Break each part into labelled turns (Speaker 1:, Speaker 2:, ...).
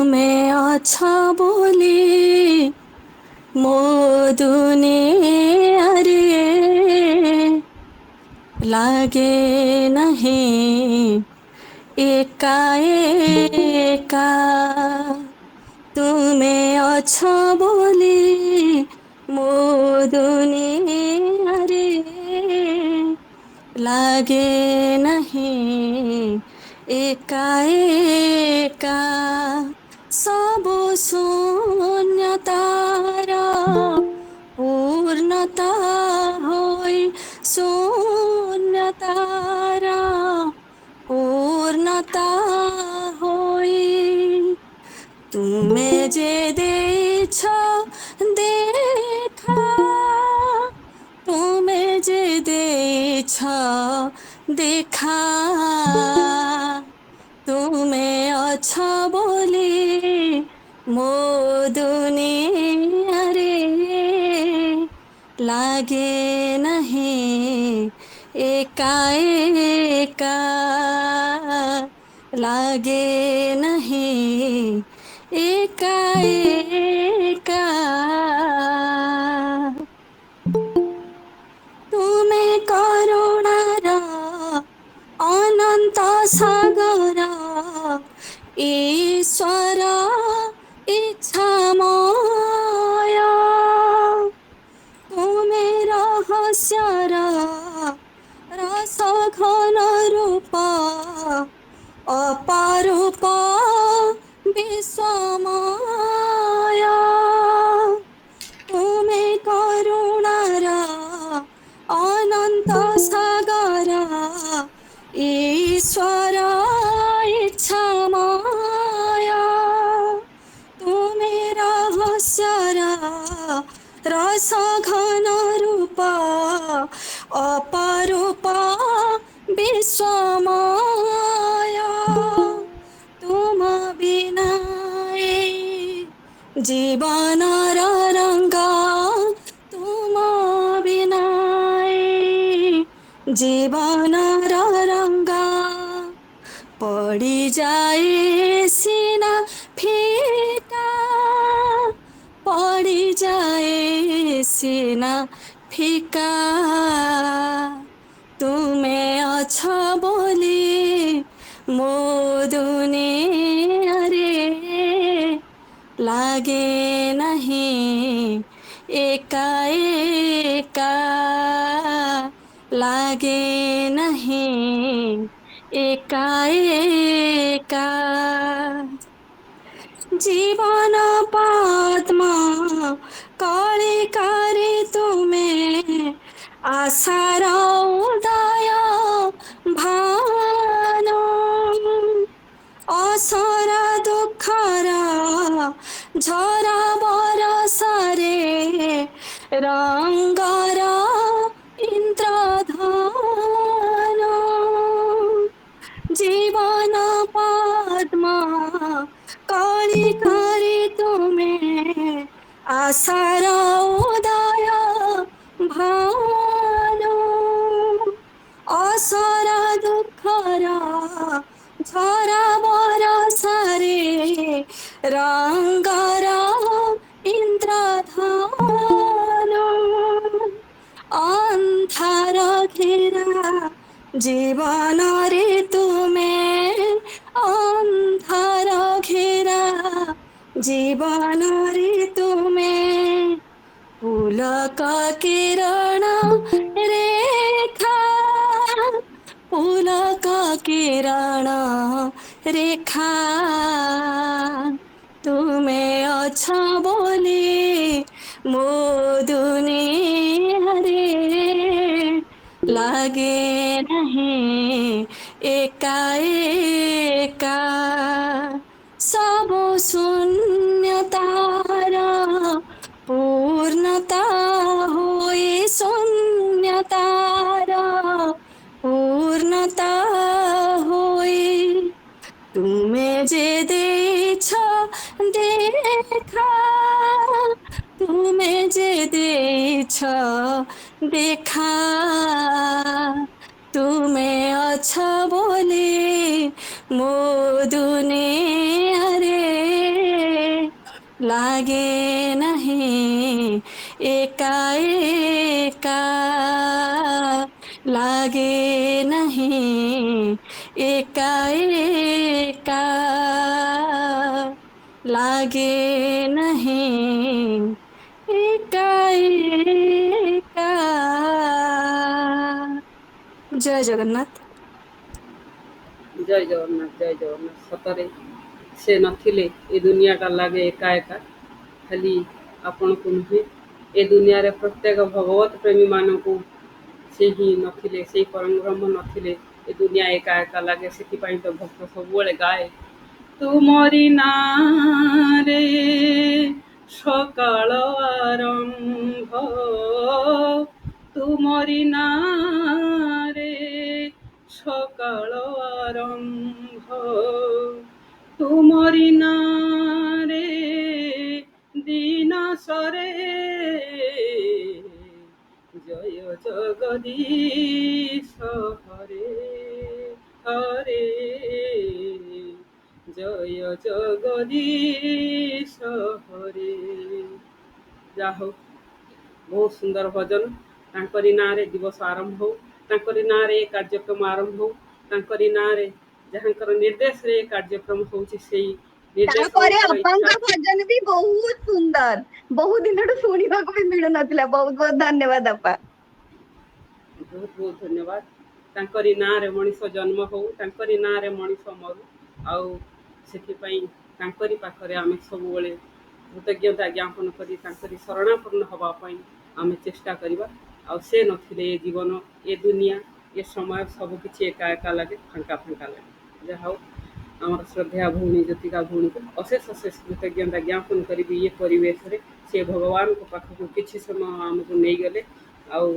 Speaker 1: ତୁମେ ଅଛ ବୋଲି ମୋ ଦୁନିଆରେ ଲାଗେ ନାହିଁ ଏକା ଏକା। ତୁମେ ଅଛ ବୋଲି ମୋ ଦୁନିଆରେ ଲାଗେ ନାହିଁ ଏକା ଏକା। ସବୁ ଶୂନ୍ୟତାର ପୂର୍ଣ୍ଣତା ହୋଇ ଶୂନ୍ୟତାର ପୂର୍ଣ୍ଣତା ହୋଇ ତୁମେ ଯେ ଦେଇଛ ଦେଖା, ତୁମେ ଯେ ଦେଇଛ ଦେଖା। ତୁମେ ଅଛ ବୋଲି ମୋ ଦୁନିଆରେ ଲାଗେ ନାହିଁ ଏକା ଏକା। ଲାଗେ ନାହିଁ ଏକା ଏକା। ତୁମେ କରୁଣାର ଅନନ୍ତ ସାଗର, ଈଶ୍ୱର ଇଚ୍ଛାମୟ। ତୁମେ ରହସ୍ୟର ରସ ଘନ ରୂପ, ଅପରୂପ ବିଶ୍ୱମୟ। ତୁମେ କରୁଣାର ଅନନ୍ତ ସାଗର, ଈଶ୍ୱର ଇଚ୍ଛାମୟ। ତୁମେ ରହସ୍ୟର ରସ ଘନ ରୂପ, ଅପରୂପ ବିଶ୍ୱମୟ। ତୁମ ବିନା ଏ ଜୀବନର ରଙ୍ଗ, ତୁମ ବିନା ଏ ଜୀବନର ରଙ୍ଗ ପଡ଼ିଯାଏ ସିନା ଫିକା, ପଡ଼ିଯାଏ ସିନା ଫିକା। ତୁମେ ଅଛ ବୋଲି ମୋ ଦୁନିଆରେ ଲାଗେ ନାହିଁ ଏକା ଏକା। ଲାଗେ ନାହିଁ ଏକା ଏକା। জীবন পদ্ম কলিকারে তুমি আশার উদয় ভানো। অসরা দুঃখর ঝরা বরষারে রঙ্গর ইন্দ্রধন। জীবন পদ্ম কলিকারে তুমি আশার উদয় ভানো। অসরা দুঃখর ঝরা বরষারে রঙ্গর ইন্দ্রধন। ଅନ୍ଧାର ଘେରା ଜୀବନରେ ତୁମେ, ଅନ୍ଧାର ଘେରା ଜୀବନରେ ତୁମେ ପୁଲକ କିରଣ ରେଖା, ପୁଲକ କିରଣ ରେଖା। ତୁମେ ଅଛ ବୋଲି ମୋ ଦୁନିଆରେ ଲାଗେ ନାହିଁ ଏକା ଏକା। ସବୁ ଶୂନ୍ୟତାର ପୂର୍ଣ୍ଣତା ହୋଇ ଶୂନ୍ୟତାର ପୂର୍ଣ୍ଣତା ହୋଇ ତୁମେ ଯେ ଦେଇଛ ଦେଖା, ତୁମେ ଯେ ଦେଇଛ ଦେଖା। ତୁମେ ଅଛ ବୋଲି ମୋ ଦୁନିଆରେ लागे नहीं एकाएका, लागे नहीं एकाएका, लागे नहीं एकाएका। जय जगन्नाथ।
Speaker 2: जय जगन्नाथ, जय जगन्नाथ। सतरे से नथिले ए दुनियाटा लागे एका एका। खाली आपणକୁ ନୁହେଁ, ଏ ଦୁନିଆରେ ପ୍ରତ୍ୟେକ ଭଗବତ ପ୍ରେମୀମାନଙ୍କୁ ସେ ହିଁ ନଥିଲେ, ସେଇ ପରଂବ୍ରହ୍ମ ନଥିଲେ ଏ ଦୁନିଆ ଏକା ଏକା ଲାଗେ। ସେଥିପାଇଁ ତ ଭକ୍ତ ସବୁବେଳେ ଗାଏ, ତୁମରି ନାଁରେ ସକାଳ ଆରମ୍ଭ, ତୁମରି ନାଁରେ ସକାଳ ଆରମ୍ଭ, ତୁମରି ନାଁରେ ଦିନ ସରେ, ଜୟ ଜଗଦୀଶ ହରେ ହରେ, ଜୟ ଜଗଦୀଶ ହରେ। ଯାହା ହଉ, ବହୁତ ସୁନ୍ଦର ଭଜନ। ତାଙ୍କରି ନାଁରେ ଦିବସ ଆରମ୍ଭ ହଉ, ତାଙ୍କରି ନାଁରେ ଏ କାର୍ଯ୍ୟକ୍ରମ ଆରମ୍ଭ ହଉ, ତାଙ୍କରି ନାଁରେ ଯାହାଙ୍କର ନିର୍ଦ୍ଦେଶରେ ଏ କାର୍ଯ୍ୟକ୍ରମ ହେଉଛି ସେଇ
Speaker 3: ତାପରେ
Speaker 2: ନିର୍ଦ୍ଦେଶକଙ୍କର ଇଚ୍ଛା।
Speaker 3: ଅପାଙ୍କ ଭଜନ ବି ବହୁତ ସୁନ୍ଦର, ବହୁତ ଦିନଠୁ ଶୁଣିବାକୁ ବି ମିଳୁନଥିଲା। ବହୁତ ବହୁତ ଧନ୍ୟବାଦ ଅପା।
Speaker 2: ବହୁତ ବହୁତ ଧନ୍ୟବାଦ। ତାଙ୍କରି ନାଁରେ ମଣିଷ ଜନ୍ମ ହଉ, ତାଙ୍କରି ନାଁରେ ମଣିଷ ମରୁ, ଆଉ ସେଥିପାଇଁ ତାଙ୍କରି ପାଖରେ ଆମେ ସବୁବେଳେ କୃତଜ୍ଞତା ଜ୍ଞାପନ କରି ତାଙ୍କରି ଶରଣାପନ୍ନ ହେବା ପାଇଁ ଆମେ ଚେଷ୍ଟା କରିବା। ଆଉ ସେ ନଥିଲେ ଏ ଜୀବନ, ଏ ଦୁନିଆ, ଏ ସମୟ ସବୁକିଛି ଏକା ଏକା ଲାଗେ, ଫାଙ୍କା ଫାଙ୍କା ଲାଗେ। ଯାହା ହଉ, ଆମର ଶ୍ରଦ୍ଧେୟା ଭଉଣୀ ଜ୍ୟୋତିକା ଭଉଣୀକୁ ଅଶେଷ ଅଶେଷ କୃତଜ୍ଞତା ଜ୍ଞାପନ କରିବି। ଏ ପରିବେଶରେ ସେ ଭଗବାନଙ୍କ ପାଖକୁ କିଛି ସମୟ ଆମକୁ ନେଇଗଲେ, ଆଉ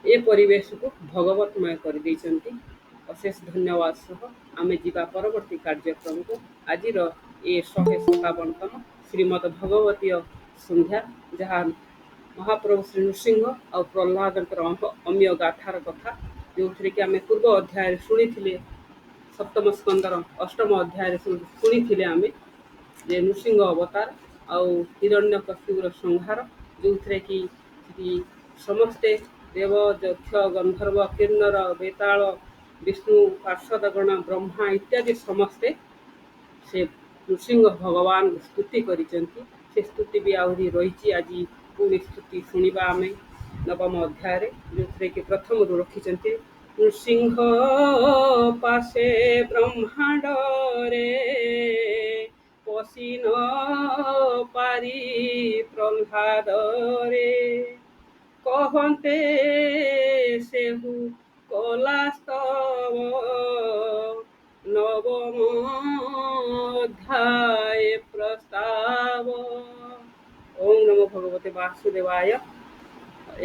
Speaker 2: ଏ ପରିବେଶକୁ ଭଗବତମୟ କରିଦେଇଛନ୍ତି। ଅଶେଷ ଧନ୍ୟବାଦ ସହ ଆମେ ଯିବା ପରବର୍ତ୍ତୀ କାର୍ଯ୍ୟକ୍ରମକୁ। ଆଜିର ଏ 157ତମ ଶ୍ରୀମଦ ଭଗବତୀୟ ସନ୍ଧ୍ୟା, ଯାହା ମହାପ୍ରଭୁ ଶ୍ରୀ ନୃସିଂହ ଆଉ ପ୍ରହ୍ଲାଦଙ୍କର ଅମୀୟ ଗାଥାର କଥା, ଯେଉଁଥିରେ କି ଆମେ ପୂର୍ବ ଅଧ୍ୟାୟରେ ଶୁଣିଥିଲେ, ସପ୍ତମ ସ୍କନ୍ଧର ଅଷ୍ଟମ ଅଧ୍ୟାୟରେ ଶୁଣିଥିଲେ ଆମେ ଯେ ନୃସିଂହ ଅବତାର ଆଉ ହିରଣ୍ୟକଶିପୁର ସଂହାର, ଯେଉଁଥିରେ କି ସମସ୍ତେ ଦେବ ଯକ୍ଷ ଗନ୍ଧର୍ବ କିନ୍ନର ବେତାଳ ବିଷ୍ଣୁ ପାର୍ଷଦଗଣ ବ୍ରହ୍ମା ଇତ୍ୟାଦି ସମସ୍ତେ ସେ ନୃସିଂହ ଭଗବାନ ସ୍ତୁତି କରିଛନ୍ତି। ସେ ସ୍ତୁତି ବି ଆହୁରି ରହିଛି। ଆଜି ପୁଣି ସ୍ତୁତି ଶୁଣିବା ଆମେ ନବମ ଅଧ୍ୟାୟରେ, ଯେଉଁଥିରେ କି ପ୍ରଥମରୁ ରଖିଛନ୍ତି, ନୃସିଂହ ପାଶେ ବ୍ରହ୍ମାଣ୍ଡରେ ପଶି ନ ପାରି ପ୍ରହ୍ଲାଦରେ, କହନ୍ତେ ସେହୁ କଲା ସ୍ତବ, ନବମ ଅଧ୍ୟାୟ ପ୍ରସ୍ତାବ। ଓಂ ନମୋ ଭଗବତେ ବାସୁଦେବାୟ।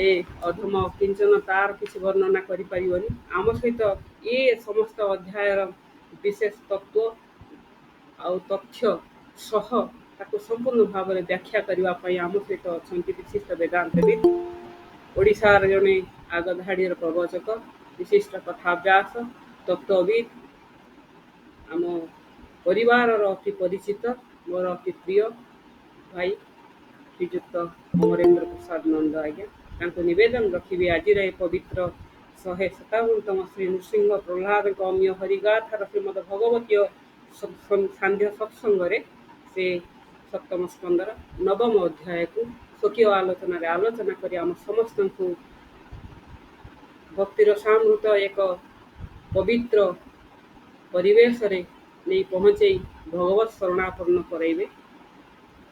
Speaker 2: ଏ ଅଧମ କିଞ୍ଚନ ତାର କିଛି ବର୍ଣ୍ଣନା କରିପାରିବନି। ଆମ ସହିତ ଏ ସମସ୍ତ ଅଧ୍ୟାୟର ବିଶେଷ ତତ୍ତ୍ୱ ଆଉ ତଥ୍ୟ ସହ ତାକୁ ସମ୍ପୂର୍ଣ୍ଣ ଭାବରେ ବ୍ୟାଖ୍ୟା କରିବା ପାଇଁ ଆମ ସହିତ ଅଛନ୍ତି ବିଶିଷ୍ଟ ବେଦାନ୍ତବିତ୍, ଓଡ଼ିଶାର ଜଣେ ଆଗଧାଡ଼ିର ପ୍ରବଚକ, ବିଶିଷ୍ଟ କଥାବ୍ୟାସ, ତତ୍ତ୍ୱବିତ୍, ଆମ ପରିବାରର ଅତି ପରିଚିତ, ମୋର ଅତି ପ୍ରିୟ ଭାଇ ଶ୍ରୀଯୁକ୍ତ ଅମରେନ୍ଦ୍ର ପ୍ରସାଦ ନନ୍ଦ ଆଜ୍ଞା। ତାଙ୍କୁ ନିବେଦନ ରଖିବି, ଆଜିର ଏ ପବିତ୍ର 157ତମ ଶ୍ରୀ ନୃସିଂହ ପ୍ରହ୍ଲାଦଙ୍କ ଅମୀୟ ହରିଗାଥାର ଶ୍ରୀମଦ ଭଗବତୀୟ ସାନ୍ଧ୍ୟ ସତ୍ସଙ୍ଗରେ ସେ ସପ୍ତମ ସ୍କନ୍ଧର ନବମ ଅଧ୍ୟାୟକୁ ସ୍ୱକୀୟ ଆଲୋଚନାରେ ଆଲୋଚନା କରି ଆମ ସମସ୍ତଙ୍କୁ ଭକ୍ତିର ସାମୃତ ଏକ ପବିତ୍ର ପରିବେଶରେ ନେଇ ପହଞ୍ଚେଇ ଭଗବତ ଶରଣାପନ୍ନ କରାଇବେ।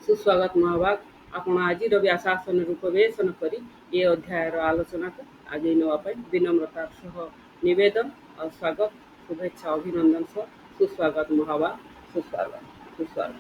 Speaker 2: ସୁସ୍ୱାଗତ ମହାଭାଗ। ଆପଣ ଆଜିର ବ୍ୟାସାସନରୁ ଉପବେଶନ କରି ଏ ଅଧ୍ୟାୟର ଆଲୋଚନାକୁ ଆଗେଇ ନେବା ପାଇଁ ବିନମ୍ରତାର ସହ ନିବେଦନ ଆଉ ସ୍ୱାଗତ, ଶୁଭେଚ୍ଛା, ଅଭିନନ୍ଦନ ସହ ସୁସ୍ୱାଗତ ମହାଭାଗ। ସୁସ୍ୱାଗତ, ସୁସ୍ୱାଗତ।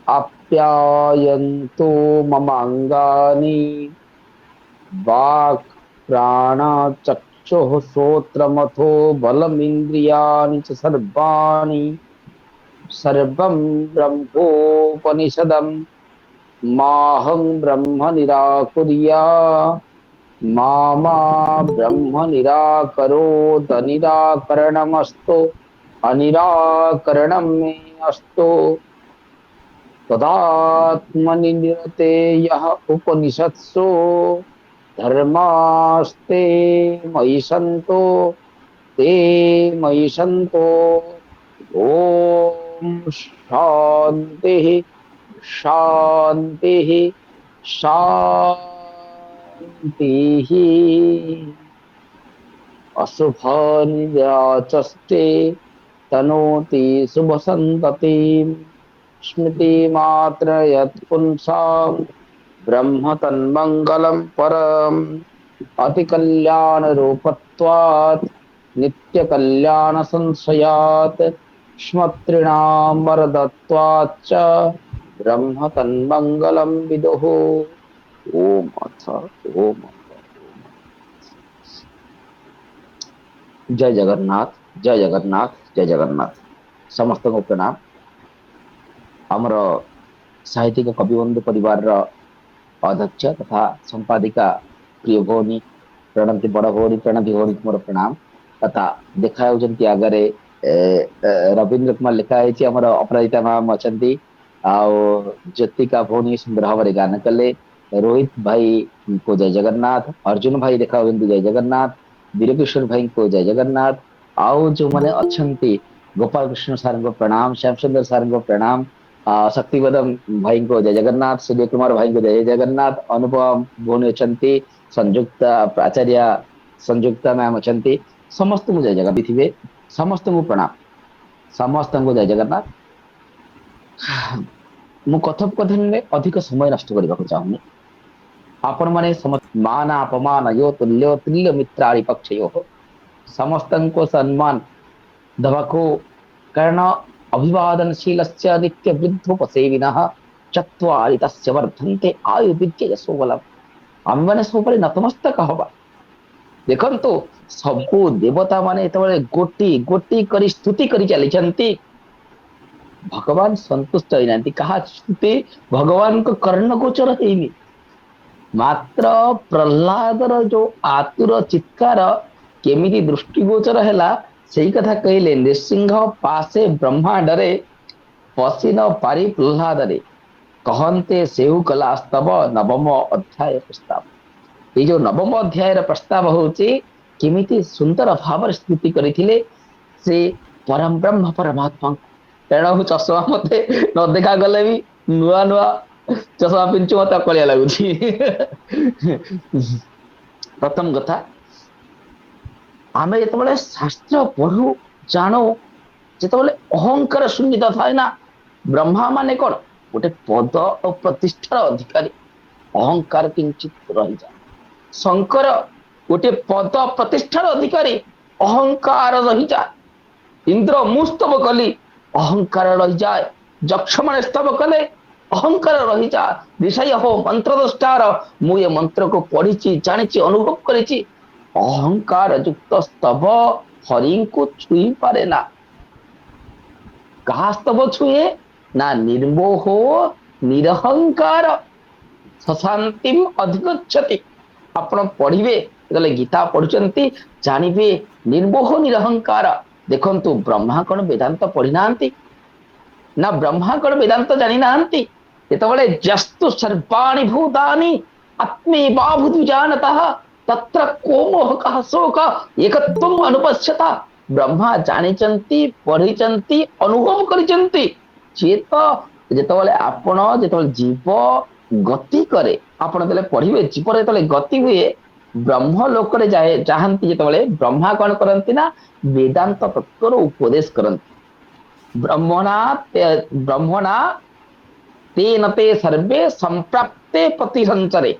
Speaker 4: आप्यायन्तु ममाङ्गानि वाक् प्राणचक्षुः श्रोत्रमथो बलमिन्द्रियाणि च सर्वाणि सर्वं ब्रह्मोपनिषदं माहं ब्रह्म निराकुर्या मा मा ब्रह्म निराकरोत् निराकरणमस्तु अनिराकरणं मे अस्तु तदात्मनि निरते यः उपनिषत्सु धर्मास्ते मयि सन्तो ते मयि सन्तो ॐ शान्तिः शान्तिः शान्तिः अशुभानि याचस्ते तनोति शुभसन्ततिं स्मृतिमात्र यत्पुंसां ब्रह्म तन्मङ्गलं परम् अतिकल्याणरूपत्वात् नित्यकल्याणसंशयात् श्मत्रिणां वरदत्वाच्च ब्रह्म तन्मङ्गलं विदुः ओम अथ ओम जय जगन्नाथ जय जगन्नाथ जय जगन्नाथ समस्त को प्रणाम आमर साहित्यिक कविबंधु परिवार अध्यक्ष तथा संपादिका प्रिय भौनी प्रणति बड़ भौनी प्रणति भौनी मोर प्रणाम तथा देखा आगे रवींद्र कुमार लिखाई आमर अपराजिता मैम अच्छा ज्योतिका भौनी सुंदर भाव गान कले रोहित भाई को जय जगन्नाथ अर्जुन भाई देखा जय जगन्नाथ वीरकिशोर भाई को जय जगन्नाथ आउ जो मैंने अच्छा गोपाल कृष्ण सार को प्रणाम श्याम सुंदर सार को प्रणाम शक्तिवदम भाई को जय जगन्नाथ सूर्य कुमार भाई को जय जगन्नाथ अनुपम भौनी अच्छा संयुक्ता आचार्य संयुक्ता मैम अच्छा समस्त को जय जगन्नाथ थे समस्त को प्रणाम समस्त को जय जगन्नाथ मु कथोपकथन में अधिक समय नष्ट करने को चाहूनी आपण माने मान अपमान यो तुल्यो तुल्य मित्राणि पक्षयो समस्त को सम्मान दवाको कारण अभिवादनशीलस्य नित्य वृद्धोपसेविनः चत्वारि तस्य वर्धन्ते आयु विद्य यशो बलम् आम माने सबले नतमस्तक हवा देखंतु सबु देवता माने एतबले गोटी गोटी करी स्तुति करी चली भगवान संतुष्ट होइनांती कहा स्तुति भगवान को कर्ण गोचर हेइनी मात्र प्रहलादर जो आतुर चित्कार केमिति दृष्टिगोचर हैला सही कथा कहले नृसिंह पासे ब्रह्मांड रे पसी न पारी प्रहलाद रे कहन्ते सेहु कला स्तव नवम अध्याय प्रस्ताव ये जो नवम अध्याय प्रस्ताव होची केमिति सुंदर भाव स्तुति करिथिले से परम ब्रह्म परमात्मा तेणु चषमा मते न देखा गले भी नुआ नुआ चषमा पिंचु मत कलिया लगुची प्रथम कथा आमे जेतबले शास्त्र पढ़ू जानो जेतबले अहंकार शून्यता थाए ना ब्रह्मा माने कोन गोटे पद और प्रतिष्ठार अधिकारी अहंकार किंचित रही जाए शंकर गोटे पद प्रतिष्ठार अधिकारी अहंकार रही जाए इंद्र मुस्तव कली अहंकार रही जाए जक्ष माने स्तव कले अहंकार रही जाए विषय हो मंत्र दृष्टार मु ये मंत्र को पढ़ी जानी अनुभव करी अहंकार युक्त स्तव हरि को छुई पारे ना कहा स्तव छुए ना निर्मोह निरहंकार सशांतिम अधिगच्छति आपण पढ़िबे गले गीता पढ़ुचंती जानिबे निर्मोह निरहंकार देखंतु ब्रह्मा कोन वेदांत पढ़ी नांती ना ब्रह्मा कोन वेदांत जानि नांती जेतबले जस्तु सर्वाणि भूतानि आत्मे बाभुतु जानतः तत्र कोमोह कह शोक एकत्वम अनुपश्यता ब्रह्मा जानिचंती पढ़िचंती अनुभव करिचंती चेत जेतबले आपण जेतबले जीव गति करे आपण तले पढ़िबे जीव जेतबले गति हुए ब्रह्म लोक रे जाए चाहंती जेतबले ब्रह्मा कोन करंती ना वेदांत तत्वर उपदेश करंती ब्रह्मणा तेन ते सर्वे संप्राप्ते प्रतिसंचरे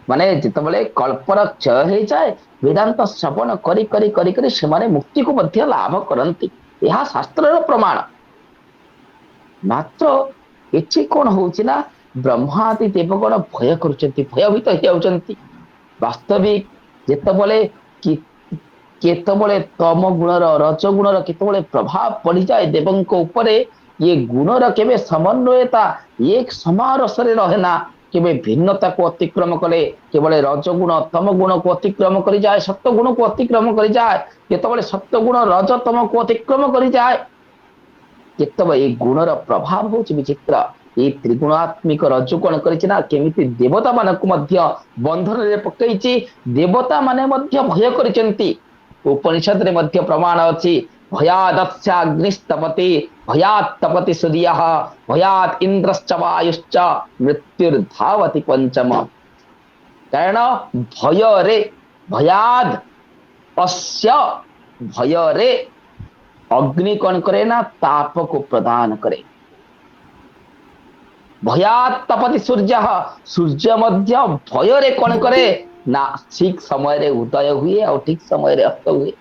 Speaker 4: माने जितबले कल्पर क्षय हो जाए वेदांत श्रवण करी करी करी करी से माने मुक्ति को मध्य लाभ करंती यह शास्त्र प्रमाण मात्र एछि कोन होछि ना ब्रह्मादि देवगण भय करुचंती भयभीत हो जाउचंती वास्तविक जेतबले कि केतबले तम गुणर रज गुणर केतबले प्रभाव पड़ी जाए देवंक उपरे ये गुणर केवे समन्वयता एक समारसरे रहे ना केवे भिन्नता को अतिक्रम करे केवल रजगुण तम गुण को अतिक्रम कर जाए सत्य गुण को अतिक्रम कर जाए केतबले सत्य गुण रज तम को अतिक्रम कर जाए केतबले ये गुणर प्रभाव होची विचित्र ये त्रिगुणात्मिक रज्जु कौन करिना केमिति देवता मानक बंधन रे पकईची देवता माने मध्य भय करिसेंती उपनिषद रे मध्य प्रमाण अछि भयादस्याग्निस्तपति भयात्तपति सूर्यः भयात् इंद्रश्च वायुश्च मृत्युर्धावति पंचम कारण भय रे भयाद अस्य भय रे अग्नि कौन करे ना ताप को प्रदान करे भयात्तपति सूर्य सूर्य मध्य भय रे कौन करे ना ठीक समय रे उदय हुए और ठीक समय रे अस्त हुए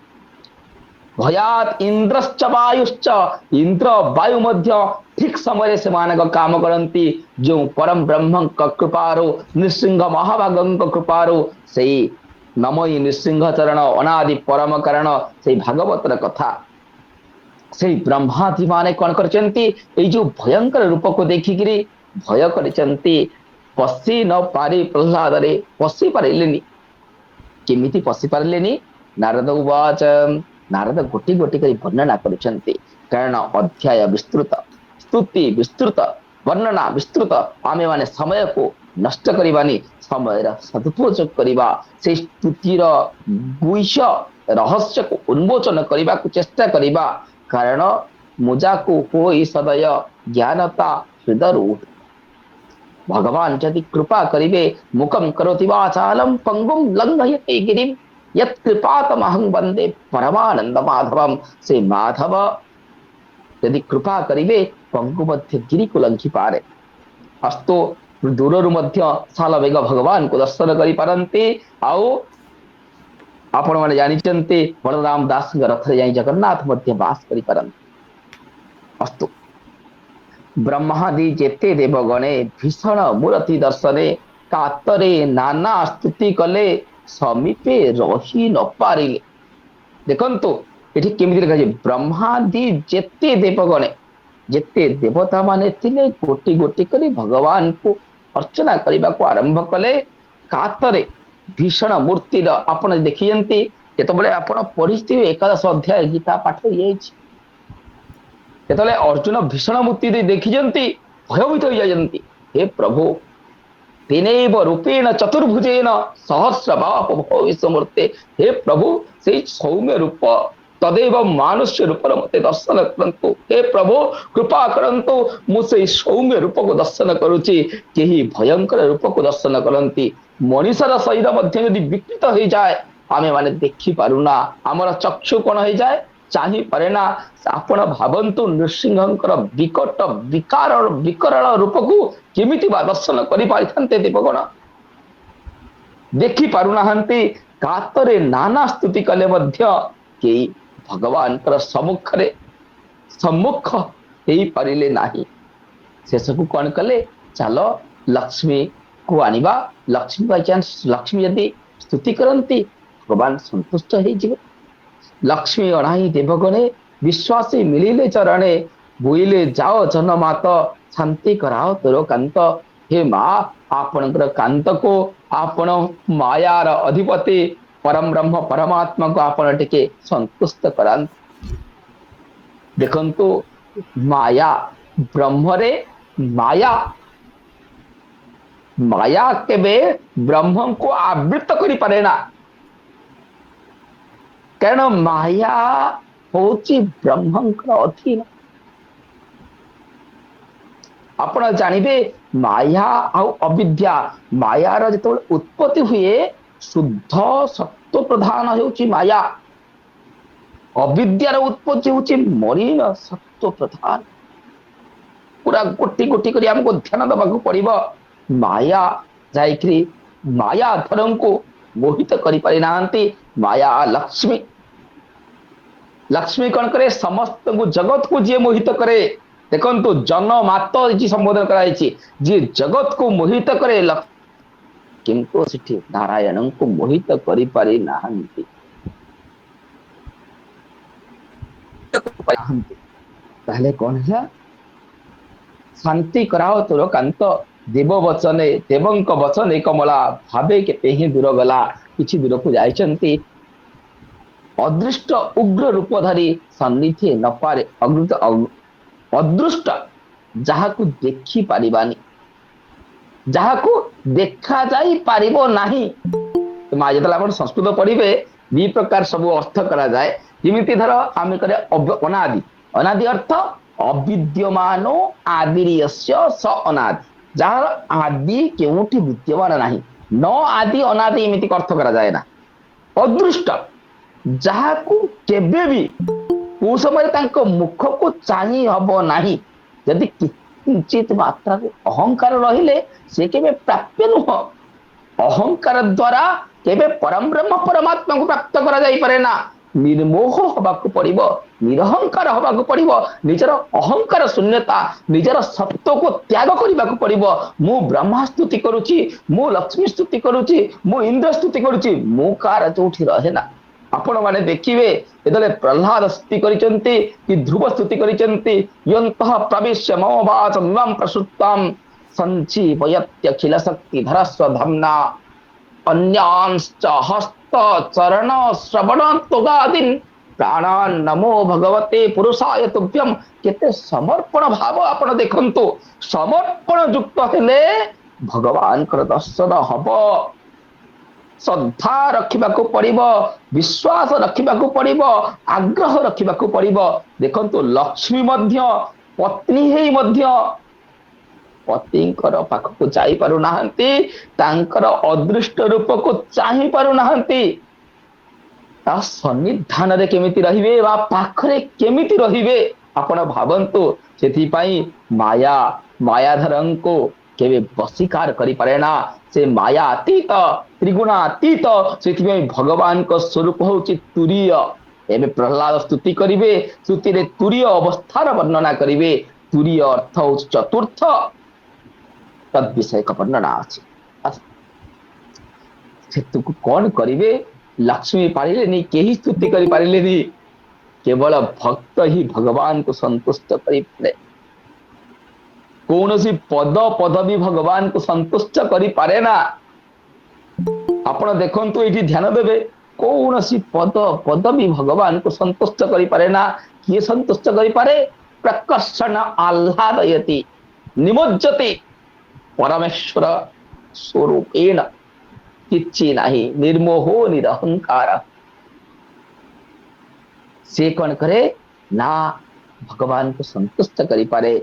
Speaker 4: भयात इंद्रश्च वायुश्च इंद्र वायु मध्य ठीक समय से मानक काम करती जो परम ब्रह्म कृपारो नृसिंह महाभाग कृपारो से नमयी नृसिंह चरण अनादि परम कारण से भागवतर कथा से ब्रह्मादि माने कौन करचंती ए जो भयंकर रूप को देखिकरी भय करचंती पशी न पारी प्रहलाद रे पशी पारिलेनी केमिति पशी पारिलेनी नारद उवाच नारद गोटी गोटी करी वर्णना करचंती कारण अध्याय विस्तृत स्तुति विस्तृत वर्णना विस्तृत आमे माने समय को नष्ट करिबानी समय सदुपयोग करिबा से स्तुतिर गुह्य रहस्य को उन्मोचन करिबा को चेष्टा करिबा कारण मुजा को होई सदय ज्ञानता हृदय भगवान यदि कृपा करिवे मुखम करोति वाचालम पंगुम लंघयते गिरिम यत् कृपातमहं वंदे परमानंद माधवम से माधव यदि कृपा करिवे पंगु मध्य गिरि को लंघि पारे हस्तो दूररु मध्य साल बेग भगवान को दर्शन करि पारंते आउ आपण माने जानिचंते बलराम दास रथ रे जाई जगन्नाथ मध्य वास करि पारंते अस्तु ब्रह्मादि जेते देवगणे भीषण मूर्ति दर्शने कातरे नाना स्तुति कले समीपे रही न पारिले देखंतु एठी केमिति लिखा छै ब्रह्मादि जेते देवगणे जेते देवता माने थिले गोटी गोटी करी भगवान को अर्चना करबा को आरंभ कले कातरे भीषण मूर्ति आपण देखियंती जेतबेले आपण पढिथि एकादश अध्याय गीता पाठ होइछि जेतबेले अर्जुन भीषण मूर्ति देखियंती भयभीत हो जायंती हे प्रभु तेनैव रूपेण चतुर्भुजेन सहस्रबाह भविष्यमूर्ते हे प्रभु से सौम्य रूप तदेव मानुष्य रूप मते दर्शन करंतु हे प्रभु कृपा करंतु मुझे सौम्य रूप को दर्शन करुची केही भयंकर रूप को दर्शन करंती मनुष्यर शरीर मध्य यदि विकृत हो जाए आमे माने देखि पारुना हमर चक्षु कोन हो जाए चाहि परेना आपण भावंतु नृसिंहंकर विकट विकराल रूप को केमिति बा दर्शन करि पारिथान्ते देवगण देखि पारुनाहंती कातरे नाना स्तुति कले मध्य के भगवान सम्मुख हेई पारिले नाही शेष को कौन कले चलो लक्ष्मी को आनिबा लक्ष्मी बाई चांस लक्ष्मी यदि स्तुति करंती भगवान संतुष्ट हो जिवे लक्ष्मी अणाई देवगणे विश्वासी मिलिले चरणे बुइले जाओ जनमात शांति कराओ तोर कांत हे माँ आपणकर कांत को आपण मायार अधिपति परम ब्रह्म परमात्मा को आपण टिके संतुष्ट करांत देखंतु माया ब्रह्मरे माया माया केबे ब्रह्म को आवृत करि पारे ना कारण माया होची ब्रह्मंकर अधीन आपण जानिबे माया आउ अविद्या मायार जेतबेले उत्पत्ति हुए शुद्ध सत्व प्रधान होची माया अविद्यार उत्पत्ति होची मलिन सत्व प्रधान पूरा गोटी गोटी करी हमको ध्यान दबाक पड़िबो माया जाइकरी माया धरम को मोहित करि पारि नांती माया लक्ष्मी लक्ष्मी कौन करे समस्त को जगत को जी मोहित करे देखंतु जन मात जी संबोधन कराई जी जगत को मोहित करे किंतु सिठी नारायण को मोहित करि पारि नाहंती ताहले कौन है शांति कराओ तोर कांत देव वचने देवंक वचने कमला भावे केते ही दूर गला किछि दूर को जाइछंती अदृष्ट उग्र रूपधारी सन्निधि न पारे अगृत अदृष्ट ଯାହାକୁ ଦେଖି ପାରିବାନି ଯାହାକୁ ଦେଖା ଯାଇ ପାରିବ ନାହିଁ ମା ଯେତେବେଳେ ଆପଣ ସଂସ୍କୃତ ପଢିବେ ଦି ପ୍ରକାର ସବୁ ଅର୍ଥ କରାଯାଏ ଯେମିତି ଧର ଆମେ କରେ ଅନାଦି ଅନାଦି ଅର୍ଥ ଅବିଦ୍ୟମାନ ଆଦିର୍ୟସ୍ୟ ସ ଅନାଦି ଯାହାର ଆଦି କେଉଁଠି ବିଦ୍ୟମାନ ନାହିଁ ନ ଆଦି ଅନାଦି ଏମିତି ଅର୍ଥ କରାଯାଏ ନା ଅଦୃଷ୍ଟ ଯାହାକୁ କେବେ ବି କୋଉ ସମୟରେ ତାଙ୍କ ମୁଖକୁ ଚାହିଁ ହବ ନାହିଁ ଯଦି किंचित मात्रा अहंकार रहिले से केबे प्राप्य नुह अहंकार द्वारा केबे परम ब्रह्म परमात्मा को प्राप्त करा जाई पारे ना निर्मोह हबाकू पड़िबो निरहंकार हबाकू पड़िबो निजर अहंकार शून्यता निजर सत्व को त्याग करबाकू पड़िबो मु ब्रह्मा स्तुति करूची मु लक्ष्मी स्तुति करूची मु इंद्र स्तुति करूची मु कार जोठी रहे ना आपण माने देखिबे एदले प्रह्लाद स्तुति करिसंती कि ध्रुव स्तुति करिसंती यंतः प्रवेश्य ममवाच मम प्रसुत्ताम संजीवयत्य खिल शक्ति धरस्व धम्ना अन्यांश्च हस्त चरण श्रवण तुगादीन प्राणान नमो भगवते पुरुषाय तुभ्यम केते समर्पण भाव आपण देखंतु समर्पण युक्त हेले भगवान कर दर्शन हबो श्रद्धा रखिबाकू पड़िबो विश्वास रखिबाकू पड़िबो आग्रह रखिबाकू पड़िबो देखंतु लक्ष्मी मध्य पत्नी हेई मध्य पतिंकर पाखକୁ ଯାଇ ପାରୁ ନାହାନ୍ତି ତାଙ୍କର ଅଦୃଷ୍ଟ ରୂପକୁ ଚାହିଁ ପାରୁ ନାହାନ୍ତି ତା ସନ୍ନିଧାନରେ କେମିତି ରହିବେ ବା ପାଖରେ କେମିତି ରହିବେ ଆପଣ ଭାବନ୍ତୁ ସେଥିପାଇଁ ମାୟାଧରଙ୍କୁ କେବେ ବଶୀକାର କରିପାରେ ନା से माया अतीत त्रिगुणा अतीत से भगवान को स्वरूप हूँ तुरीय एवं प्रहलाद स्तुति करेंगे स्तुति रे तुरीय अवस्थार वर्णना करेंगे तुरीय अर्थ हूँ चतुर्थ तद विषय का वर्णना अच्छे कौन करेंगे लक्ष्मी पारे कहीं स्तुति कर पारे केवल भक्त ही भगवान को संतुष्ट करे कौन सी पद पदवी भगवान को संतुष्ट करि पारे ना आपण देखंतु एठी ध्यान देबे कौन सी पद पदवी भगवान को संतुष्ट करि पारे ना किए संतुष्ट करि पारे प्रकर्षण आह्लादयति निमज्जति परमेश्वर स्वरूपेण किछि नाही निर्मोहो निरहंकार से कौन करे ना भगवान को संतुष्ट करि पारे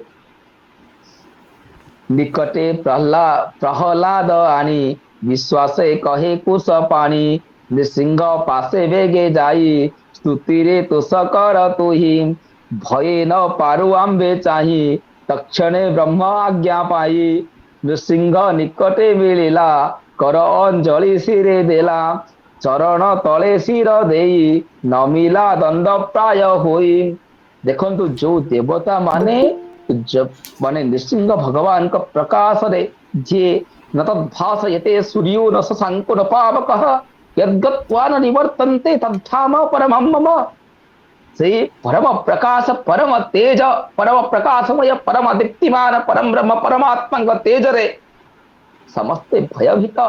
Speaker 4: निकटे प्रहलाद आनी विश्वास कहे कुश पानी नृसिंह पासे वेगे जाई स्तुति रे तुष कर तुही भय न पारु आंबे चाही तक्षणे ब्रह्म आज्ञा पाई नृसिंह निकटे मिलिला कर अंजलि सिरे देला चरण तले सिर देई नमिला दंड प्राय होई देखंतु जो देवता माने माने नृसिंह भगवान का प्रकाश रे जे न तद्भासयते सूर्यो न शशांको न पावकः यद्गत्वा न निवर्तन्ते तद्धाम परमं मम से परम प्रकाश परम तेज परम प्रकाशमय परम दीप्तिमान परम ब्रह्म परमात्मा का तेज रे समस्ते भयभीत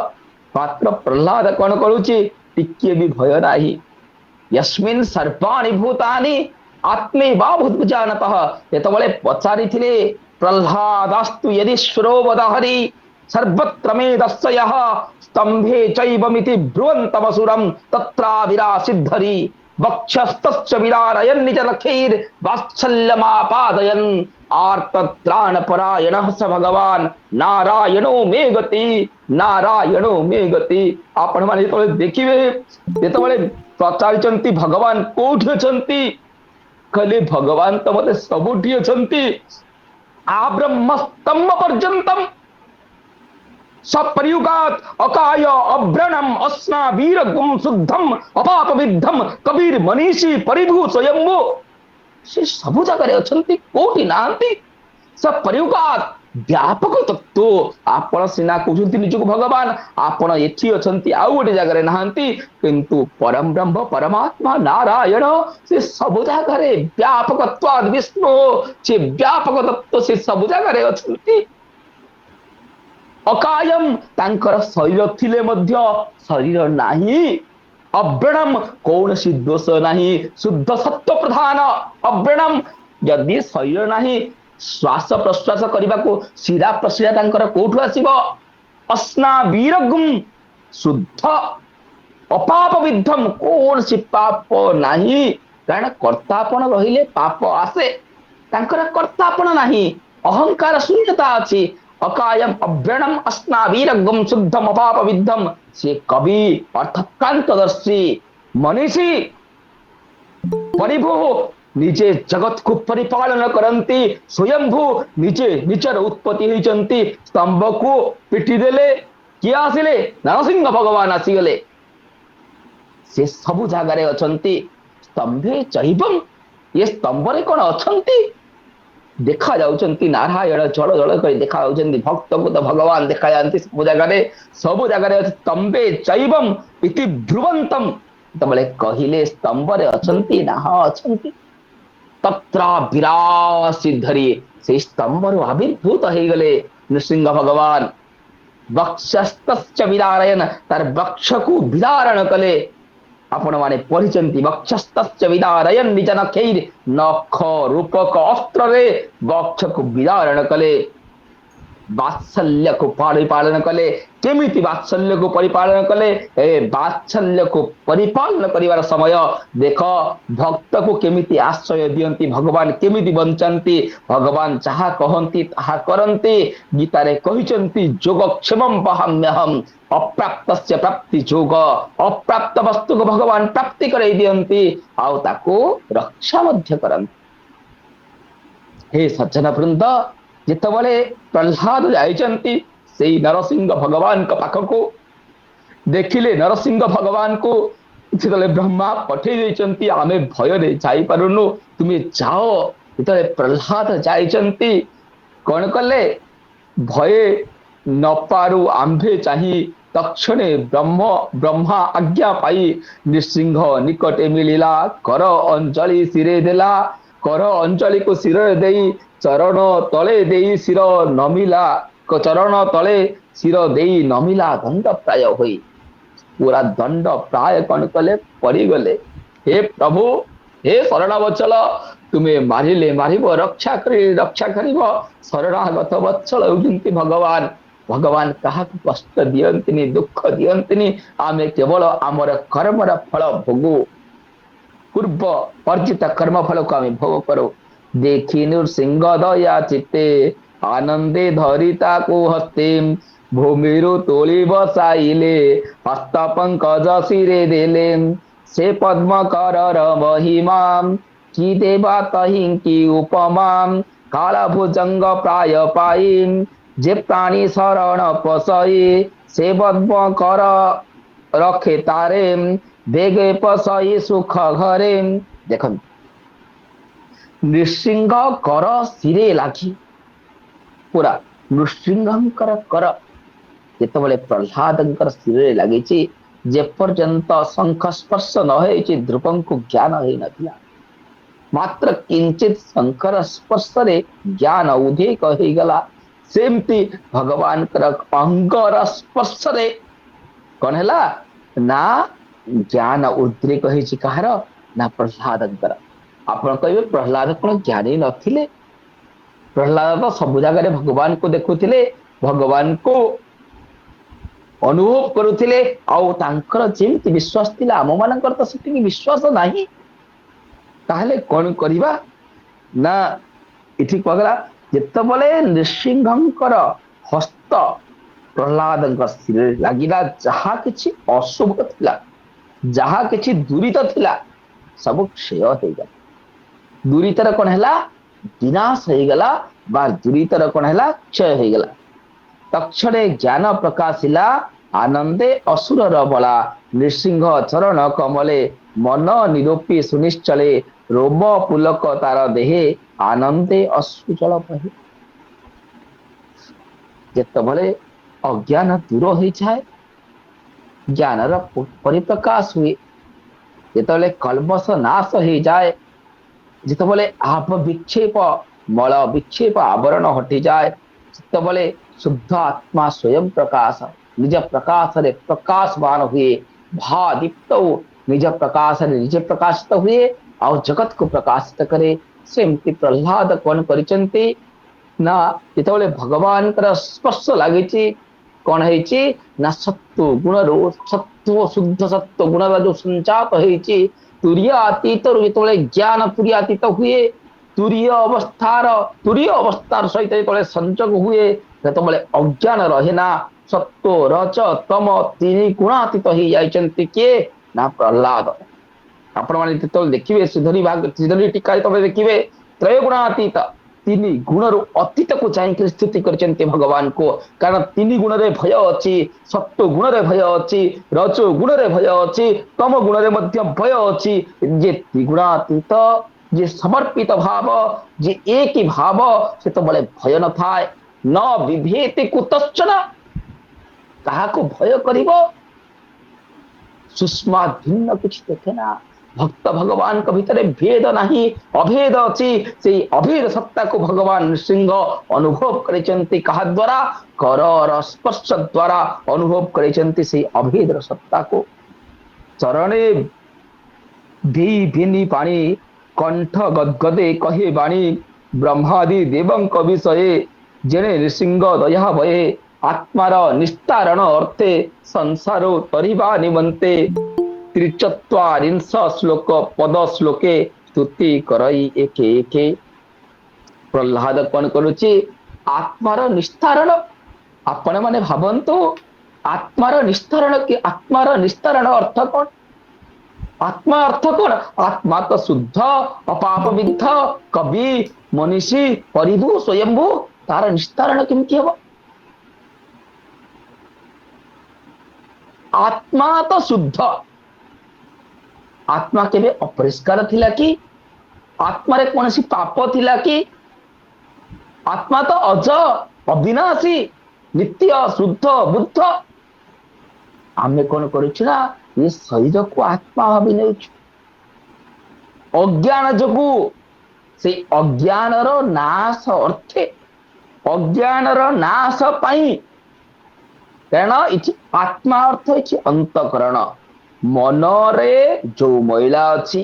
Speaker 4: मात्र प्रह्लाद कौन करुची टिके भी भय नाही यस्मिन् सर्वाणि भूतानि आत्मे बाभूत जानतः एतबले पचारि थिले प्रह्लादास्तु यदीश्वरो वदहरि सर्वत्र मे दस्यः स्तंभे चैवमिति ब्रुवन्तमसुरं तत्राविरासिद्धरि वक्षस्तश्च विरारयन् निजलखैर् वात्सल्यमापादयन् आर्तत्राणपरायणः स भगवान् नारायणो मे गति आपण माने जेतबले देखिबे जेतबले पचारिचंती भगवान कोठी अछंती कले भगवान तो मते सबुठी अछंती आ ब्रह्मस्तंभ पर्यंतम सपर्युगात अकाय अभ्रणम अस्ना वीरगुम शुद्धम अपाप विद्धम कबीर मनीषी परिभू स्वयंभू से सबु जगह अछंती कोठी नांती सपर्युगात व्यापक तत्व आपण सिना कहते निजक भगवान आपण एठी अछंती आउ गोटे जगह नहांती किंतु परम ब्रह्म परमात्मा नारायण से सब जगह व्यापकत्वाद विष्णु से व्यापक तत्व से सब जगह अछंती अकायम तांकर शरीर थिले मध्य शरीर नाही अव्रणम कौन सी दोष नाही शुद्ध सत्व प्रधान अव्रणम यदि शरीर नाही श्वास प्रश्वास करने को शिरा प्रशिरा तांकर कोठु आसीबो अस्ना वीरगुम शुद्ध अपाप विद्धम कौन सी पाप नाही कारण कर्तापन रहिले पाप आसे तांकर कर्तापन नाही अहंकार शून्यता अछि अकायम अव्रणम अस्ना वीरगुम शुद्धम अपाप विद्धम से कवि अर्थात क्रांतदर्शी मनीषी परिभू निजे जगत को परिपालन करती स्वयंभू निजे निजर उत्पत्ति होती स्तंभ को पिटी देले किए आसिले नरसिंह भगवान आसीगले से सबु जगार अछंती स्तंभे चैवम ये स्तंभ रे कौन अछंती देखा जाउचंती नारायण जल जल कर देखा जाउचंती भक्त को तो भगवान देखा जाती सब जगार स्तंभे चैवम इति ध्रुवंतम तबले कहिले स्तंभ रे अछंती ना अछंती तत्रा विरासिधरी से स्तंभ आविर्भूत हो गले नृसिंह भगवान वक्षस्त विदारयन तार वक्ष को विदारण कले आपण माने पढ़ी वक्षस्त विदारयन निज नखैर नख रूपक अस्त्र रे वक्ष को विदारण कले वात्सल्य को परिपालन कले केमिति वात्सल्य को परिपालन कले ए वात्सल्य को परिपालन करिवार समय देख भक्त को केमिति आश्रय दियंती भगवान केमिति बंचंती भगवान जहा कहंती ताहा करंती गीता रे कहिचंती योगक्षेमं पहाम्यहम अप्राप्तस्य प्राप्ति जोग अप्राप्त वस्तु को भगवान प्राप्ति करई दियंती आउ ताको रक्षा मध्य करंती हे सज्जन वृंद जितेबाला प्रहलाद जाइचंती से नरसिंह भगवान का पाख को देखिले नरसिंह भगवान को जिते ब्रह्मा पठे देइचंती आमे भय रे जाई पारुनु तुमे जाओ जिते प्रहलाद जाइचंती कौन कले भय न पारु आंभे चाही तक्षणे ब्रह्मा आज्ञा पाई नृसिंह निकटे मिलिला कर अंजलि सिरे देला कर अंजलि को सिर देई चरण तले देई सिर नमिला चरण तले सिर देई नमिला दंड प्राय होई पूरा दंड प्राय कौन कले पड़ी गले हे प्रभु हे शरणावचल तुम्हें मारिले मारिब रक्षा करिब शरणागत वत्सल होउचंती भगवान भगवान कहा कष्ट दियंतिनी दुख दियंतिनी आमे केवल आमर कर्मर फल भोगु पूर्व अर्जित कर्म फल को आम भोग करो देखी नृसिंह दया चित्ते आनंदे धरिता को हस्ते भूमिरु तोली बसाइले हस्त पंकज सिरे देले से पद्म कर महिमा की देवा तहि की उपमा काला भुजंग प्राय पाई जे प्राणी शरण पसई से पद्म कर रखे तारे बेगे पसई सुख घरे देख नृसिंह कर सिरे लागी पूरा नृसिंहकर कर जितेबाला प्रहलाद सिरे लगी जेपर्यंत शंख स्पर्श न हो ध्रुवं को ज्ञान हो नथिला मात्र किंचित शंकर स्पर्श रे ज्ञान उदेक हो गला सेमती भगवान अंगर स्पर्श रे कौन है ना ज्ञान उद्रेक होइछि कहार ना प्रहलादंकर आपण कहबे प्रहलाद कोन ज्ञानी नथिले प्रहलाद तो सब जगह भगवान को देखुथिले भगवान को अनुभव करुथिले आउ तांकर जेमति विश्वास थिला आम मानकर तो सेति विश्वास नाही ताहले कोन करिबा ना इठी कहला जेतबले नृसिंहंकर हस्त प्रहलादंकर सिरे लागिला जहा किछि अशुभ थिला जहा किछि दुरित थिला सब क्षय हो गला दुरीतर कौन है विनाश हो गला बा दुरीतर कौन है क्षय हो गला तक्षणे ज्ञान प्रकाशिला आनंदे असुर बला नृसिंह चरण कमले मन निरूपी सुनिश्चले रोम पुलक तार देहे आनंदे अश्रुजल बहे ଯେତେବେଳେ ଅଜ୍ଞାନ ଦୂର ହେଇଯାଏ, ଜ୍ଞାନର ପରିପ୍ରକାଶ ହୁଏ। ଯେତେବେଳେ କଲ୍ମଷ ନାଶ ହେଇଯାଏ, ଯେତେବେଳେ ଆପ ବିକ୍ଷେପ ମଳ ବିକ୍ଷେପ ଆବରଣ ହଟିଯାଏ, ସେତେବେଳେ ଶୁଦ୍ଧ ଆତ୍ମା ସ୍ୱୟଂ ପ୍ରକାଶ ନିଜ ପ୍ରକାଶରେ ପ୍ରକାଶମାନ ହୁଏ। ଭାଦୀପ୍ତ ନିଜ ପ୍ରକାଶରେ ନିଜେ ପ୍ରକାଶିତ ହୁଏ ଆଉ ଜଗତକୁ ପ୍ରକାଶିତ କରେ। ସେମିତି ପ୍ରହ୍ଲାଦ କଣ କରିଛନ୍ତି ନା, ଯେତେବେଳେ ଭଗବାନଙ୍କର ସ୍ପର୍ଶ ଲାଗିଛି, କଣ ହେଇଛି ନା ସତ୍ଵ ଗୁଣରୁ ଶୁଦ୍ଧ ସତ୍ଵ ଗୁଣର ଯୋଉ ସଞ୍ଚାତ ହେଇଛି, ତୁରୀୟ ଅତୀତରୁ ଯେତେବେଳେ ଜ୍ଞାନ ତୁରୀୟ ଅତୀତ ହୁଏ, ତୁରୀୟ ଅବସ୍ଥାର ସହିତ ଯେତେବେଳେ ସଂଯୋଗ ହୁଏ, ସେତେବେଳେ ଅଜ୍ଞାନ ରହେ ନା। ସତ୍ଵ ରଜ ତମ ତିନି ଗୁଣାତୀତ ହେଇଯାଇଛନ୍ତି କିଏ ନା ପ୍ରହ୍ଲାଦ। ଆପଣମାନେ ଯେତେବେଳେ ଦେଖିବେ ଶ୍ରୀଧରୀ ଟୀକାରେ ତମେ ଦେଖିବେ ତ୍ରୟ ଗୁଣାତୀତ, ତିନି ଗୁଣରୁ ଅତୀତକୁ ଚାହିଁକି ସ୍ଥିତି କରିଛନ୍ତି ଭଗବାନଙ୍କୁ। କାରଣ ତିନି ଗୁଣରେ ଭୟ ଅଛି, ସତ୍ଵ ଗୁଣରେ ଭୟ ଅଛି, ରଜ ଗୁଣରେ ଭୟ ଅଛି, ତମ ଗୁଣରେ ମଧ୍ୟ ଭୟ ଅଛି। ଯେ ତ୍ରିଗୁଣାତୀତ, ଯେ ସମର୍ପିତ ଭାବ, ଯେ ଏକି ଭାବ, ସେତେବେଳେ ଭୟ ନଥାଏ। ନ ବିଭେତି କୁତଶ୍ଚନ, କାହାକୁ ଭୟ କରିବ? ସୁଷ୍ମା ଭିନ୍ନ କିଛି ଦେଖେ ନା। ଭକ୍ତ ଭଗବାନଙ୍କ ଭିତରେ ଭେଦ ନାହିଁ, ଅଭେଦ ଅଛି। ସେଇ ଅଭେଦ ସତ୍ତାକୁ ଭଗବାନ ନୃସିଂହ ଅନୁଭବ କରିଛନ୍ତି। କାହା ଦ୍ୱାରା? କରର ସ୍ପର୍ଶ ଦ୍ୱାରା ଅନୁଭବ କରିଛନ୍ତି ସେଇ ଅଭେଦର ସତ୍ତାକୁ। ଚରଣେ ଦେଇ ଭିନି ପାଣି, କଣ୍ଠ ଗଦଗଦେ କହେ ବାଣୀ, ବ୍ରହ୍ମାଦି ଦେବଙ୍କ ବିଷୟରେ ଜେଣେ ନୃସିଂହ ଦୟା ବଏ, ଆତ୍ମାର ନିସ୍ତାରଣ ଅର୍ଥେ ସଂସାର ତରିବା ନିମନ୍ତେ, ତ୍ରିଚତ୍ୱାରିଂଶ ଶ୍ଲୋକ ପଦ ଶ୍ଲୋକେ ସ୍ତୁତି କରଇ ଏକେ ଏକେ। ପ୍ରହ୍ଲାଦ କଣ କରୁଛି? ଆତ୍ମାର ନିସ୍ତାରଣ। ଆପଣ ମାନେ ଭାବନ୍ତୁ, ଆତ୍ମାର ନିସ୍ତାରଣ କି? ଆତ୍ମାର ନିସ୍ତାରଣ ଅର୍ଥ କଣ? ଆତ୍ମା ଅର୍ଥ କଣ? ଆତ୍ମା ତ ଶୁଦ୍ଧ ଅପାପ ବିଦ୍ଧ କବି ମନୀଷୀ ପରିଭୁ ସ୍ୱୟଂଭୁ, ତାର ନିସ୍ତାରଣ କେମିତି ହବ? ଆତ୍ମା ତ ଶୁଦ୍ଧ। ଆତ୍ମା କେବେ ଅପରିଷ୍କାର ଥିଲା କି? ଆତ୍ମାରେ କୌଣସି ପାପ ଥିଲା କି? ଆତ୍ମା ତ ଅଜ ଅବିନାଶୀ ନିତ୍ୟ ଶୁଦ୍ଧ ବୁଦ୍ଧ। ଆମେ କଣ କରୁଛୁ ନା, ଏ ଶରୀରକୁ ଆତ୍ମା ଭାବି ନେଉଛୁ ଅଜ୍ଞାନ ଯୋଗୁ। ସେଇ ଅଜ୍ଞାନର ନାଶ ଅର୍ଥେ, ଅଜ୍ଞାନର ନାଶ ପାଇଁ, କାରଣ ଏଠି ଆତ୍ମା ଅର୍ଥ ହେଉଛି ଅନ୍ତଃକରଣ। ମନରେ ଯୋଉ ମଇଳା ଅଛି,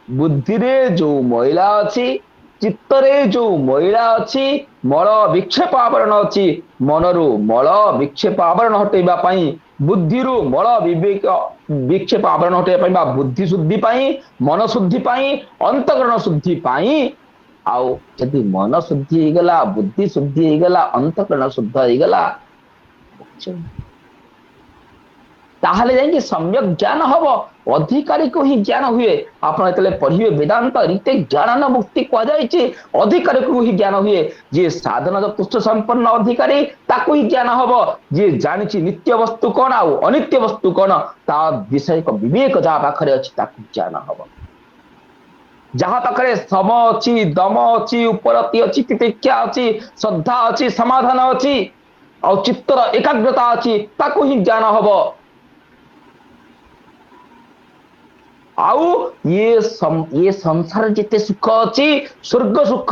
Speaker 4: ବୁଦ୍ଧିରେ ଯୋଉ ମଇଳା ଅଛି, ଚିତ୍ତରେ ଯୋଉ ମଇଳା ଅଛି, ମଳ ବିକ୍ଷେପ ଆବରଣ ଅଛି, ମନରୁ ମଳ ବିକ୍ଷେପ ଆବରଣ ହଟେଇବା ପାଇଁ, ବୁଦ୍ଧିରୁ ମଳ ବିକ୍ଷେପ ଆବରଣ ହଟେଇବା ପାଇଁ ବା ବୁଦ୍ଧି ଶୁଦ୍ଧି ପାଇଁ, ମନ ଶୁଦ୍ଧି ପାଇଁ, ଅନ୍ତଃକରଣ ଶୁଦ୍ଧି ପାଇଁ। ଆଉ ଯଦି ମନ ଶୁଦ୍ଧି ହେଇଗଲା, ବୁଦ୍ଧି ଶୁଦ୍ଧି ହେଇଗଲା, ଅନ୍ତଃକରଣ ଶୁଦ୍ଧ ହେଇଗଲା, ତାହେଲେ ଯାଇକି ସମ୍ୟକ ଜ୍ଞାନ ହବ। ଅଧିକାରୀକୁ ହିଁ ଜ୍ଞାନ ହୁଏ। ଆପଣ ଯେତେବେଳେ ପଢିବେ ବେଦାନ୍ତ, ରୀତେ ଜ୍ଞାନ ମୁକ୍ତି କୁହାଯାଇଛି। ଅଧିକାରୀକୁ ହିଁ ଜ୍ଞାନ ହୁଏ। ଯିଏ ସାଧନ ଚତୁଷ୍ଟ ସମ୍ପନ୍ନ ଅଧିକାରୀ, ତାକୁ ହିଁ ଜ୍ଞାନ ହବ। ଯିଏ ଜାଣିଛି ନିତ୍ୟ ବସ୍ତୁ କଣ ଆଉ ଅନିତ୍ୟ ବସ୍ତୁ କଣ, ତା ବିଷୟକ ବିବେକ ଯାହା ପାଖରେ ଅଛି, ତାକୁ ଜ୍ଞାନ ହବ। ଯାହା ପାଖରେ ସମ ଅଛି, ଦମ ଅଛି, ଉପରତି ଅଛି, ତିତିକ୍ଷା ଅଛି, ଶ୍ରଦ୍ଧା ଅଛି, ସମାଧାନ ଅଛି, ଆଉ ଚିତ୍ତର ଏକାଗ୍ରତା ଅଛି, ତାକୁ ହିଁ ଜ୍ଞାନ ହବ। ଆଉ ଇଏ ସଂସାର ଯେତେ ସୁଖ ଅଛି, ସ୍ୱର୍ଗ ସୁଖ,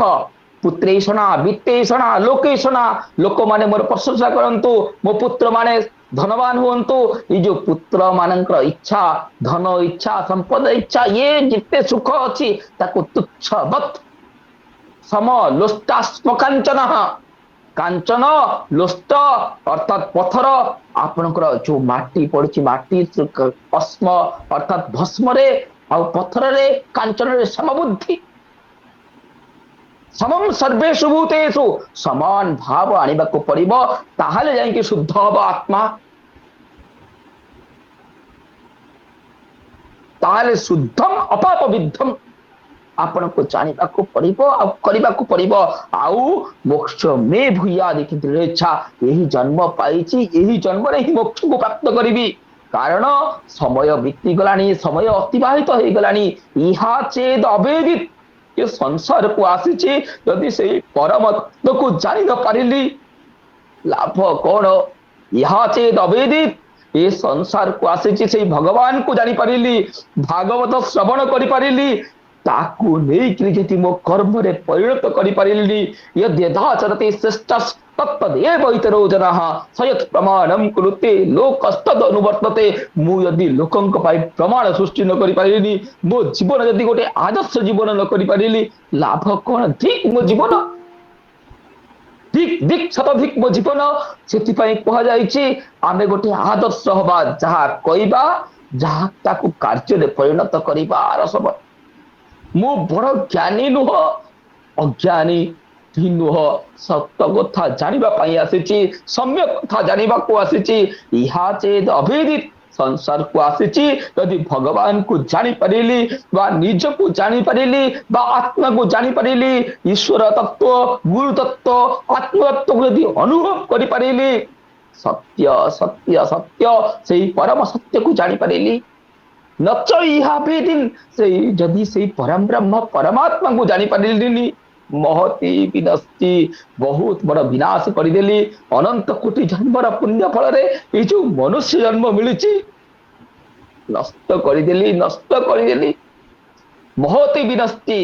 Speaker 4: ପୁତ୍ରେଷଣା ବିତ୍ତେଷଣା ଲୋକେଷଣା, ଲୋକମାନେ ମୋର ପ୍ରଶଂସା କରନ୍ତୁ, ମୋ ପୁତ୍ର ମାନେ ଧନବାନ ହୁଅନ୍ତୁ। ଏଇ ଯୋଉ ପୁତ୍ର ମାନଙ୍କର ଇଚ୍ଛା, ଧନ ଇଚ୍ଛା, ସମ୍ପଦ ଇଚ୍ଛା, ଇଏ ଯେତେ ସୁଖ ଅଛି, ତାକୁ ତୁଚ୍ଛ ବତ୍ ସମ ଲୋଷ୍ଟାସ୍ମ କାଞ୍ଚନ। କାଞ୍ଚନ ଲୋଷ୍ଟ ଅର୍ଥାତ ପଥର, ଆପଣଙ୍କର ଯୋଉ ମାଟି ପଡିଛି, ମାଟି ଅସ୍ମ ଅର୍ଥାତ ଭସ୍ମରେ, ଆଉ ପଥରରେ, କାଞ୍ଚନରେ ସମବୁଦ୍ଧି। ସମମ୍ ସର୍ବେଷୁ ଭୂତେଷୁ, ସମାନ ଭାବ ଆଣିବାକୁ ପଡିବ, ତାହେଲେ ଯାଇକି ଶୁଦ୍ଧ ହବ ଆତ୍ମା। ତାହେଲେ ଶୁଦ୍ଧମ ଅପାପ ବିଦ୍ଧମ ଆପଣଙ୍କୁ ଜାଣିବାକୁ ପଡିବ ଆଉ କରିବାକୁ ପଡିବ। ଆଉ ମୋକ୍ଷ ମେ ଭୂୟା ଦେଖି ଦୃଢ ଇଚ୍ଛା, ଏହି ଜନ୍ମ ପାଇଛି, ଏହି ଜନ୍ମରେ ହିଁ ମୋକ୍ଷକୁ ପ୍ରାପ୍ତ କରିବି। କାରଣ ସମୟ ବିତିଗଲାଣି, ସମୟ ଅତିବାହିତ ହେଇଗଲାଣି। ଇହା ଚେଦ ଅବେଦିତ, ଏ ସଂସାରକୁ ଆସିଛି, ଯଦି ସେଇ ପରମ ତତ୍ତ୍ୱକୁ ଜାଣି ନ ପାରିଲି, ଲାଭ କଣ? ଏହା ଚେଦ ଅବେଦିତ, ଏ ସଂସାରକୁ ଆସିଛି ସେଇ ଭଗବାନଙ୍କୁ ଜାଣିପାରିଲି, ଭାଗବତ ଶ୍ରବଣ କରିପାରିଲି, ତାକୁ ନେଇକିରି ଯଦି ମୋ କର୍ମରେ ପରିଣତ କରିପାରିଲି, ୟଦ୍ୟଦାଚରତି ଶ୍ରେଷ୍ଠ ତତ୍ତଦେବ ଇତରୋ ଜନଃ ସୟତ୍ ପ୍ରମାଣଂ କୁରୁତେ ଲୋକସ୍ତଦ ଅନୁବର୍ତ୍ତତେ। ମୁଁ ଯଦି ଲୋକଙ୍କ ପାଇଁ ପ୍ରମାଣ ସୃଷ୍ଟି ନ କରିପାରିଲି, ମୋ ଜୀବନ ଯଦି ଗୋଟେ ଆଦର୍ଶ ଜୀବନ ନ କରିପାରିଲି, ଲାଭ କଣ? ଠିକ ମୋ ଜୀବନ ଦିକ୍ ଦିକ୍ ଶତଧିକ ମୋ ଜୀବନ। ସେଥିପାଇଁ କୁହାଯାଇଛି ଆମେ ଗୋଟେ ଆଦର୍ଶ ହବା, ଯାହା କହିବା, ଯାହା ତାକୁ କାର୍ଯ୍ୟରେ ପରିଣତ କରିବାର ସମୟ। ମୁଁ ବଡ ଜ୍ଞାନୀ ନୁହଁ, ଅଜ୍ଞାନୀ ନୁହଁ, ସତ କଥା ଜାଣିବା ପାଇଁ ଆସିଛି, ସମ୍ୟକ କଥା ଜାଣିବାକୁ ଆସିଛି। ଏହା ଚେଦ ଅଭେଦିତ, ସଂସାରକୁ ଆସିଛି ଯଦି ଭଗବାନଙ୍କୁ ଜାଣିପାରିଲି ବା ନିଜକୁ ଜାଣିପାରିଲି ବା ଆତ୍ମାକୁ ଜାଣିପାରିଲି, ଈଶ୍ୱର ତତ୍ଵ, ଗୁରୁ ତତ୍ଵ, ଆତ୍ମତତ୍ଵକୁ ଯଦି ଅନୁଭବ କରିପାରିଲି, ସତ୍ୟ ସତ୍ୟ ସତ୍ୟ ସେଇ ପରମ ସତ୍ୟକୁ ଜାଣିପାରିଲି, ନଚ ଇହା ଭେଦିନ, ସେଇ ଯଦି ସେଇ ପରମ ବ୍ରହ୍ମ ପରମାତ୍ମାକୁ ଜାଣିପାରିଲିନି, ମହତି ବିନଷ୍ଟି, ବହୁତ ବଡ ବିନାଶ କରିଦେଲି। ଅନନ୍ତ କୋଟି ଜନ୍ମର ପୁଣ୍ୟ ଫଳରେ ଏଇ ଯୋଉ ମନୁଷ୍ୟ ଜନ୍ମ ମିଳିଛି, ନଷ୍ଟ କରିଦେଲି, ନଷ୍ଟ କରିଦେଲି, ମହତି ବିନଷ୍ଟି।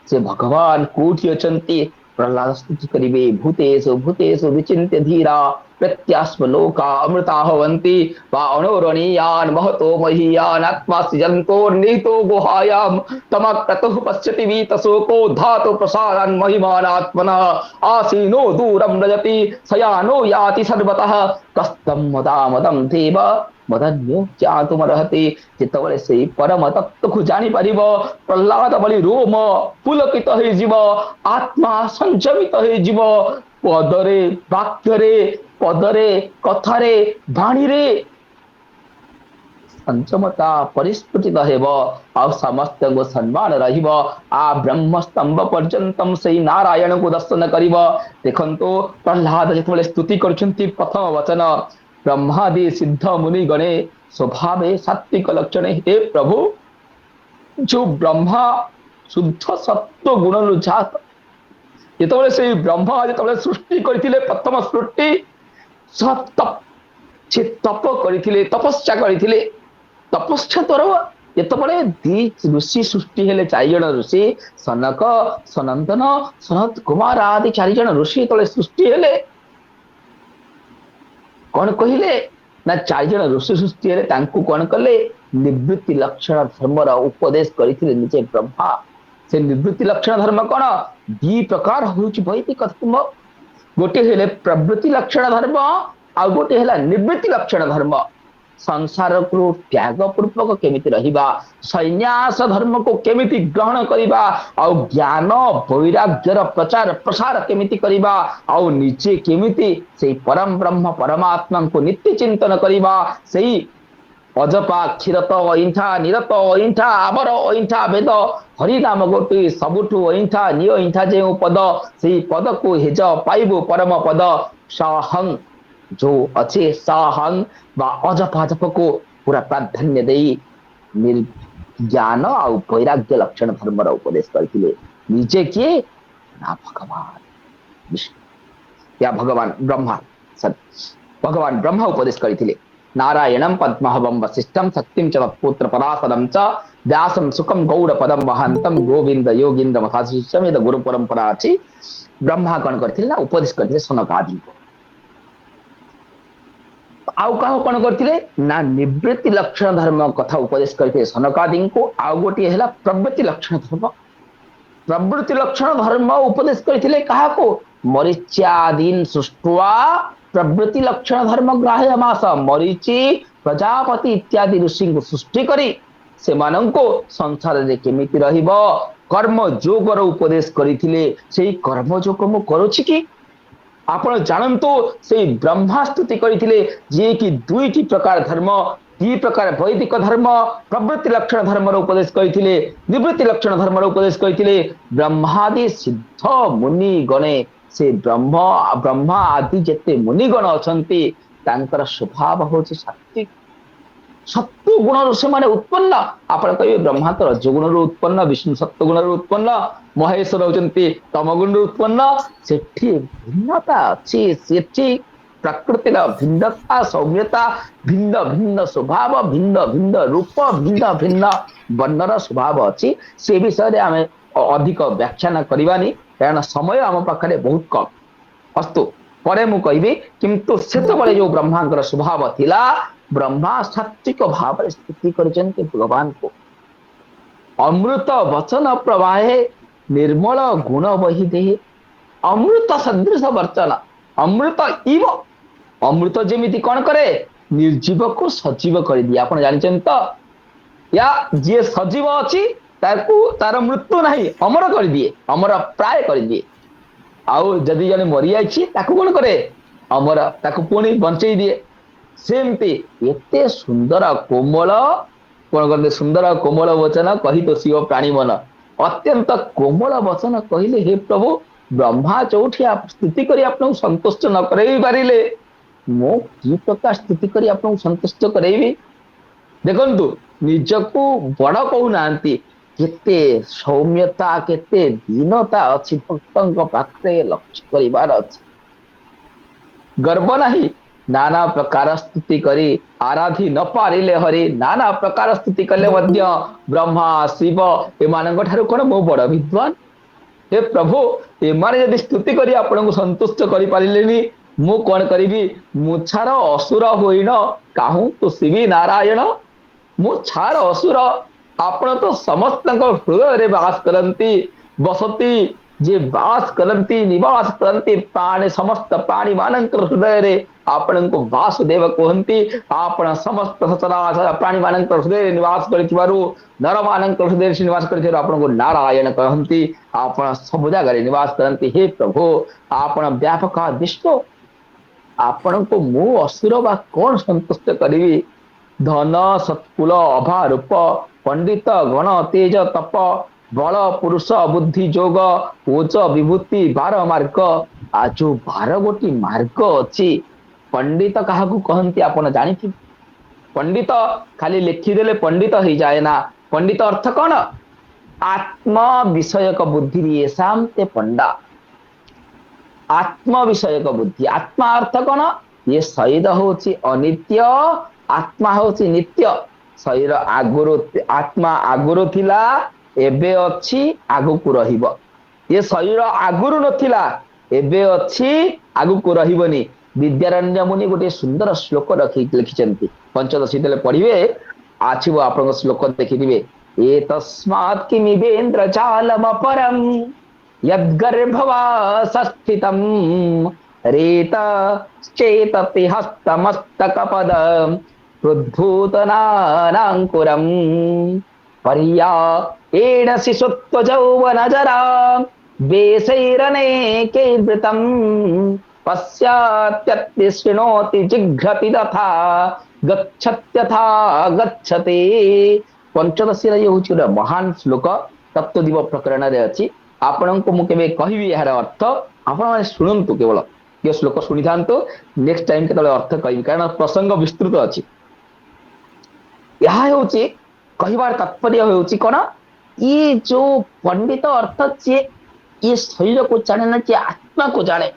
Speaker 4: ସେ ଭଗବାନ କୋଉଠି ଅଛନ୍ତି? ପ୍ରହ୍ଲାଦ ସ୍ତୁତି କରିବେ, ଭୂତେଷୁ ଭୂତେଷୁ ବିଚିନ୍ତ୍ୟ ଧୀରା ପ୍ରତ୍ୟାସ୍ମ ଲୋକା ଅମୃତା ଭବନ୍ତି ବା ଅଣୋରଣୀୟାନ୍ ମହतो ମହୀୟାନ୍ ଆତ୍ମା ସୃଜନ୍तो ନିହିତ ଗୁହାୟାମ୍ ତମକ୍ରତୁଃ ପଶ୍ୟति वीतशोको धातु प्रसारान् महिमानात्मनः आसीनो दूरं रजति शयानो याति सर्वतः कस्तं मदामदं देव ମଦନ୍ୟ ଚାତୁମରହତି। ଯେତେବେଳେ ସେଇ ପରମ ତତ୍ତ୍ୱକୁ ଜାଣିପାରିବ, ପ୍ରହ୍ଲାଦ ଭଳି ରୋମ ପୁଲକିତ ହେଇଯିବ, ଆତ୍ମା ସଂଯମିତ ହେଇଯିବ, ପଦରେ ବାକ୍ୟରେ, ପଦରେ କଥାରେ ବାଣୀରେ ସଂଯମତା ପରିସ୍ଫୁଟିତ ହେବ, ଆଉ ସମସ୍ତଙ୍କୁ ସମ୍ମାନ ରହିବ। ଆ ବ୍ରହ୍ମସ୍ତମ୍ଭ ପର୍ଯ୍ୟନ୍ତ ସେଇ ନାରାୟଣଙ୍କୁ ଦର୍ଶନ କରିବ। ଦେଖନ୍ତୁ ପ୍ରହ୍ଲାଦ ଯେତେବେଳେ ସ୍ତୁତି କରୁଛନ୍ତି, ପ୍ରଥମ ବଚନ, ବ୍ରହ୍ମାଦି ସିଦ୍ଧ ମୁନି ଗଣେ ସ୍ୱଭାବେ ସାତ୍ବିକ ଲକ୍ଷଣେ। ହେ ପ୍ରଭୁ, ଯୋଉ ବ୍ରହ୍ମା ଶୁଦ୍ଧ ସତ୍ଵ ଗୁଣରୁ ଜାତ, ଯେତେବେଳେ ସେଇ ବ୍ରହ୍ମା ଯେତେବେଳେ ସୃଷ୍ଟି କରିଥିଲେ, ପ୍ରଥମ ସୃଷ୍ଟି, ସେ ତପ କରିଥିଲେ, ତପସ୍ୟା କରିଥିଲେ। ତପସ୍ୟା ଦ୍ୱାରା ଯେତେବେଳେ ଦି ଋଷି ସୃଷ୍ଟି ହେଲେ, 4 ଜଣ ଋଷି, ସନକ, ସନନ୍ଦନ, ସନତ କୁମାର ଆଦି 4 ଜଣ ଋଷି ଯେତେବେଳେ ସୃଷ୍ଟି ହେଲେ, କଣ କହିଲେ ନା 4 ଜଣ ଋଷି ସୃଷ୍ଟି ହେଲେ, ତାଙ୍କୁ କଣ କଲେ? ନିବୃତ୍ତି ଲକ୍ଷଣ ଧର୍ମର ଉପଦେଶ କରିଥିଲେ ନିଜେ ବ୍ରହ୍ମା। ସେ ନିବୃତ୍ତି ଲକ୍ଷଣ ଧର୍ମ କଣ? 2 ପ୍ରକାର ହଉଛି ବୈଦିକ ଧର୍ମ। ଗୋଟେ ହେଲେ ପ୍ରବୃତ୍ତି ଲକ୍ଷଣ ଧର୍ମ, ଆଉ ଗୋଟେ ହେଲା ନିବୃତ୍ତି ଲକ୍ଷଣ ଧର୍ମ। ସଂସାରକୁ ତ୍ୟାଗ ପୂର୍ବକ କେମିତି ରହିବା, ସନ୍ନ୍ୟାସ ଧର୍ମକୁ କେମିତି ଗ୍ରହଣ କରିବା, ଆଉ ଜ୍ଞାନ ବୈରାଗ୍ୟର ପ୍ରଚାର ପ୍ରସାର କେମିତି କରିବା, ଆଉ ନିଜେ କେମିତି ସେଇ ପରମ ବ୍ରହ୍ମ ପରମାତ୍ମାଙ୍କୁ ନିତ୍ୟ ଚିନ୍ତନ କରିବା। ସେଇ ଅଜପା କ୍ଷୀରତ ଅଇଁଠା, ନିରତ ଅଇଁଠା, ଆମର ଅଇଁଠା ବେଦ, ହରିନାମ ଗୋଟି ସବୁଠୁ ଅଇଁଠା, ନିୟ ଅଇଁଠା ଯେଉଁ ପଦ, ସେଇ ପଦକୁ ହେଜ ପାଇବୁ ପରମ ପଦ। ସହଂ ଯୋଉ ଅଛି, ସହଂ ବା ଅଜପା ଜପକୁ ପୁରା ପ୍ରାଧାନ୍ୟ ଦେଇ ଜ୍ଞାନ ଆଉ ବୈରାଗ୍ୟ ଲକ୍ଷଣ ଧର୍ମର ଉପଦେଶ କରିଥିଲେ। ନିଜେ କିଏ? ନା ଭଗବାନ ବିଷ୍ଣୁ, ୟା ଭଗବାନ ବ୍ରହ୍ମା, ଭଗବାନ ବ୍ରହ୍ମା ଉପଦେଶ କରିଥିଲେ। ନାରାୟଣಂ ପଦ୍ମହବଂ ବଶିଷ୍ଠಂ ଶକ୍ତିಂ च ତତ୍ପୁତ୍ର ପରାଶରಂ च व्यासं सुखं गौड़ पदम वहांतम गोविंद योगींद्र मथाशिष्यम। ଏ ଗୁରୁ ପରମ୍ପରା ଅଛି। ବ୍ରହ୍ମା କଣ କରିଥିଲେ ନା ଉପଦେଶ କରିଥିଲେ ସନକ ଆଦିଙ୍କୁ। ଆଉ କାହାକୁ କଣ କରିଥିଲେ ନା ନିବୃତ୍ତି ଲକ୍ଷଣ ଧର୍ମ କଥା ଉପଦେଶ କରିଥିଲେ ସନକ ଆଦିଙ୍କୁ। ଆଉ ଗୋଟିଏ ହେଲା ପ୍ରବୃତ୍ତି ଲକ୍ଷଣ ଧର୍ମ। ପ୍ରବୃତ୍ତି ଲକ୍ଷଣ ଧର୍ମ ଉପଦେଶ କରିଥିଲେ କାହାକୁ? ମରିଚ୍ୟାଦୀନ ସୃଷ୍ଟ୍ୱା ପ୍ରବୃତ୍ତି ଲକ୍ଷଣ ଧର୍ମ ଗ୍ରାହ୍ୟ ମାସ। ମରିଚି, ପ୍ରଜାପତି ଇତ୍ୟାଦି ଋଷିଙ୍କୁ ସୃଷ୍ଟି କରି ସେମାନଙ୍କୁ ସଂସାରରେ କେମିତି ରହିବ, କର୍ମ ଯୋଗର ଉପଦେଶ କରିଥିଲେ। ସେଇ କର୍ମ ଯୋଗ ମୁଁ କରୁଛି କି? ଆପଣ ଜାଣନ୍ତୁ, ସେଇ ବ୍ରହ୍ମା ସ୍ତୁତି କରିଥିଲେ, ଯିଏକି 2ଟି ପ୍ରକାର ଧର୍ମ, 2 ପ୍ରକାର ବୈଦିକ ଧର୍ମ, ପ୍ରବୃତ୍ତି ଲକ୍ଷଣ ଧର୍ମର ଉପଦେଶ କରିଥିଲେ, ନିବୃତ୍ତି ଲକ୍ଷଣ ଧର୍ମର ଉପଦେଶ କରିଥିଲେ। ବ୍ରହ୍ମାଦି ସିଦ୍ଧ ମୁନି ଗଣେ, ସେ ବ୍ରହ୍ମା ଆଦି ଯେତେ ମୁନିଗଣ ଅଛନ୍ତି, ତାଙ୍କର ସ୍ୱଭାବ ହଉଛି ସାତ୍ବିକ। ସତ୍ୟ ଗୁଣରୁ ସେମାନେ ଉତ୍ପନ୍ନ। ଆପଣ କହିବେ ବ୍ରହ୍ମା ତ ରଜଗୁଣରୁ ଉତ୍ପନ୍ନ, ବିଷ୍ଣୁ ସତ୍ୟ ଗୁଣରୁ ଉତ୍ପନ୍ନ, ମହେଶ୍ୱର ହଉଛନ୍ତି ତମ ଗୁଣରୁ ଉତ୍ପନ୍ନ। ସେଠି ଭିନ୍ନତା ଅଛି। ସେଠି प्रकृतिर भिन्नता सौम्यता भिन्न भिन्न स्वभाव भिन्न भिन्न रूप भिन्न भिन्न वर्णर स्वभाव अच्छी से विषय आम अधिक व्याख्यान करवानी कारण समय आम पाखे बहुत कम अस्तु परे मु कहबी किंतु सेतबेले जो ब्रह्मांकर स्वभाव थिला ब्रह्मा सात्विक भाव स्तुति करजन्ते भगवान को अमृत वचन प्रवाहे निर्मल गुण बही दे अमृत सदृश वर्चन अमृत इव अमृत जेमिति कौन करे निर्जीव को सजीव कर दिए आप जानते तो या जे सजीव अच्छी तार मृत्यु नहीं अमर कर दिए अमर प्राय कर दिए आउ जदि जने मरी जाइछि ताकू कौन करे अमर ताकू पुणी बंचई दिए सेमती एते सुंदर कोमल कौन करते सुंदर कोमल वचन कही तो शिव प्राणी मन अत्यंत कोमल वचन कहले हे प्रभु ब्रह्मा चौठी स्तुति करी आपन संतुष्ट न करई पारिले मो की प्रकार स्तुति करी आपन संतुष्ट करैबी देखंतु निजको बड़ कहू नांती केते सौम्यता केते दीनता अछि भक्तंक पाखे लक्ष्य करिवार अछि गर्व नहीं नाना प्रकार स्तुति करी आराधी न पारिले हरि नाना प्रकार स्तुति कले मध्य ब्रह्मा शिव एमानक ठारू कोन मो बड़ विद्वान हे प्रभु एमाने यदि स्तुति करी आपन को संतुष्ट करि पारिलेनी मु कोन करिबी मुछार असुर होइन काहू तो शिवी नारायण मुछार असुर आपण तो समस्त हृदय रे वास करंती बसती जे वास करंती निवास करंती प्राणी समस्त प्राणी मानक हृदय रे आपण को वासुदेव कहती आपण समस्त सचराचर प्राणी मानक हृदय निवास करिथिबारु नर मानक हृदय निवास करिथिबारु आपण को नारायण कहती आपण सब जगह निवास करंती हे प्रभु आपण व्यापक विष्णु आपण को मु असुर बा कौन संतुष्ट करिवी धन सत्कुल अभा रूप पंडित गण तेज तप बल पुरुष बुद्धि जोग ओज विभूति 12 मार्ग आज जो 12 गोटी मार्ग अच्छी पंडित क्या कहती आपन जानी पंडित खाली लिखिदेले पंडित हो जाए ना पंडित अर्थ कौन आत्म विषयक बुद्धि ये पंडा आत्म विषयक बुद्धि आत्मा अर्थ कौन ये शरीर होची अनित्य आत्मा होची नित्य शरीर आगुरु आत्मा आगुरु थिला एबे अच्छी आगु को रहिबो ये शरीर आगुरु नथिला एबे अच्छी आगु को रहिबनी विद्यारण्य मुनि गोटे सुंदर श्लोक लिखिचंती पंचदशी तले पढ़िबे आछिबो आपन श्लोक देखिदिबे ए तस्मात् किमिवेन्द्र जालम परम यद्गर्भवासस्थितं रेत चेतति हस्तमस्तकपद हृद्भूतनानाङ्कुरम् पर्या एण शिशुत्व यौवनजरा वेशैरनेकैर्वृतं पश्यात्यत्ति शृणोति जिघ्रति तथा गच्छत्यथा गच्छति पंचदशी ये हूँ गोटे महान श्लोक तत्वदीप प्रकरण रे अच्छी आपण को मुझे कहबी यार अर्थ आपण मैंने शुणु केवल ये श्लोक शुणी था नेक्स्ट टाइम के अर्थ कह कारण प्रसंग विस्तृत अच्छी यह हूँ कहबार तात्पर्य होउची कोन ये जो पंडित अर्थ जे ये शरीर को जाने ना जे आत्मा को जाने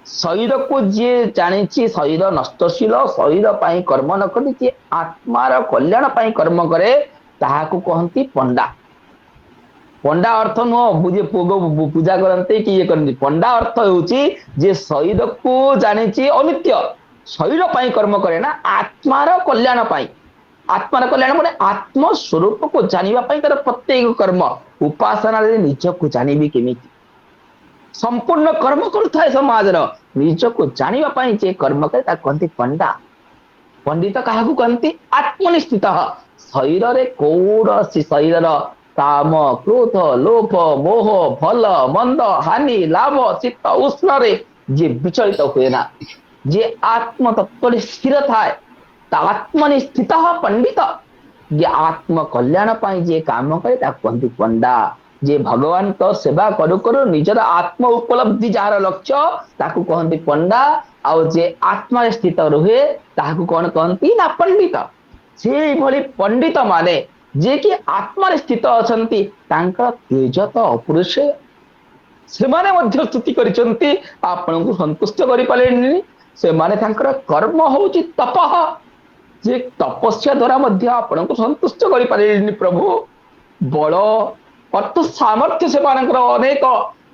Speaker 4: शरीर को जे जाने शरीर नष्टशील शरीर पाई कर्म न करी जे आत्मार कल्याण पाई कर्म करे ताहाकू कहंती पंडा पंडा अर्थ नुह जे पूजा करते कि ये करते पंडा अर्थ होउची जे शरीर को जाने अनित्य शरीर पाई कर्म करे ना आत्मार कल्याण पाई आत्मार कल्याण मैंने आत्म स्वरूप को जानिबा पई तार प्रत्येक कर्म उपासना रे निज को जानिबी केमिति संपूर्ण कर्म करथाय समाज रो निज को जानिबा पई जे कर्म करे ता कहंती पंडा पंडित काहाकू कहंती आत्मनिष्ठित शरीर रे कौरसी शरीर काम क्रोध लोभ मोह भल मंद हानि लाभ चित्त उष्ण रे जे विचलित हुए ना जे आत्म तत्व स्थिर थाए आत्मनिष्ठित पंडित जे आत्म कल्याण पाई जे काम करे कहती पंडा जे भगवान तो सेवा करू करू निजर आत्म उपलब्धि जार लक्ष्य ताकू कहती पंडा आउ जे आत्मा स्थित रुहे ताकू कौन कहती ना पंडित से भली पंडित माने जे कि आत्मा स्थित अछंती तांकर तेज तो अपरिचय ସେମାନେ ମଧ୍ୟ ସ୍ତୁତି କରିଛନ୍ତି, ଆପଣଙ୍କୁ ସନ୍ତୁଷ୍ଟ କରିପାରିଲେନି। ସେମାନେ ତାଙ୍କର କର୍ମ ହଉଛି ତପଃ, ଯେ ତପସ୍ୟା ଦ୍ଵାରା ମଧ୍ୟ ଆପଣଙ୍କୁ ସନ୍ତୁଷ୍ଟ କରିପାରିଲେନି ପ୍ରଭୁ। ବଳ ଅର୍ଥ ସାମର୍ଥ୍ୟ ସେମାନଙ୍କର ଅନେକ,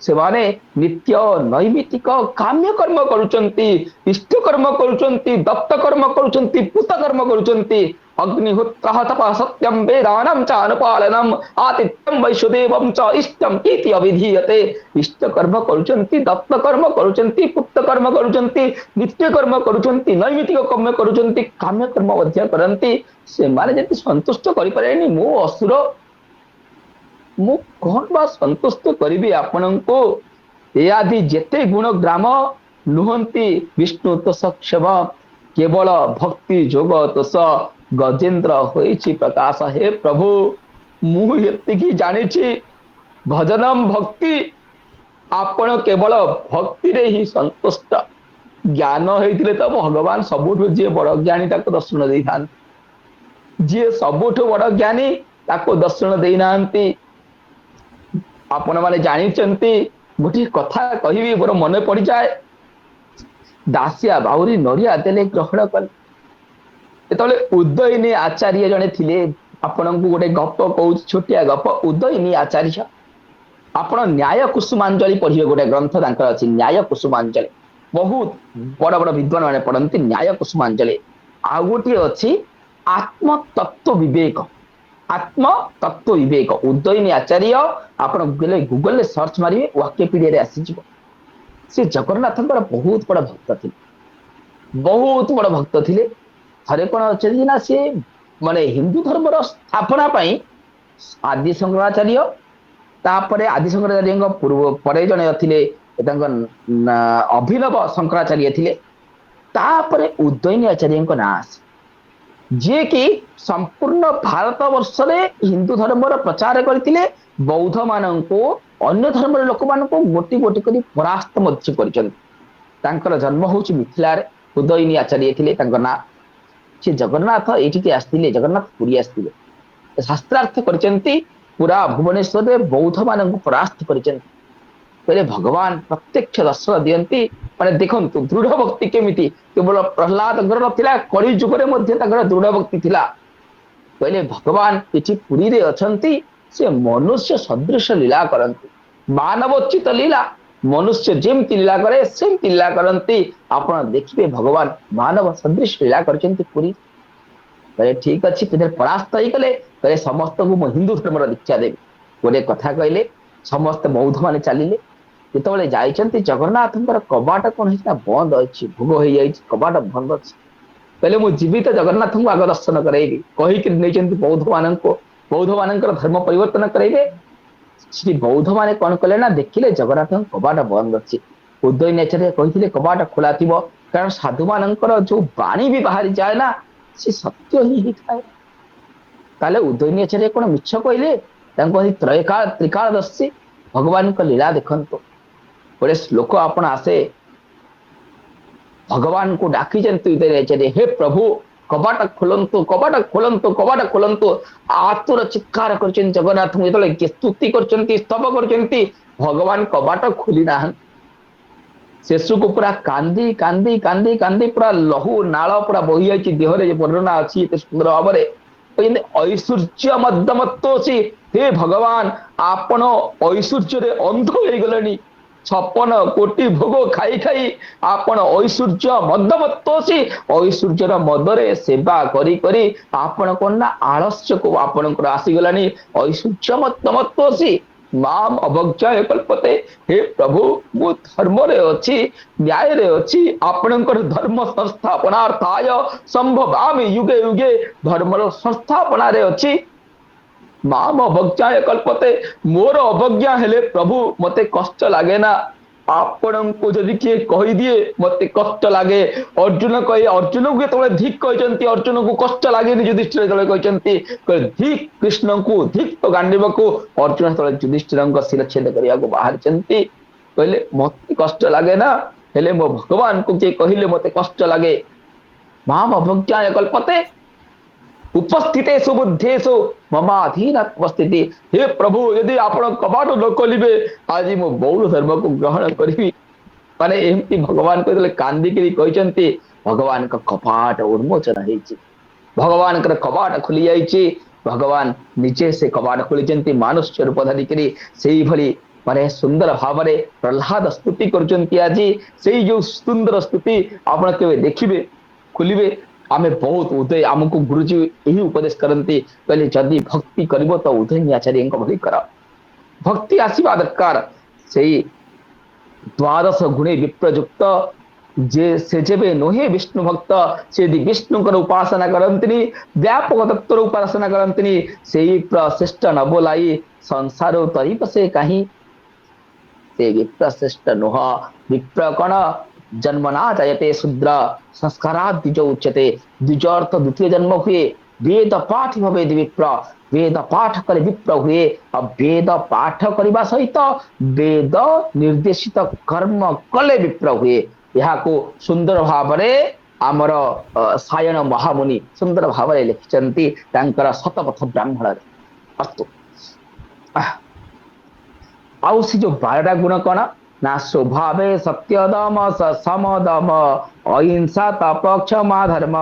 Speaker 4: ସେମାନେ ନିତ୍ୟ ନୈମିତିକ କାମ୍ୟ କର୍ମ କରୁଛନ୍ତି, ଇଷ୍ଟ କର୍ମ କରୁଛନ୍ତି, ଦତ୍ତ କର୍ମ କରୁଛନ୍ତି, ପୂତ କର୍ମ କରୁଛନ୍ତି। ଅଗ୍ନିହୋତ୍ର ତପଃ ସତ୍ୟಂ ବେଦାନାଂ ଚ ଅନୁପାଳନମ୍ ଆତିଥ୍ୟಂ ବୈଶ୍ୱଦେବଂ ଚ ଇଷ୍ଟଂ ଇତି ଅଭିଧୀୟତେ। ଇଷ୍ଟ କର୍ମ କରୁଛନ୍ତି, ଦତ୍ତ କର୍ମ କରୁଛନ୍ତି, ପୂତ କର୍ମ କରୁଛନ୍ତି, ନିତ୍ୟ କର୍ମ କରୁଛନ୍ତି, ନୈମିତିକ କର୍ମ କରୁଛନ୍ତି, କାମ୍ୟ କର୍ମ ମଧ୍ୟ କରନ୍ତି। ସେମାନେ ଯଦି ସନ୍ତୁଷ୍ଟ କରିପାରିବେନି, ମୁଁ ଅସୁର, ମୁଁ କଣ ବା ସନ୍ତୁଷ୍ଟ କରିବି ଆପଣଙ୍କୁ। ଏ ଆଦି ଯେତେ ଗୁଣ ଗ୍ରାମ ନୁହନ୍ତି ବିଷ୍ଣୁ ତୋଷ କ୍ଷମ, କେବଳ ଭକ୍ତି ଯୋଗ ତୋଷ ଗଜେନ୍ଦ୍ର ହୋଇଛି ପ୍ରକାଶ। ହେ ପ୍ରଭୁ, ମୁଁ ଏତିକି ଜାଣିଛି ଭଜନମ ଭକ୍ତି, ଆପଣ କେବଳ ଭକ୍ତିରେ ହିଁ ସନ୍ତୁଷ୍ଟ। ଜ୍ଞାନ ହେଇଥିଲେ ତ ଭଗବାନ ସବୁଠୁ ଯିଏ ବଡ ଜ୍ଞାନୀ ତାକୁ ଦର୍ଶନ ଦେଇଥାନ୍ତି, ଯିଏ ସବୁଠୁ ବଡ ଜ୍ଞାନୀ ତାକୁ ଦର୍ଶନ ଦେଇନାହାନ୍ତି। ଆପଣ ମାନେ ଜାଣିଛନ୍ତି, ଗୋଟିଏ କଥା କହିବି ମୋର ମନେ ପଡିଯାଏ। ଦାସିଆ ବାଉରୀ ନଡିଆ ଦେଲେ ଗ୍ରହଣ କଲେ। ଯେତେବେଳେ ଉଦୟିନୀ ଆଚାର୍ଯ୍ୟ ଜଣେ ଥିଲେ, ଆପଣଙ୍କୁ ଗୋଟେ ଗପ କହୁଛି, ଛୋଟିଆ ଗପ। ଉଦୟିନୀ ଆଚାର୍ଯ୍ୟ, ଆପଣ ନ୍ୟାୟ କୁସୁମାଞ୍ଜଳି ପଢିବେ, ଗୋଟେ ଗ୍ରନ୍ଥ ତାଙ୍କର ଅଛି ନ୍ୟାୟ କୁସୁମାଞ୍ଜଳି। ବହୁତ ବଡ ବଡ ବିଦ୍ୱାନ ମାନେ ପଢନ୍ତି ନ୍ୟାୟ କୁସୁମାଞ୍ଜଳି। ଆଉ ଗୋଟିଏ ଅଛି ଆତ୍ମତତ୍ଵ ବିବେକ। ଆତ୍ମତତ୍ଵ ବିବେକ ଉଦୟିନୀ ଆଚାର୍ଯ୍ୟ, ଆପଣ ଗୁଗଲରେ ସର୍ଚ୍ଚ ମାରିବେ, ୱାକିପିଡିଆରେ ଆସିଯିବ। ସେ ଜଗନ୍ନାଥଙ୍କର ବହୁତ ବଡ ଭକ୍ତ ଥିଲେ, ବହୁତ ବଡ ଭକ୍ତ ଥିଲେ। ଥରେ କଣ ଅଛନ୍ତି ନା, ସେ ମାନେ ହିନ୍ଦୁ ଧର୍ମର ସ୍ଥାପନା ପାଇଁ ଆଦି ଶଙ୍କରାଚାର୍ଯ୍ୟ, ତାପରେ ଆଦି ଶଙ୍କରାଚାର୍ଯ୍ୟଙ୍କ ପୂର୍ବ ପରେ ଜଣେ ଥିଲେ ତାଙ୍କ ଅଭିନବ ଶଙ୍କରାଚାର୍ଯ୍ୟ ଥିଲେ, ତାପରେ ଉଦୟିନୀ ଆଚାର୍ଯ୍ୟଙ୍କ ନାଁ ଆସେ, ଯିଏକି ସମ୍ପୂର୍ଣ୍ଣ ଭାରତ ବର୍ଷରେ ହିନ୍ଦୁ ଧର୍ମର ପ୍ରଚାର କରିଥିଲେ। ବୌଦ୍ଧ ମାନଙ୍କୁ, ଅନ୍ୟ ଧର୍ମର ଲୋକମାନଙ୍କୁ ଗୋଟି ଗୋଟି କରି ପରାସ୍ତ ମଧ୍ୟ କରିଛନ୍ତି। ତାଙ୍କର ଜନ୍ମ ହଉଛି ମିଥିଳାରେ, ଉଦୟିନୀ ଆଚାର୍ଯ୍ୟ ଥିଲେ ତାଙ୍କ ନାଁ। ସେ ଜଗନ୍ନାଥ ଏଇଠିକି ଆସିଥିଲେ, ଜଗନ୍ନାଥ ପୁରୀ ଆସିଥିଲେ, ଶାସ୍ତ୍ରାର୍ଥ କରିଛନ୍ତି, ପୁରା ଭୁବନେଶ୍ୱରରେ ବୌଦ୍ଧ ମାନଙ୍କୁ ପରାସ୍ତ କରିଛନ୍ତି। କହିଲେ ଭଗବାନ ପ୍ରତ୍ୟକ୍ଷ ଦର୍ଶନ ଦିଅନ୍ତି। ମାନେ ଦେଖନ୍ତୁ ଦୃଢ ଭକ୍ତି କେମିତି, କେବଳ ପ୍ରହ୍ଲାଦଙ୍କର ନଥିଲା, କଳି ଯୁଗରେ ମଧ୍ୟ ତାଙ୍କର ଦୃଢ ଭକ୍ତି ଥିଲା। କହିଲେ ଭଗବାନ କିଛି ପୁରୀରେ ଅଛନ୍ତି, ସେ ମନୁଷ୍ୟ ସଦୃଶ ଲୀଳା କରନ୍ତି, ମାନବୋଚିତ ଲୀଳା। ମନୁଷ୍ୟ ଯେମିତି ଲୀଳା କରେ ସେମିତି ଲୀଳା କରନ୍ତି, ଆପଣ ଦେଖିବେ ଭଗବାନ ମାନବ ସଦୃଶ ଲୀଳା କରିଛନ୍ତି ପୁରୀ। କହିଲେ ଠିକ ଅଛି, ତୁମେ ପରାସ୍ତ ହେଇଗଲେ, କହିଲେ ସମସ୍ତଙ୍କୁ ମୁଁ ହିନ୍ଦୁ ଧର୍ମର ଦୀକ୍ଷା ଦେବି। ଗୋଟେ କଥା କହିଲେ, ସମସ୍ତେ ବୌଦ୍ଧ ମାନେ ଚାଲିଲେ। ଯେତେବେଳେ ଯାଇଛନ୍ତି, ଜଗନ୍ନାଥଙ୍କର କବାଟ କଣ ହେଇଛି ନା ବନ୍ଦ ଅଛି, ଭୋଗ ହେଇଯାଇଛି, କବାଟ ବନ୍ଦ ଅଛି। କହିଲେ ମୁଁ ଯିବି ତ ଜଗନ୍ନାଥଙ୍କୁ ଆଗ ଦର୍ଶନ କରାଇବି, କହିକି ନେଇଛନ୍ତି ବୌଦ୍ଧ ମାନଙ୍କୁ, ବୌଦ୍ଧ ମାନଙ୍କର ଧର୍ମ ପରିବର୍ତ୍ତନ କରାଇବେ। ଶ୍ରୀ ବୌଦ୍ଧ ମାନେ କଣ କଲେ ନା, ଦେଖିଲେ ଜଗନ୍ନାଥଙ୍କ କବାଟ ବନ୍ଦ ଅଛି। ଉଦୟିନୀ ଆଚାର୍ଯ୍ୟ କହିଥିଲେ କବାଟ ଖୋଲା ଥିବ, କାରଣ ସାଧୁ ମାନଙ୍କର ଯୋଉ ବାଣୀ ବି ବାହାରି ଯାଏ ନା, ସେ ସତ୍ୟ ହିଁ ହେଇଥାଏ। ତାହେଲେ ଉଦୟିନୀ ଆଚାର୍ଯ୍ୟ କଣ ମିଛ କହିଲେ? ତାଙ୍କୁ କହି ତ୍ରିକାଳଦର୍ଶୀ ଭଗବାନଙ୍କ ଲୀଳା ଦେଖନ୍ତୁ। ଗୋଟେ ଶ୍ଲୋକ ଆପଣ ଆସେ, ଭଗବାନଙ୍କୁ ଡାକିଛନ୍ତି ଉଦୟିନୀ ଆଚାର୍ଯ୍ୟ, ହେ ପ୍ରଭୁ କବାଟ ଖୋଲନ୍ତୁ, କବାଟ ଖୋଲନ୍ତୁ, କବାଟ ଖୋଲନ୍ତୁ। ଆତୁର ଚିତ୍କାର କରିଛନ୍ତି ଜଗନ୍ନାଥଙ୍କୁ, ଯେତେବେଳେ ସ୍ତୁତି କରୁଛନ୍ତି, ସ୍ତବ କରୁଛନ୍ତି, ଭଗବାନ କବାଟ ଖୋଲି ନାହାନ୍ତି। ଶେଷକୁ ପୁରା କାନ୍ଦି କାନ୍ଦି କାନ୍ଦି କାନ୍ଦି ପୁରା ଲହୁ ନାଳ ପୁରା ବହି ଯାଇଛି ଦେହରେ, ବର୍ଣ୍ଣନା ଅଛି ଏତେ ସୁନ୍ଦର ଭାବରେ। ଐଶ୍ୱର୍ଯ୍ୟ ମଦମତ୍ତୋଷୀ, ହେ ଭଗବାନ ଆପଣ ଐଶ୍ୱର୍ଯ୍ୟରେ ଅନ୍ଧ ହେଇଗଲେଣି। 56 କୋଟି ଭୋଗ ଖାଇ ଖାଇ ଆପଣ ଐଶ୍ୱର୍ଯ୍ୟ ମଦମତ୍ତୋଷୀ, ଐଶ୍ୱର୍ଯ୍ୟର ମଦରେ ସେବା କରି କରି ଆପଣ କଣ ନା ଆଳସ୍ୟକୁ ଆପଣଙ୍କର ଆସିଗଲାଣି। ଐଶ୍ୱର୍ଯ୍ୟ ମଦମତ୍ତୋଷୀ ମାମ ଅବଜ୍ଞାୟ କଳ୍ପତେ, ହେ ପ୍ରଭୁ ମୁଁ ଧର୍ମରେ ଅଛି, ନ୍ୟାୟରେ ଅଛି, ଆପଣଙ୍କର ଧର୍ମ ସଂସ୍ଥାପନାର୍ଥାୟ ସମ୍ଭବାମି ଯୁଗେ ଯୁଗେ, ଧର୍ମର ସଂସ୍ଥାପନାରେ ଅଛି। ମାମ ଅବଜ୍ଞାୟ କଳ୍ପତେ, ମୋର ଅବଜ୍ଞା ହେଲେ ପ୍ରଭୁ ମତେ କଷ୍ଟ ଲାଗେ ନା। ଆପଣଙ୍କୁ ଯଦି କିଏ କହିଦିଏ ମତେ କଷ୍ଟ ଲାଗେ। ଅର୍ଜୁନ କହି, ଅର୍ଜୁନକୁ ଯେତେବେଳେ ଧିକ୍ କହିଛନ୍ତି, ଅର୍ଜୁନକୁ କଷ୍ଟ ଲାଗେନି। ଯୁଧିଷ୍ଠିର ଯେତେବେଳେ କହିଛନ୍ତି ଧିକ୍ କୃଷ୍ଣଙ୍କୁ, ଧିକ୍ ଗାଣ୍ଡିବକୁ, ଅର୍ଜୁନ ଯେତେବେଳେ ଯୁଧିଷ୍ଠିରଙ୍କ ଶିରଚ୍ଛେଦ କରିବାକୁ ବାହାରିଛନ୍ତି, କହିଲେ ମତେ କଷ୍ଟ ଲାଗେ ନା, ହେଲେ ମୋ ଭଗବାନଙ୍କୁ କିଏ କହିଲେ ମତେ କଷ୍ଟ ଲାଗେ। ମାମ ଅବଜ୍ଞାୟ କଳ୍ପତେ, उपस्थितेषु बुद्धेषु ममाधीन उपस्थिति। हे प्रभु यदि आपण कबाट न खोलिबे आज मो बौद्ध धर्म को ग्रहण करी माने एमती भगवान कहते कांदिकी कहते भगवान का कपाट उन्मोचन होती भगवान कपाट खुली जाइए भगवान निजे से कपाट खोली मानुष्य रूप धरिकी से भली माने सुंदर भाव में प्रहलाद स्तुति कर जो सुंदर स्तुति आप देखिए खोलिए आमे बहुत उदय आमको गुरुजी यही उपदेश करती कहले जदि भक्ति करिवो तो उदय आचार्य भली कर भक्ति आसवा दरकार से द्वादश गुणे विप्रयुक्त जे से जेबे नोहे विष्णु भक्त से विष्णु उपासना करती व्यापक तत्व उपासना करती से श्रेष्ठ न बोलाई संसार तरीप से कहीं से विप्र श्रेष्ठ नुह विप्र कण जन्मना जायते शूद्र संस्कारा द्विज उच्यते द्विजर्थ द्वितीय जन्म हुए वेद पाठ भवेद विप्र वेद पाठ करे विप्र हुए और वेद पाठ करने सहित वेद निर्देशित कर्म कले विप्र हुए यहाँ को सुंदर भाव में आमर सायन महामुनि सुंदर भाव में लिखिंट शतपथ ब्राह्मण अस्तु आउ से जो 12टा गुण कौन ना स्वभावे सत्यदम समदम अहिंसा तपक्ष धर्म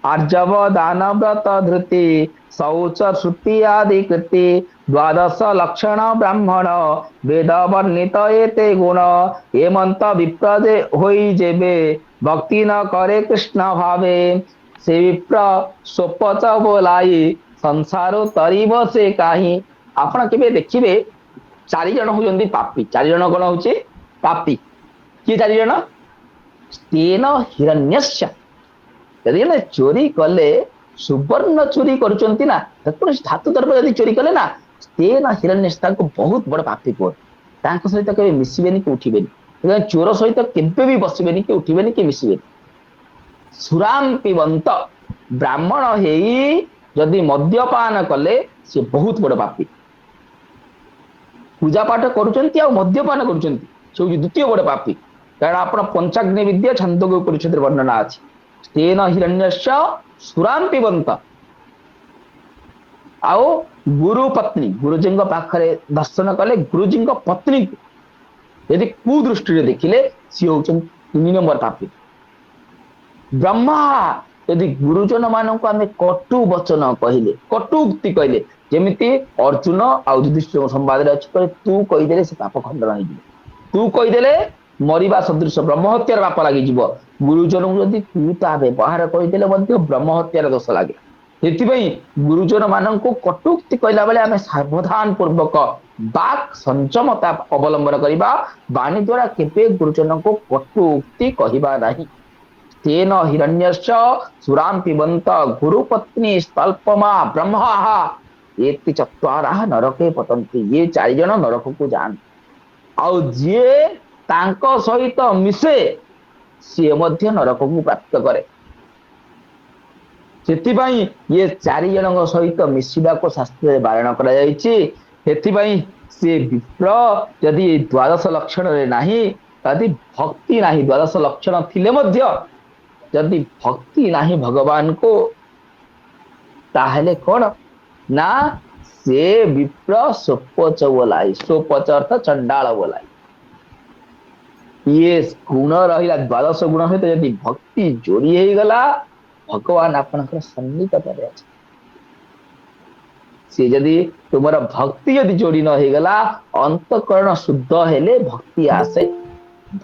Speaker 4: आर्जव दान व्रत धृति शौच श्रुति आदि कृति द्वादश लक्षण ब्राह्मण वेद वर्णित एते गुण हेमंत विप्र होई जेबे भक्ति न करे कृष्ण भावे से विप्र सोपच बोलाई संसार तरीब से कहीं आपण केबे देखिबे 4 जन होउछन्ती पापी 4 जन कोन होउछे पापी किए 4 जन तेन हिरण्यस्य यदि ना चोरी कले सुवर्ण चोरी करुचंती ना धातु द्रव्य यदि चोरी कले ना तेन हिरण्यस्य को बहुत बड़ पापी को तांको सहित केबे मिसिबेनी कि उठिबेनी चोर सहित केबे भी बसिबेनी कि उठिबेनी कि मिसिबेनी सुराम पिबंत ब्राह्मण हेई यदि मद्यपान कले से बहुत बड़ पापी पूजा पाठ करुचंती आ मद्यपान करुचंती से द्वितीय बड़ पापी कारण आपण पंचाग्नि विद्या छंदोग उपनिषद वर्णना अछि तेन हिरण्यस्य सुराम पिबंत आओ गुरु पत्नी गुरुजी पाखरे दर्शन कले गुरुजी पत्नी यदि कुदृष्टि देखिले सी हूँ 3 नंबर पापी ब्रह्मा यदि गुरुजन मानक आम कटु वचन कहले कटुक्ति कहले जमीती अर्जुन आउ युधिष्ठिर संवाद अच्छे तू कहीदे से पाप खंडन हो तू कहीदे मरिबा सदृश ब्रह्महत्यार पाप लगे गुरुजन को जदि तू ता व्यवहार कहीदे ब्रह्महत्यार दोष लगे से गुरुजन मान कटुक्ति कहला बेले आम सावधान पूर्वक बाक संचमता अवलंबन करवा वाणी द्वारा केवे गुरुजन को कटुक्ति कहवा नहीं तेन हिरण्यश्च सुराम पिबंत गुरुपत्नी स्थल्पमा ब्रह्मा ये चत्वारा नरके पतंती ये 4 जन नरक को जान आउ जे तांको सहित मिसे सी मध्य नरक को प्राप्त करे से ये 4 जन सहित मिसिबा को शास्त्र बारण करा जायछि सेथिबाई से विप्र यदि द्वादश लक्षण रे नाही यदि भक्ति नाही द्वादश लक्षण थिले मध्य यदि भक्ति नाही भगवान को ताहले कौन ना से विप्र सोपच बोलाई सोपच अर्थ चंडाल बोलाई ये गुण रहा द्वादश गुण सहित यदि भक्ति जोड़ी हो गला भगवान आपनकर सन्निकट रे अछि से यदि तुमरा भक्ति यदि जोड़ी न हो गला अंतकरण शुद्ध हेले भक्ति आसे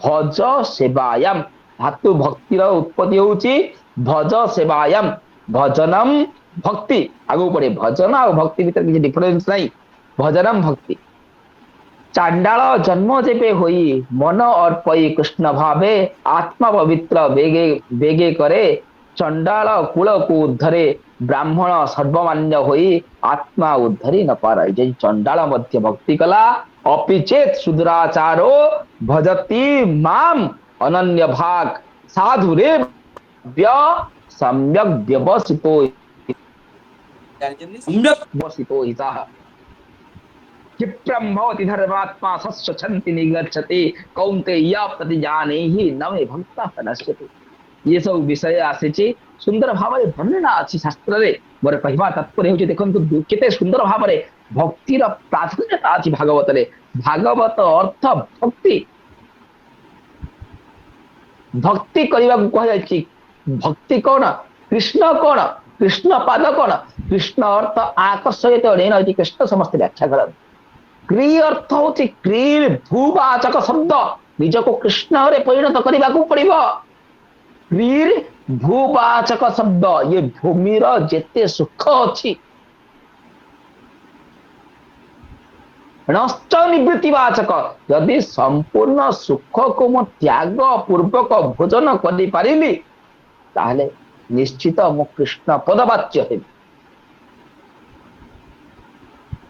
Speaker 4: भज सेवायाम धातु भक्तिर उत्पत्ति होउची भज सेवायाम भजनम भक्ति आगो पड़े भजन और भक्ति भीतर किसी डिफरेंस नहीं भजनम भक्ति चांडाल जन्म जेबे होई मन अर्पई कृष्ण भावे आत्मा पवित्र बेगे बेगे करे चंडाल कुल को उद्धरे ब्राह्मण सर्वमान्य होई आत्मा उद्धरी न पारे जे चंडाल मध्य भक्ति कला अपिचेत शुद्राचारो भजति माम अनन्य भाग साधुरे व्य सम्यक व्यवसितो व्यवसितो हितः क्षिप्रं भवति धर्मात्मा सस्वच्छन्ति निगच्छति कौन्तेय प्रतिजानेहि न मे भक्तः नश्यति ये सब विषय आसी सुंदर भाव वर्णना अच्छी शास्त्र रे मोर कहवा तात्पर्य होची देखंतु केते सुंदर भाव भक्तिर प्राधान्यता अच्छी भागवत रे भागवत अर्थ भक्ति भक्ति करने को कह जाए भक्ति कौन कृष्ण कौन कृष्ण पाद कौन कृष्ण अर्थ आकर्षित नहीं कृष्ण समस्त व्याख्या कर क्री अर्थ हूँ क्री भूवाचक शब्द निज को कृष्ण रे परिणत करने को पड़ो क्री भूवाचक शब्द ये भूमिर जेते सुख अच्छी नष्ट निवृत्तिवाचक यदि संपूर्ण सुख को मो त्याग पूर्वक भोजन कर पारिली ताहले निश्चित मो कृष्ण पदवाच्य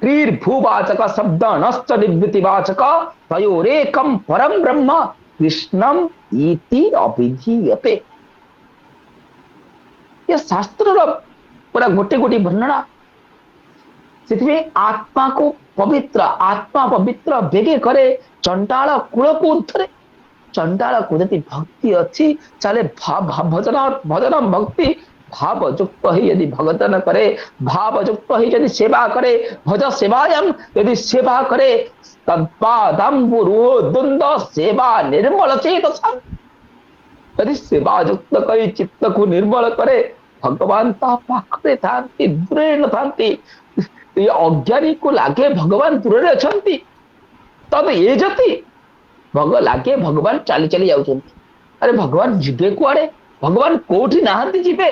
Speaker 4: हेबी भूवाचक शब्द नष्ट निवृत्तिवाचक तयोरेकम परम ब्रह्म कृष्णम इति अभिधीयते ये शास्त्र पूरा गोटे गोटे वर्णना से आत्मा को पवित्र बेगे करे चंडाल कूल को उद्धरे चंडाल को यदि भक्ति अच्छी चले भजन भजन भक्ति भाव युक्त ही यदि भगतन करे भाव युक्त ही यदि सेवा करे भज सेवायाम यदि सेवा करे तत्पादम्बुरुदुंद सेवा निर्मल चेत यदि सेवा युक्त करी चित्त को निर्मल करे भगवान पाखरे थांती दूरे न थांती ये अज्ञानी को लागे भगवान दूर अच्छा तब ये जति भग लागे भगवान चली चली जाऊँ अरे भगवान जीवे कुआड़े भगवान कोठी नहांती जीवे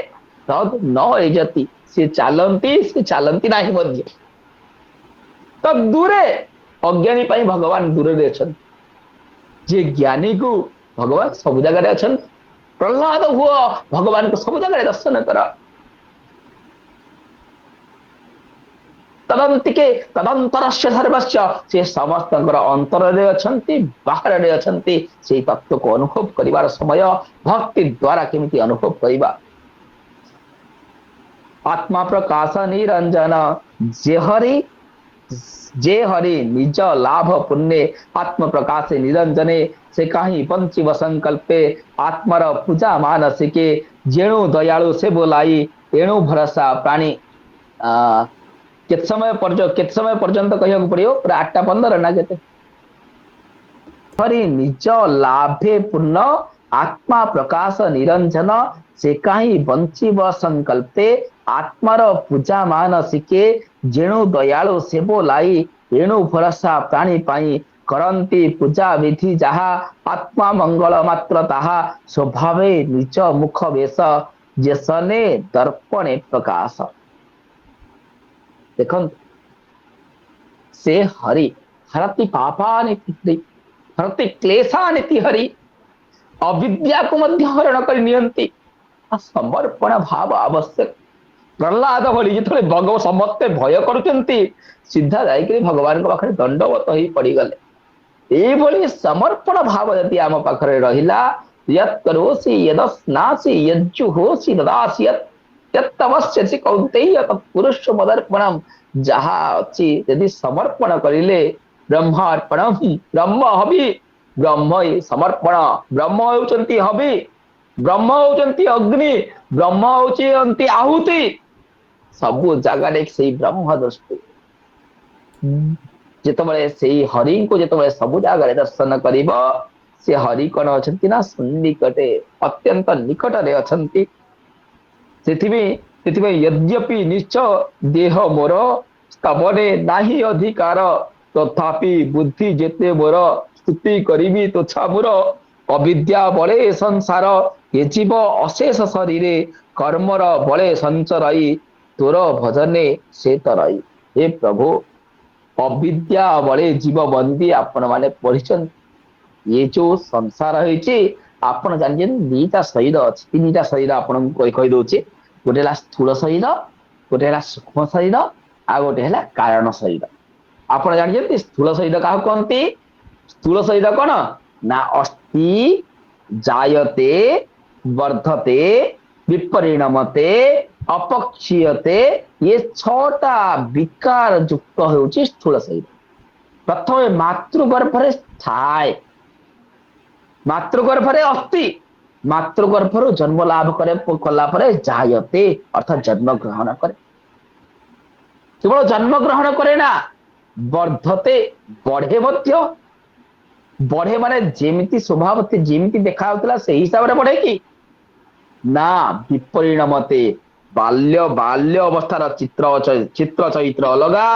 Speaker 4: तब न ए जति से चलती नहीं मध्य तब दूरे अज्ञानी पाई भगवान दूर अच्छा जे ज्ञानी को भगवान सब जगह अच्छा प्रहलाद हुआ भगवान को सब जगह दर्शन कर तदंतिके तदंतरस्य सर्वस्य से समस्त अंतर रे अछंती बाहर रे अछंती से तत्व को अनुभव करिवार समय भक्ति द्वारा केमिति अनुभव करिबा आत्मा प्रकाश निरंजन जे हरि निज लाभ पुण्य आत्म प्रकाश निरंजने से कहीं पंचीव संकल्पे आत्मार पूजा मानसिके जेणु दयालु से बोलाई एणु भरोसा प्राणी केत समय पर्यंत कहू पड़ो पूरा 8:15 ना के हरि निज लाभे पूर्ण आत्मा प्रकाश निरंजन से कहीं बंचीव संकल्पे आत्मार पूजा मानसिके जेणु दयालु सेबो लाई एणु भरोसा प्राणी पाई करंती पूजा विधि जहा आत्मा मंगल मात्र ताहा स्वभावे निज मुख वेश जेसने दर्पणे प्रकाश देख से हरि हरति पापानि हरति क्लेशानि हरि अविद्या को मध्य हरण कर नियंती समर्पण भाव आवश्यक प्रहलाद भली जो भगव समस्ते भय करुचंती सीधा जाइए भगवान पाखे दंडवत ही पड़गले ये समर्पण भाव यदि आम पाखे रहा यरोसी यदस्नासी यज्जुहोसी ददासी यवश्यसी कौंतेय तत्पुरुष मदर्पणम जहा अच्छी यदि समर्पण करिले ब्रह्मार्पणम ब्रह्म हबि ब्रह्म समर्पण ब्रह्म होचंती हबि ब्रह्म होचंती अग्नि ब्रह्म होचंती आहुति सबु जगह से ब्रह्म दृष्टि जिते से हरि को जिते सबु जगह दर्शन कर से हरि कौन अच्छा ना सन्निकटे अत्यंत निकट रे अच्छा यद्यपि निश्चय देह मोर स्तवने नाही अधिकार तथापि बुद्धि जेते मोर स्तुति करी तो छामुर अविद्या बड़े संसार ये जीव अशेष शरीर कर्मर बड़े संचरई तोर भजने से तरई हे प्रभु अविद्या बड़े जीव बंदी आपण माने पढ़ी ये जो संसार होती आपण जानते दीटा शरीर अच्छी तीनटा शरीर आपन कही दौचे गोटे है स्थूल शरीर गोटे है सूक्ष्म शरीर आ गोटे है कारण शरीर आपड़ जानते स्थूल शरीर क्या कहते स्थूल शरीर कौन ना अस्थि जायते वर्धते विपरिणमते अपक्षीयते ये 6टा विकार युक्त होउची स्थूल शरीर प्रथम मातृगर्भरे थाए मातृगर्भरे अस्थि ମାତୃଗର୍ଭରୁ ଜନ୍ମ ଲାଭ କଲା ପରେ ଜାୟତେ ଅର୍ଥାତ୍ ଜନ୍ମ ଗ୍ରହଣ କରେ। କେବଳ ଜନ୍ମ ଗ୍ରହଣ କରେ ନା, ବର୍ଦ୍ଧତେ ବଢେ ମଧ୍ୟ। ବଢେ ମାନେ ଯେମିତି ସ୍ୱଭାବ ଯେମିତି ଦେଖା ଯାଉଥିଲା ସେଇ ହିସାବରେ ବଢେ କି ନା, ବିପରିଣମତେ ବାଲ୍ୟ ଅବସ୍ଥାର ଚିତ୍ର ଚରିତ୍ର ଅଲଗା,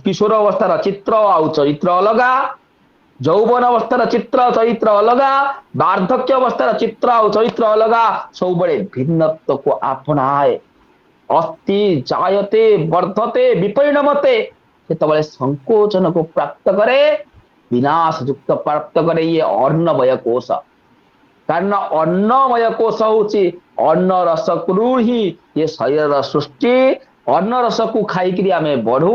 Speaker 4: କିଶୋର ଅବସ୍ଥାର ଚିତ୍ର ଆଉ ଚରିତ୍ର ଅଲଗା, ଯୌବନ ଅବସ୍ଥାର ଚିତ୍ର ଚରିତ୍ର ଅଲଗା, ବାର୍ଦ୍ଧକ୍ୟ ଅବସ୍ଥାର ଚିତ୍ର ଆଉ ଚରିତ୍ର ଅଲଗା, ସବୁବେଳେ ଭିନ୍ନତ୍ୱକୁ ଆପଣାଏ। ଅସ୍ତି ଜାୟତେ ବର୍ଦ୍ଧତେ ବିପରିଣମତେ, ସେତେବେଳେ ସଂକୋଚନକୁ ପ୍ରାପ୍ତ କରେ, ବିନାଶ ଯୁକ୍ତ ପ୍ରାପ୍ତ କରେ ଇଏ ଅନ୍ନମୟ କୋଷ। କାରଣ ଅନ୍ନମୟ କୋଷ ହଉଛି ଅନ୍ନ ରସରୁ ହିଁ ଏ ଶରୀରର ସୃଷ୍ଟି। ଅନ୍ନ ରସକୁ ଖାଇକିରି ଆମେ ବଢୁ,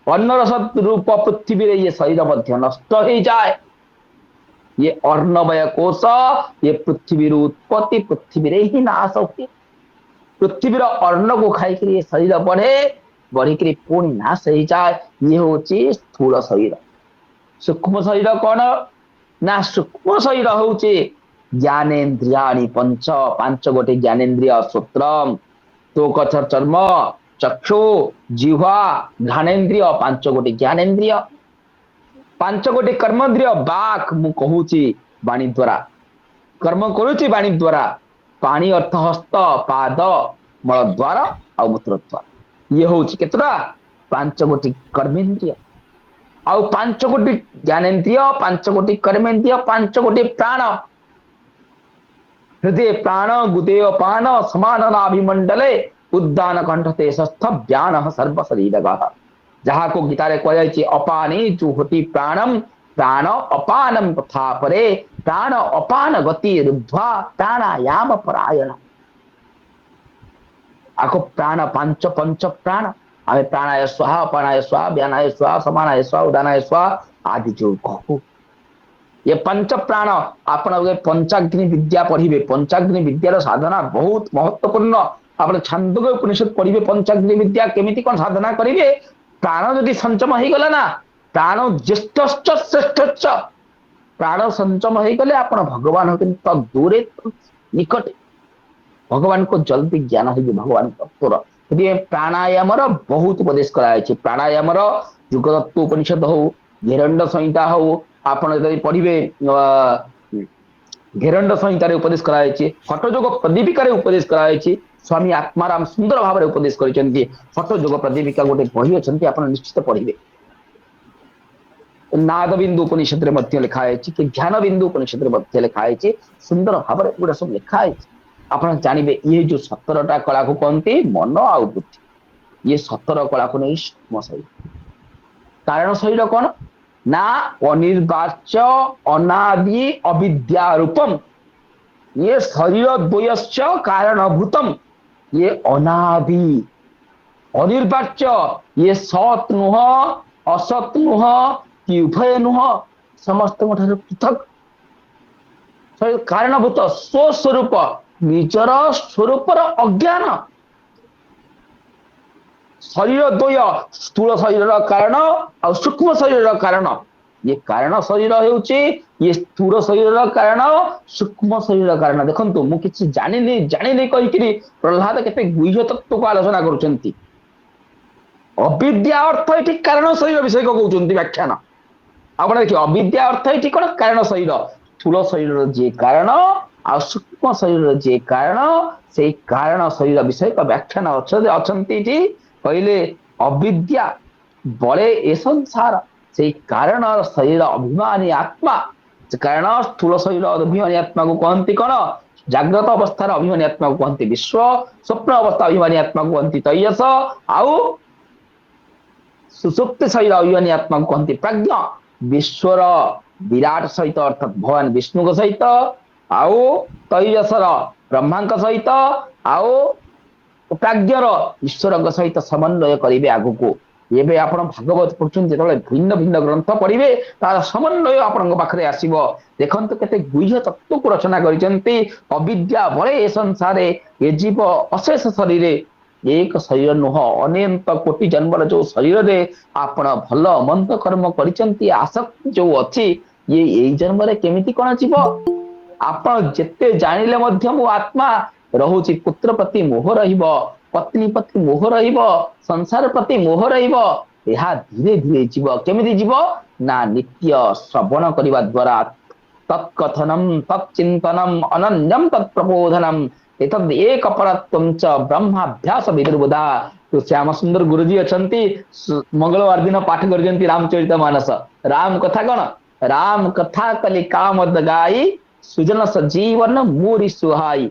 Speaker 4: ଅନ୍ନ ରସ ରୂପ ପୃଥିବୀରେ ଇଏ ଶରୀର ମଧ୍ୟ ନଷ୍ଟ ହେଇଯାଏ। ଇଏ ଅନ୍ନମୟ କୋଷ, ଇଏ ପୃଥିବୀରୁ ଉତ୍ପତ୍ତି, ପୃଥିବୀରେ ହିଁ ନାଶ ହୁଏ। ପୃଥିବୀର ଅନ୍ନକୁ ଖାଇକିରି ଏ ଶରୀର ବଢେ, ବଢିକିରି ପୁଣି ନାଶ ହେଇଯାଏ। ଇଏ ହଉଛି ସ୍ଥୂଳ ଶରୀର। ସୂକ୍ଷ୍ମ ଶରୀର କଣ ନା, ସୂକ୍ଷ୍ମ ଶରୀର ହଉଛି ଜ୍ଞାନେନ୍ଦ୍ରିୟାଣି ପଞ୍ଚ, ପାଞ୍ଚ ଗୋଟି ଜ୍ଞାନେନ୍ଦ୍ରିୟ, ଶ୍ରୋତ୍ରମ୍ ତ୍ୱକ୍ ଚର୍ମ ଚକ୍ଷୁ ଜିହ୍ୱା ଘ୍ରାଣେନ୍ଦ୍ରିୟ, ପାଞ୍ଚ ଗୋଟି ଜ୍ଞାନେନ୍ଦ୍ରିୟ। ପାଞ୍ଚ ଗୋଟି କର୍ମେନ୍ଦ୍ରିୟ, ବାକ୍ ମୁଁ କହୁଛି ବାଣୀ ଦ୍ୱାରା, କର୍ମ କରୁଛି ବାଣୀ ଦ୍ୱାରା। ପାଣି ଅର୍ଥ ହସ୍ତ, ପାଦ, ମଳଦ୍ୱାର ଆଉ ମୂତ୍ରଦ୍ୱାର। ଇଏ ହଉଛି କେତେଟା? ପାଞ୍ଚ ଗୋଟି କର୍ମେନ୍ଦ୍ରିୟ। ଆଉ ପାଞ୍ଚ ଗୋଟି ଜ୍ଞାନେନ୍ଦ୍ରିୟ, ପାଞ୍ଚ ଗୋଟି କର୍ମେନ୍ଦ୍ରିୟ, ପାଞ୍ଚ ଗୋଟି ପ୍ରାଣ। ହୃଦୟ ପ୍ରାଣ ଗୁଦେୟ ପାନ ସମାନ ନାଭିମଣ୍ଡଲେ ଉଦ୍ଦାନ କଣ୍ଠତେ ଷଷ୍ଠ ଜ୍ଞାନ ସର୍ବ ଶରୀରଗଃ। ଯାହାକୁ ଗୀତାରେ କୁହାଯାଇଛି ଅପାନି ଜୁହୋତି ପ୍ରାଣମ, ପ୍ରାଣ ଅପାନମ ତଥା ପରେ, ପ୍ରାଣ ଅପାନ ଗତି ରୁଦ୍ଧ୍ୱା ପ୍ରାଣାୟାମ ପରାୟଣ। ଆକୁ ପ୍ରାଣ ପାଞ୍ଚ ପଞ୍ଚ ପ୍ରାଣ, ଆମେ ପ୍ରାଣାୟ ସ୍ୱାହା, ଅପାନାୟ ସ୍ୱାହା, ବ୍ୟାନାୟ ସ୍ୱାହା, ସମାନାୟ ସ୍ୱାହା, ଉଦାନାୟ ସ୍ୱାହା ଆଦି ଯୋଉ କହୁ, ये पंच प्राण आपण पंचाग्नि विद्या पढ़े। पंचाग्नि विद्यार साधना बहुत महत्वपूर्ण। आप छांदोग्य उपनिषद पढ़े पंचाग्नि विद्या केमिति कौन साधना करेंगे। प्राण जदि संचम हो गला ना, प्राण ज्येष्ठ श्रेष्ठ, प्राण संचम हो गले आप भगवान होते दूरे निकटे, भगवान को जल्दी ज्ञान हो भगवान तत्वर। प्राणायाम बहुत उपदेश कराई। प्राणायाम युगदत्त उपनिषद हो, घेरंड संहिता हो, आपण पढ़े घेरंड संहितार उपदेश कराई, हठयोग प्रदीपिका उपदेश कराई। स्वामी आत्माराम सुंदर भाव में उपदेश कर हठयोग प्रदीपिका गोटे बही अच्छा, आप निश्चित पढ़े। नाद बिंदु उपनिषद लिखाई कि ध्यान बिंदु उपनिषद लिखाई, सुंदर भाव में गुड़ा सब लिखाई। आप जानवे ये जो 17टा कला को कहते मन आ बुद्धि, ये 17 कला को नहीं सूक्ष्म शरीर। कारण शरीर कौन ना अनिर्वाच्य अनादि अविद्या रूपम, ये शरीर द्वयश्च कारणभूतम, ये अनादि अनिर्वाच्य, ये सत नुह असत नुह कि उभय नुह, समस्त पृथक कारणभूत स्वस्वरूप निजर स्वरूपर अज्ञान। शरीर द्वय, स्थूल शरीर कारण और सूक्ष्म शरीर कारण। ये कारण शरीर होउची, ये स्थूल शरीर कारण, सूक्ष्म शरीर कारण। देखंतु मु किछि जानिनी कहिकरी प्रहलाद केते गुह्य तत्व को आलोचना करूछंती। अविद्या अर्थ एठी कारण शरीर विषय को कहउछंती व्याख्यान। आपण देखिए अविद्या अर्थ एठी कोन कारण शरीर, स्थूल शरीर जे कारण आ सूक्ष्म शरीर जे कारण, से कारण शरीर विषय का व्याख्यान अछंती जी। कहले अविद्या बड़े ए संसार, से कारण शरीर अभिमानी आत्मा, कारण स्थूल शरीर अभिमानी आत्मा को कहती कौन, जाग्रत अवस्थार अभिमानी आत्मा को कहती विश्व, स्वप्न अवस्था अभिमानी आत्मा को कहती तैयस, आउ सुसुप्त शरीर अभिमानी आत्मा को कहती प्रज्ञा। विश्वर विराट सहित अर्थात भगवान विष्णु को सहित, आउ तैजसर ब्रह्मा सहित, आउ प्राज्ञर ईश्वर सहित समन्वय करेंगे। आगु को ये आप भागवत पढ़ुं जो भिन्न भिन्न ग्रंथ पढ़े तार समन्वय आपण पाखे आसो। देखो केते गुह्य तत्व को रचना करते। अविद्या बड़े ए संसार ये जीव अशेष शरीर, एक शरीर नुह अनंत कोटि जन्मर जो शरीर रे आपण भल मंद कर्म कर आसक्ति जो अच्छी, ये जन्म केमिति कौन जीव आपण जेते जानिले मध्य मो आत्मा रहुची पुत्र प्रति मोह रहिबो पत्नी प्रति मोह रहिबो संसार प्रति मोह रहिबो ଏହା धीरे धीरे जीव केमिति जीव ना नित्य श्रवण करबा द्वारा तत्कथनम तत्चिंतनम अनन्यम तत्प्रबोधनम एतद एक परत्वम च ब्रह्माभ्यास विदुर्बुधा। तो श्याम सुंदर गुरुजी अछंती मंगलवार दिन पाठ करजंती रामचरितमानस राम कथा कौन राम कथा कली कामद गाई सुजन सजीवन मोरी सुहाई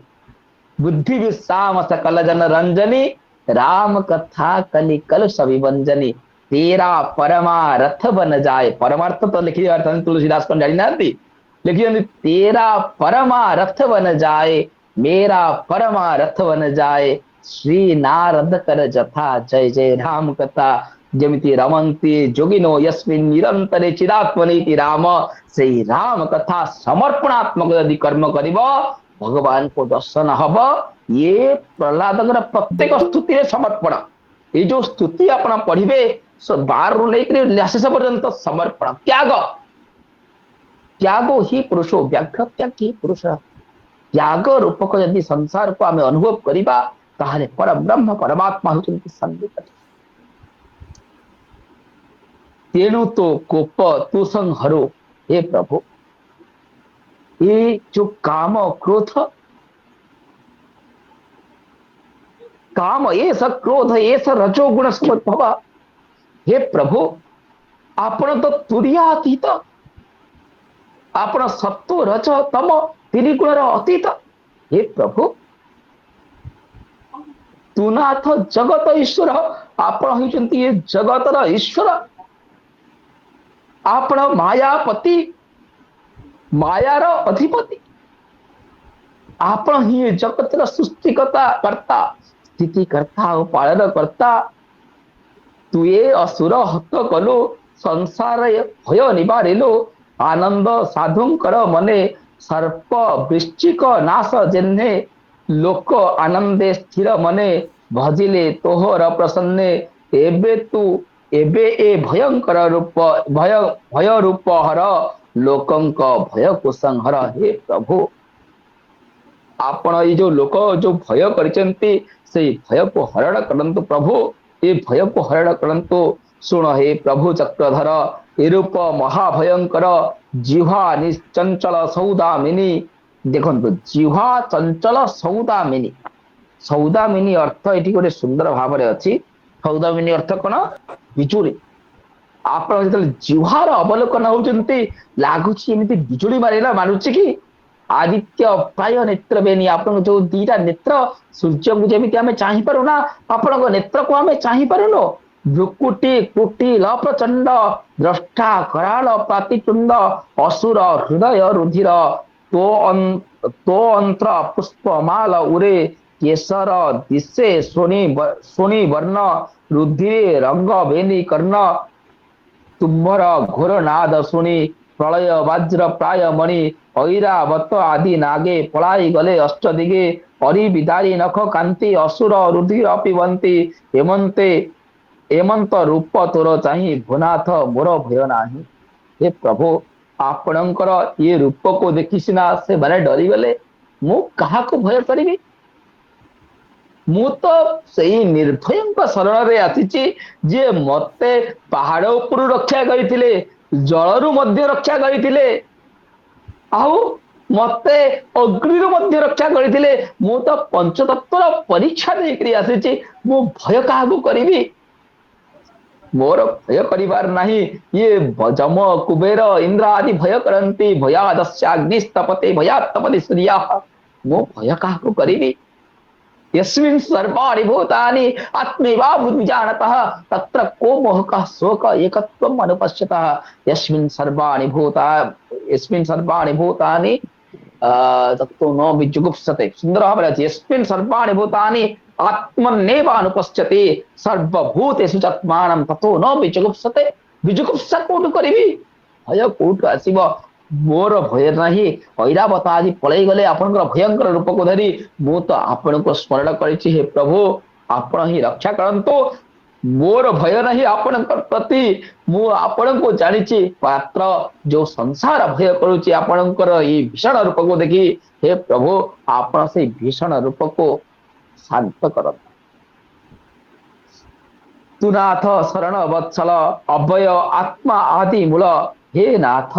Speaker 4: बुद्धि विश्राम सकल जन रंजनी राम कथा कली कल सभी वंजनी तेरा परमारथ बन जाए। परमार्थ तो लिखी तुलसीदास को जानी ना लिखी तेरा परमारथ बन जाए मेरा परमारथ बन जाए श्री नारद कर जथा जय जय राम कथा जमिति रमंती जोगिनो यस्मिन् निरंतरे चिदात्मनीति राम से राम कथा समर्पणात्मक यदि कर्म करिब भगवान को दर्शन हब। ये प्रहलाद प्रत्येक स्तुति समर्पण ये जो स्तुति अपना पढ़िबे 12 रु लेकर शेष पर्यंत समर्पण त्याग त्यागो ही पुरुषो व्याघ्र त्याग ही पुरुष त्याग रूपक यदि संसार को आम अनुभव करिबा ताहले पर ब्रह्म परमात्मा होचंती सन्निकट। तेणु तो कोप तू संहरो हे प्रभु ये जो काम क्रोध काम ये सब क्रोध ये सब रजोगुण समद्भव हे प्रभु आपण तो तुरीयातीत आपण सत्व रज तम 3 गुणर अतीत हे प्रभु तू नाथ जगत ईश्वर आपण होइचंती ये जगतर ईश्वर आपण मायापति मायार अधिपति आपण ही जगतर सृष्टिकर्ता कर्ता स्थिति कर्ता और पालन कर्ता तू ये असुर हत कलु संसार भय निवारिलु आनंद साधुंकर मने सर्प वृश्चिक नाश जेन्हे लोक आनंदे स्थिर मने भजिले तोहर प्रसन्ने एबे तू एबे ए भयंकर रूप भय रूप हर लोकंक भय को संहर हे प्रभु आपण ये जो लोक जो भय करचंती से भय को हरण करंतु प्रभु ये भय को हरण करंतु सुन हे प्रभु चक्रधर ए रूप महाभयंकर जिह्वा निश्चंचल सौदामिनी देखो जिह्वा चंचल सौदामिनी अर्थ ये गोटे सुंदर भाव अच्छी सौदामिनी अर्थ कौन बिजुली आप जिह्वार अवलोकन होती लगुच बिजुली मारे मानुची कि आदित्य प्राय नेत्र बेनी आप जो 2टा नेत्र सूर्य को जमी आम चाहपारूना आपण नेत्र को आम चाहपारूनु भ्रुकुटी कुटिल प्रचंड द्रष्टा कराल प्रातिचुंड असुर हृदय रुधिर तो अंत्र पुष्पमाल उरे केसर दिशे सोनी वर्ण रुधिरे रंग बेनी कर्ण तुम्भर घोर नाद शुणी प्रलय वज्र प्राय मणि ऐरावत आदि नागे पलाई गले अष्ट दिगे परि विदारी नख कांति असुर रुधिर पिबंती एमंत रूप तोर चाही भुनाथ मोर भय नाही। हे प्रभु आपणकर ये रूप को देखी सिना से माने डरी गले मु कहा को भय करी मु तो सही निर्भय शरण रे आसीची जे मते पहाड़ उपर रक्षा करथिले जलरू मध्य रक्षा करथिले आउ मते अग्नि मध्य रक्षा करथिले मु तो पंचतत्वर परीक्षा देकरी आसीची मु भय कहा को करी मोर भय करिवार नाही ये जम कुबेर इंद्र आदि भय करंती भयादस्याग्निस्तपते भयात्तपति सूर्या मो भय कहा को करी यस्मिन् सर्वाणि भूतानि आत्मैवा बुद्धिजानतः तत्र को मोहकः शोक एकत्वम् अनुपश्यतः यस्मिन् सर्वाणि भूतानि तत्तो न विजुगुप्सते सुंदर भाव यस्मिन् सर्वाणि भूतानि आत्मन्नेव अनुपश्यते सर्वभूतेषु चात्मानं ततो न विजुगुप्सते विजुगुप्सा कोठु करिवि भय कोठु आसीबो मोर भय नहीं ऐरावत आदि पलई गले आपनकर भयंकर रूप को धरी मु तो आपण को स्मरण करिछि हे प्रभु आपण ही रक्षा करंतु मोर भय नहीं आपण प्रति मु आपण को जानी मात्र जो संसार भय करुच्ची आपणकर ये भीषण रूप को देखी हे प्रभु आपण से भीषण रूप को शांत कर। तु नाथ शरण वत्सल अभय आत्मा आदि मूल हे नाथ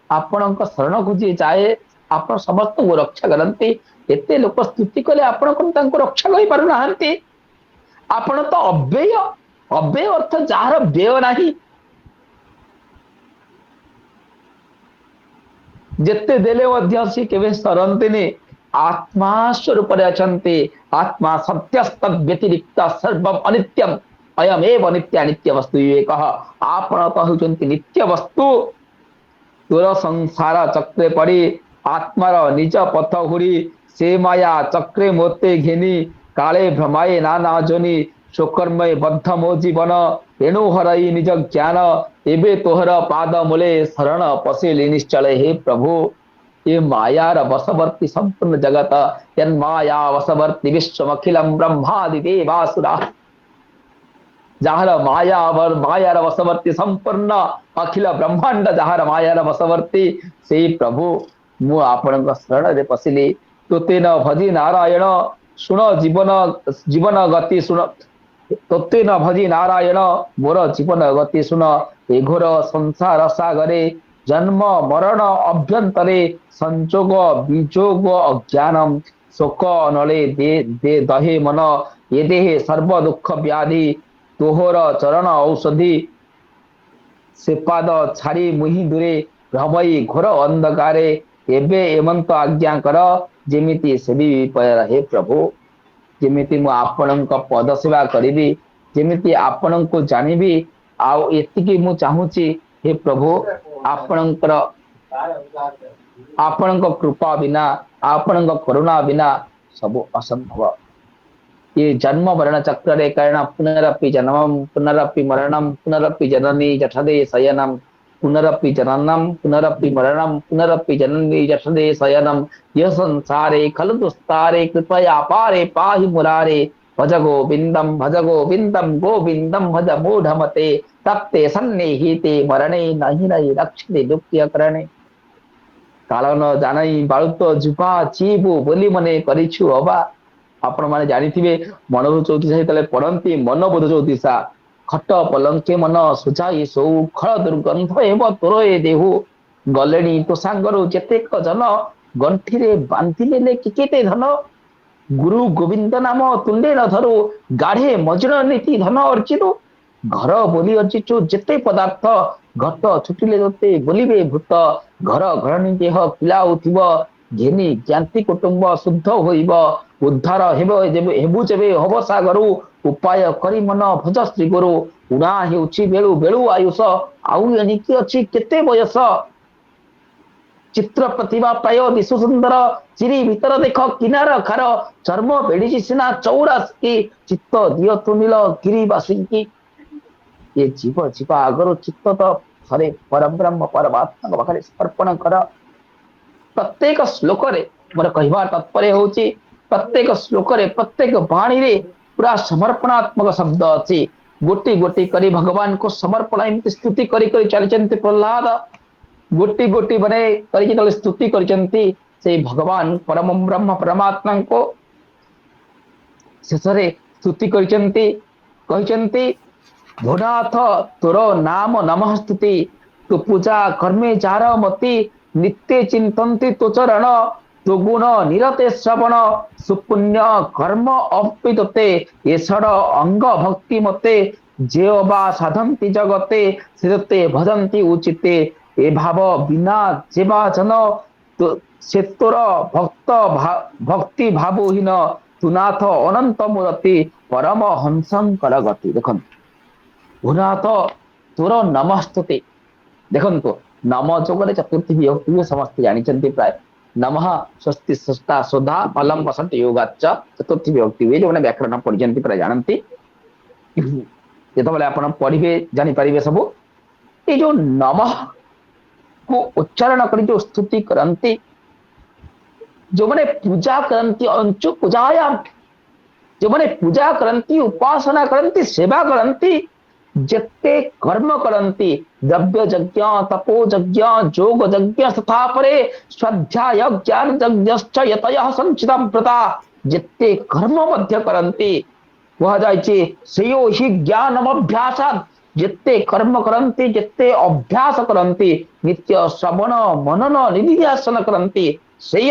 Speaker 4: आपण शरण को जी जाए आप समस्त को रक्षा करती एते लोक स्तुति कले आपण को रक्षा कर पारु नाहंती। आपण तो अव्यय अव्यय अर्थ जार व्यय नहीं जेते देले मध्य सी केवे सरंतिनी आत्मा स्वरूप अछंती आत्मा सत्यस्त व्यतिरिक्त सर्व अनित्यम अयम एव नित्य नित्य वस्तु एक आपण कहउचंती नित्य वस्तु तोर संसार चक्रे पड़ी आत्मार निज पथ हुड़ी से माया चक्रे मोते घेनी काले भ्रमाए नाना जोनी शोकर्मय बद्ध मो जीवन एणु हरई निज ज्ञान एबे तोहर पाद मूले शरण पशिली निश्चल हे प्रभु ये मायार वशवर्ती संपूर्ण जगत तन्माया वशवर्ती विश्व अखिलम ब्रह्मादि देवासुरा जहार मायार वशवर्ती संपूर्ण अखिल ब्रह्मांड जहार मायार वशवर्ती से प्रभु मु आपण शरण रे पशिली तोते न भजी नारायण शुण जीवन जीवन गति शुण तोते न भजी नारायण मोर जीवन गति शुण ए घोर संसार सागरे जन्म मरण अभ्यंतरे संजोग विजोग अज्ञानम शोक नले दे दे दहे मन ये देहे सर्व दुख व्याधि तोहर चरण औषधि से पाद छाड़ी मुहि दूरे भ्रमई घोर अंधकारे एबे एमंत आज्ञा कर जेमिति सेवी विपय हे प्रभु जेमिति मु आपणक पद सेवा करिबी जेमिति आपणको जानिबी आउ एतिकी मु चाहूची हे प्रभु आपणकर आपणक कृपा बिना आपणक करुणा बिना सब असंभव ये जन्म मरण चक्र रे कारण पुनरपि जन्मम पुनरपि मरणम पुनरपि जननी जठदे शयनम पुनरपि जननम पुनरपि मरणम पुनरपि जननी जठदे शयनम यह संसारे खलु दुस्तारे कृपया पारे पाहि मुरारे भज गोविंदम गोविंदम भज मूढ़मते तप्ते सन्निहिते मरणे नहीं नहीं रक्षते दुःख्य करणे काल न जानई बाळुत जुपा चीबु बोली मने करिछु अबा आपण माने जानिथिबे मनोज चौतीसा जेतले पढ़ंती मनोबोध चौतीसा खट पलंके मन सुझाई सौ खल दुर्गंध एव तोर ए देहु गलेणी तो सांगरु जेतेक जन गंठी रे बांधिले किकेते धन गुरु गोविंद नाम तुंडे न धरु गाढ़े मजन नीति धन अर्चितु घर बोली अर्चिचु जेते पदार्थ घट छुटिले जोते बोलिबे भूत घर घरणी देह पिलाउथिब घेनी ज्ञाति कुटुंब शुद्ध होइब उद्धार हेबु जेबे हब सागरु उपाय करी मन भज श्री गुरु उड़ा हेउछि बेलु बेलु आयुष आउ एनिकी अछि केते बयस चित्र प्रतिभा प्राय विश्व सुंदर चिरी भीतर देख किनार खार चर्म बेड़ी सिना चौरास की चित्त दिय तुनिल गिरिवासी की ये जीव जीव आगर चित्त तो थरे परम ब्रह्म परमात्मा पाखरे समर्पण कर प्रत्येक श्लोक रे मोर कहवा तात्पर्य होची प्रत्येक श्लोक रे प्रत्येक वाणी रे पूरा समर्पणात्मक शब्द अछि गोटी गोटी करी भगवान को समर्पण एमती स्तुति करी करी चलिचंती प्रहलाद गोटी गोटी बने करी तले स्तुति करिचंती से भगवान परम ब्रह्म परमात्मा को शेषरे स्तुति करिचंती कहिचंती भोनाथ तोर नाम नमः स्तुति तु पूजा कर्मे जार मति नित्य चिंतन्ति तो चरण तु गुण निरते श्रवण सुपुण्य कर्म अपितते एषड अंग भक्ति मते जे बा साधन्ति जगते सिरते भजन्ति उचिते ए भाव बिना जेबा जन तो से तोर भक्त भक्ति भावहीन तुनाथ अनंत मूर्ति परम हंसंकर गति देखो भूनाथ तोर नमस्तुति देखो नम जोगरे चतुर्थी विभक्ति समस्त जानी प्राय नमः स्वस्ति सस्ता सोधा अलम बसंत योगाच चतुर्थी विभक्ति हुए जो व्याकरण पढ़ी प्राय जानती जो आप पढ़े जानीपर सब ये जो नमः को उच्चारण कर जो स्तुति करती जो मैंने पूजा करती अंचु पूजायाम जो मैंने पूजा करती उपासना करती सेवा करती जिते कर्म करती द्रव्य यज्ञ तपो यज्ञ जोग यज्ञ तथा परे स्वाध्याय ज्ञान यज्ञश्च यतयः संचिता व्रता जिते कर्म मध्य करती कह जाइए ही ज्ञानम अभ्यासात जिते कर्म करती जिते अभ्यास करती नित्य श्रवण मनन निधिध्यासन करती से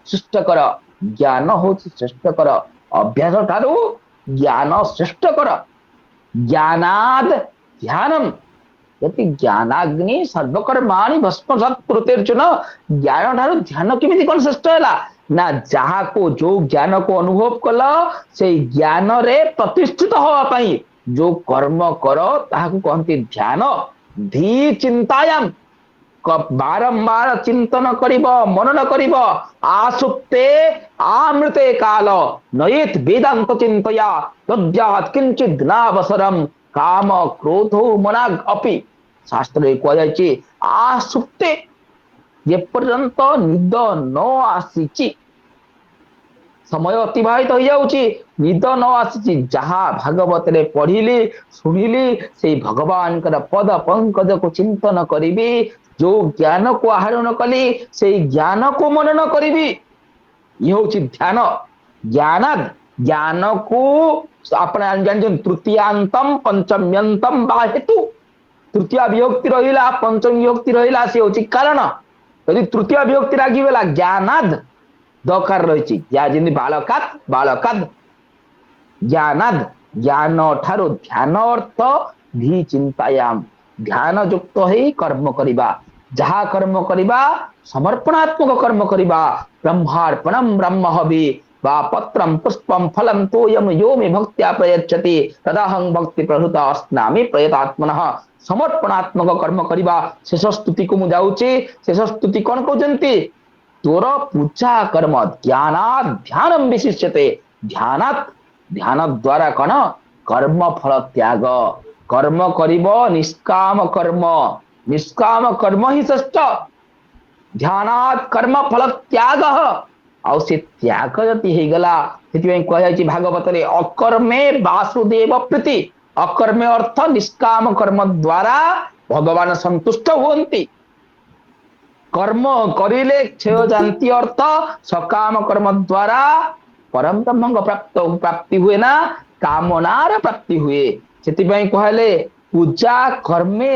Speaker 4: श्रेष्ठकर ज्ञान हूँ श्रेष्ठकर अभ्यास ठारू ज्ञान श्रेष्ठकर ज्ञानाद ध्यानम यदि ज्ञानाग्नि सर्वकर्माणि भस्मसात् कुरुतेर्जुन ज्ञान ठारू ध्यान केमिति कोन श्रेष्ठ हैला ना जहाँ को जो ज्ञान को अनुभव कल से ज्ञान रे प्रतिष्ठित हवा पाई जो कर्म कर ताहाकु कहती ध्यान धी चिंतायाम बारंबार चिंतन करिब मनन करिब आसुप्ते आमृते काल नयेत वेदांत चिंतया तद्यात् किंचित नावसरम काम क्रोधो मनाग अपि शास्त्र कह जाइए आसुप्ते जे पर्यंत निद न आसी समय अतिवाहित हो जाउची निद न आसी जहाँ भागवत रे पढ़िली शुणिली से भगवान पद पंकज को चिंतन करी जो ज्ञान को आहरण कली से ज्ञान को मनन करी ये हूँ ध्यान ज्ञानाद ज्ञान को अपना जान तृतीयांतम पंचम्यंतम बा हेतु तृतीय विभक्ति रहिला पंचम विभक्ति रहिला से होची कारण यदि तृतीय विभक्ति रागिबेला ज्ञानाद दकार रही जमी बालकात बालकाद ज्ञानाद ज्ञान ठारू ध्यान अर्थ धी चिंतायाम ध्यान युक्त ही कर्म करिबा जहा कर्म करिबा समर्पणात्मक कर्म करिबा ब्रह्मार्पणम ब्रह्म हवि वा पत्रम पुष्पम फलम तोयम यो मे भक्त्या प्रयच्छति तदाहं भक्ति प्रहृता अस्नामि प्रयतात्मनः समर्पणात्मक कर्म करिबा शेष स्तुति को मु जाउची शेष स्तुति कोन कहउचंती तोर पूजा कर्म ज्ञानात् ध्यानम विशिष्यते ध्यानात् ध्यान द्वारा कौन कर्म फल त्याग कर्म करिब निष्काम कर्म ही श्रेष्ठ ध्यानात् कर्म फल त्याग आउ से त्याग जति हे गला सेति कह जाय भागवत रे अकर्मे वासुदेव प्रीति अकर्मे अर्थ निष्काम कर्म द्वारा भगवान संतुष्ट हुंती कर्म करिले क्षय जानती अर्थ सकाम कर्म द्वारा परम ब्रह्म प्राप्ति हुए ना कामनार प्राप्ति हुए से कहले पूजा कर्मे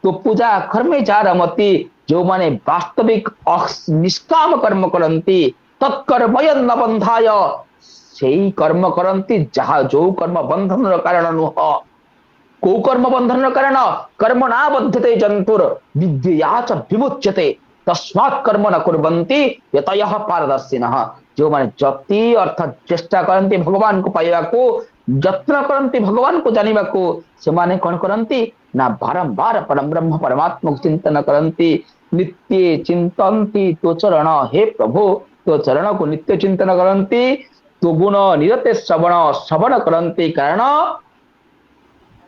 Speaker 4: तो पूजा कर्मे जार मती जो माने वास्तविक निष्काम कर्म करती तत्कर्मयन बंधाय से कर्म करती जहा जो कर्म बंधन कारण नुह को कर्म बंधन कारण कर्म ना बध्यते जंतुर विद्या च विमुच्यते तस्मात् कर्म न कुर्वन्ति यतयः पारदर्शिनः जो माने जति अर्थात चेष्टा करती भगवान को पाइबा को यत्न करती भगवान को जानिबा को से माने कौन करती ना बारंबार परम ब्रह्म परमात्मा चिंतन करती नित्य चिंतन्ति तो चरण हे प्रभु तो चरण को नित्य चिंतन करती तो गुण निरते श्रवण करती कारण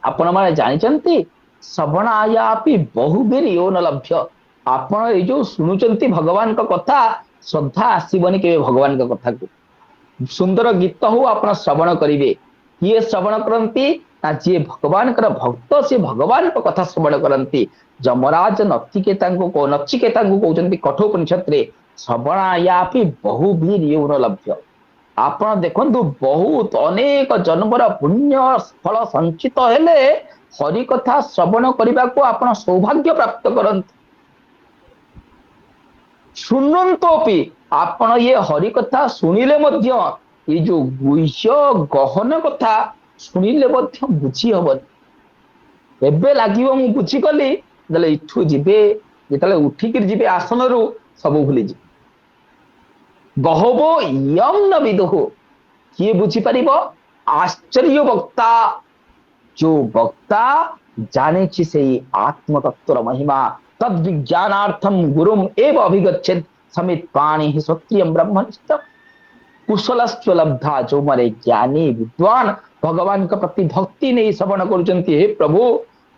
Speaker 4: आपण माने जानिचंती श्रवणायापि बहुबीर यो न लभ्य आपण ये जो शुणुचंती भगवान का कथा श्रद्धा आसबनी के भगवान का कथा को सुंदर गीत हो आप श्रवण करेंगे किए श्रवण करती ना जी भगवान का भक्त से भगवान का कथा श्रवण करती जमराज नचिकेता कहते कठोपनिषद रे श्रवणायापि बहुबीर यौन लभ्य आपण देखंतु बहुत अनेक जन्मर पुण्य फल संचित हेले हरि कथा श्रवण करने को आपण सौभाग्य प्राप्त करते शुणुंतोपि आपण ये हरि कथा शुणिले मध्य ये जो गुह्य गहन कथा शुणिले मध्य बुझी हबनी एबे लागिवो मु बुझी गली दले इठु जिबे जेतले उठिकिर जिबे आसन रु सब भूली जी बहवो यम न विदुः किए बुझी परिबो आश्चर्य वक्ता जो वक्ता जाने छि सेई आत्म तत्वर महिमा तद विज्ञानार्थम गुरुम एव अभिगच्छेद समित पाणी ही सत्य ब्रह्मनिष्ठ कुशलस्व लब्धा जो मारे ज्ञानी विद्वान भगवान का प्रति भक्ति नहीं श्रवण करुचंती हे प्रभु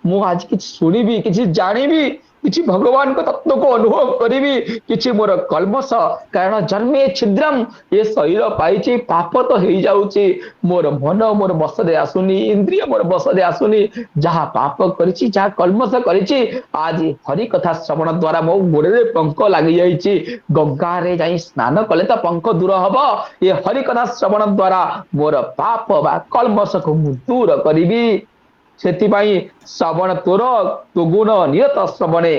Speaker 4: मु आज किछ सुनिबी किछ जानिबी किछि भगवान को तत्व को अनुभव करी किछि मोर कलमश कारण जन्मे छिद्रम ये शरीर पाई पाप तो हो जाऊँगी मोर मन मोर बस दे आसुनी इंद्रिय मोर बस दे आसुनी जहाँ पाप करिछि जहाँ कलमश करिछि आज हरि कथा श्रवण द्वारा मो गोड़े पंख लगी जाइछि गंगा रे जाई स्नान कले तो पंख दूर हब ये हरि कथा श्रवण द्वारा मोर पाप बा कलमश को दूर करी सेतिपाई श्रवण तोर तु गुण नियत श्रवणे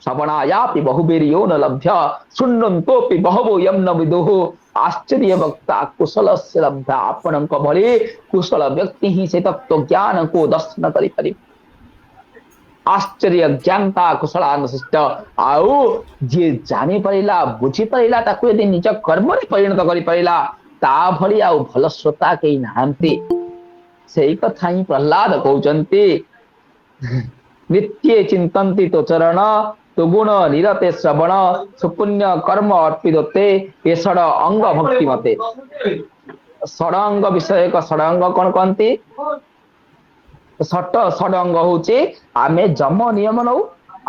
Speaker 4: श्रवणायापि बहुबीर्यो न लभ्य शृण्वन्तोपि बहवो यं न विदुः आश्चर्य वक्ता कुशल से लब्धा आपण भली कुशल व्यक्ति ही से तत्व ज्ञान को दर्शन करि आश्चर्य ज्ञानता कुशलानुशिष्ट आउ जी जानी परिला बुझी परिला ताकू यदि निज कर्म रे परिणत करि परिला ता भली आउ भल श्रोता केही नाहंती सेई कथा ही प्रहलाद कहउचंती नित्य चिंतन्ति तो चरण तो गुण निरते श्रवण सुपुण्य कर्म अर्पितते ये षड अंग भक्ति मते षडंग विषय का षडंग कौन कहती षडंग होचे आमे जम नियम नौ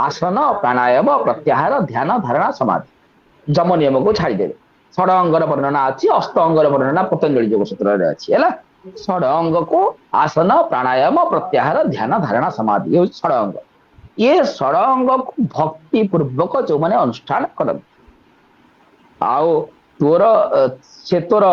Speaker 4: आसन प्राणायाम प्रत्याहार ध्यान धारणा समाधि जम नियम को छाड़देवे षडंगर वर्णना अच्छी अष्ट अंगर वर्णना पतंजलि योग सूत्र अच्छी है षडंग को आसन प्राणायाम प्रत्याहार ध्यान धारणा समाधि ये षडंग ये षडंग को भक्ति पूर्वक जो माने अनुष्ठान करते आओ तोर से तोर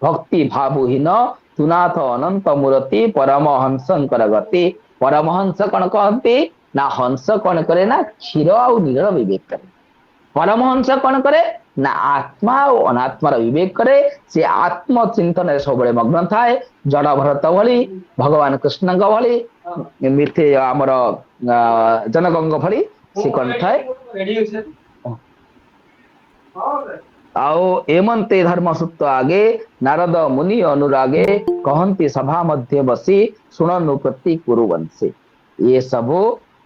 Speaker 4: भक्ति भावहीन तुनाथ अनंत मूर्ति परमहंसंकर गति परमहंस कौन कहते ना हंस कौन करे ना क्षीर आउ नीर विवेक करे परमहंस कौन करे ना आत्मा और अनात्मार विवेक करे से आत्म चिंतन सब मग्न थाए जड़ भरत भली भगवान कृष्ण भली मिथे आमर जनगंग भली से कौन थाए आओ एमंते धर्म सूत्र आगे नारद मुनि अनुरागे कहंती सभा मध्य बसी सुननु प्रति कुरुवंशी ये सब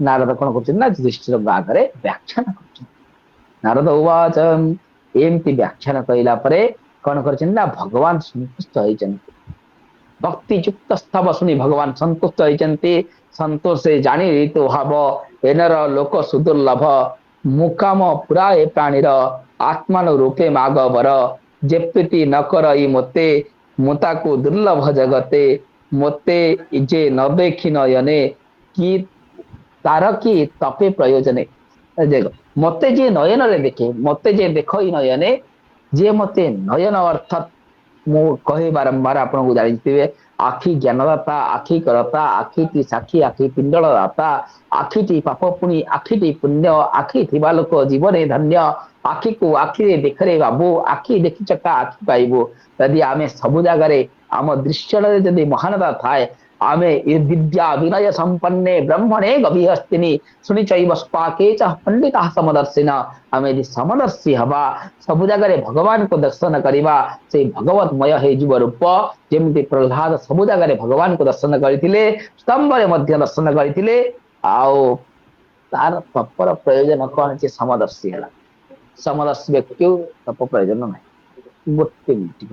Speaker 4: नारद कौन कर युधिष्ठिर आगे व्याख्यान कर नारद उवाच एमती व्याख्यान कहला परे कौन कर भगवान संतुष्ट होइचंती भक्ति युक्त स्तव सुनी भगवान संतुष्ट होइचंती संतोष से जानी ऋतु भाव एनर लोक सुदुर्लभ मुकाम पुरा ए प्राणीर आत्मान रूपे मागवर जेप्रीति न करई मोते मोता को दुर्लभ जगते मोते जे न देखी नयने कि तार की तपे प्रयोजने देख मते जे नयन रे देखे मते जे देखई नयने जे मते नयन अर्थात मु कहे बारंबार आपन को जानिथिबे आखि ज्ञानदाता आखि करता आखिटी साक्षी आखि पिंडलदाता आखिटी पाप पुणी आखिटी पुण्य आखि थिबा लोक जीवन धन्य आखि को आखि देखरे बाबू आखि देखि चका आखि पाइबो यदि आमे सब जगह आम दृश्य जदि महानता थाए आमे विद्या विनय संपन्ने ब्रह्मणे गभीहस्तिनी शुनि चैव स्पाके च पंडिता समदर्शिना आमे यदि समदर्शी हवा सब जगह भगवान को दर्शन करिबा से भगवतमय हे जीव रूप जेमति प्रहलाद सब जगह भगवान को दर्शन करथिले स्तंभ रे मध्य दर्शन करथिले आओ तार तपर प्रयोजन कोन जे समदर्शी हला समदर्शी व्यक्ति तप प्रयोजन नहीं गोटे मिनिट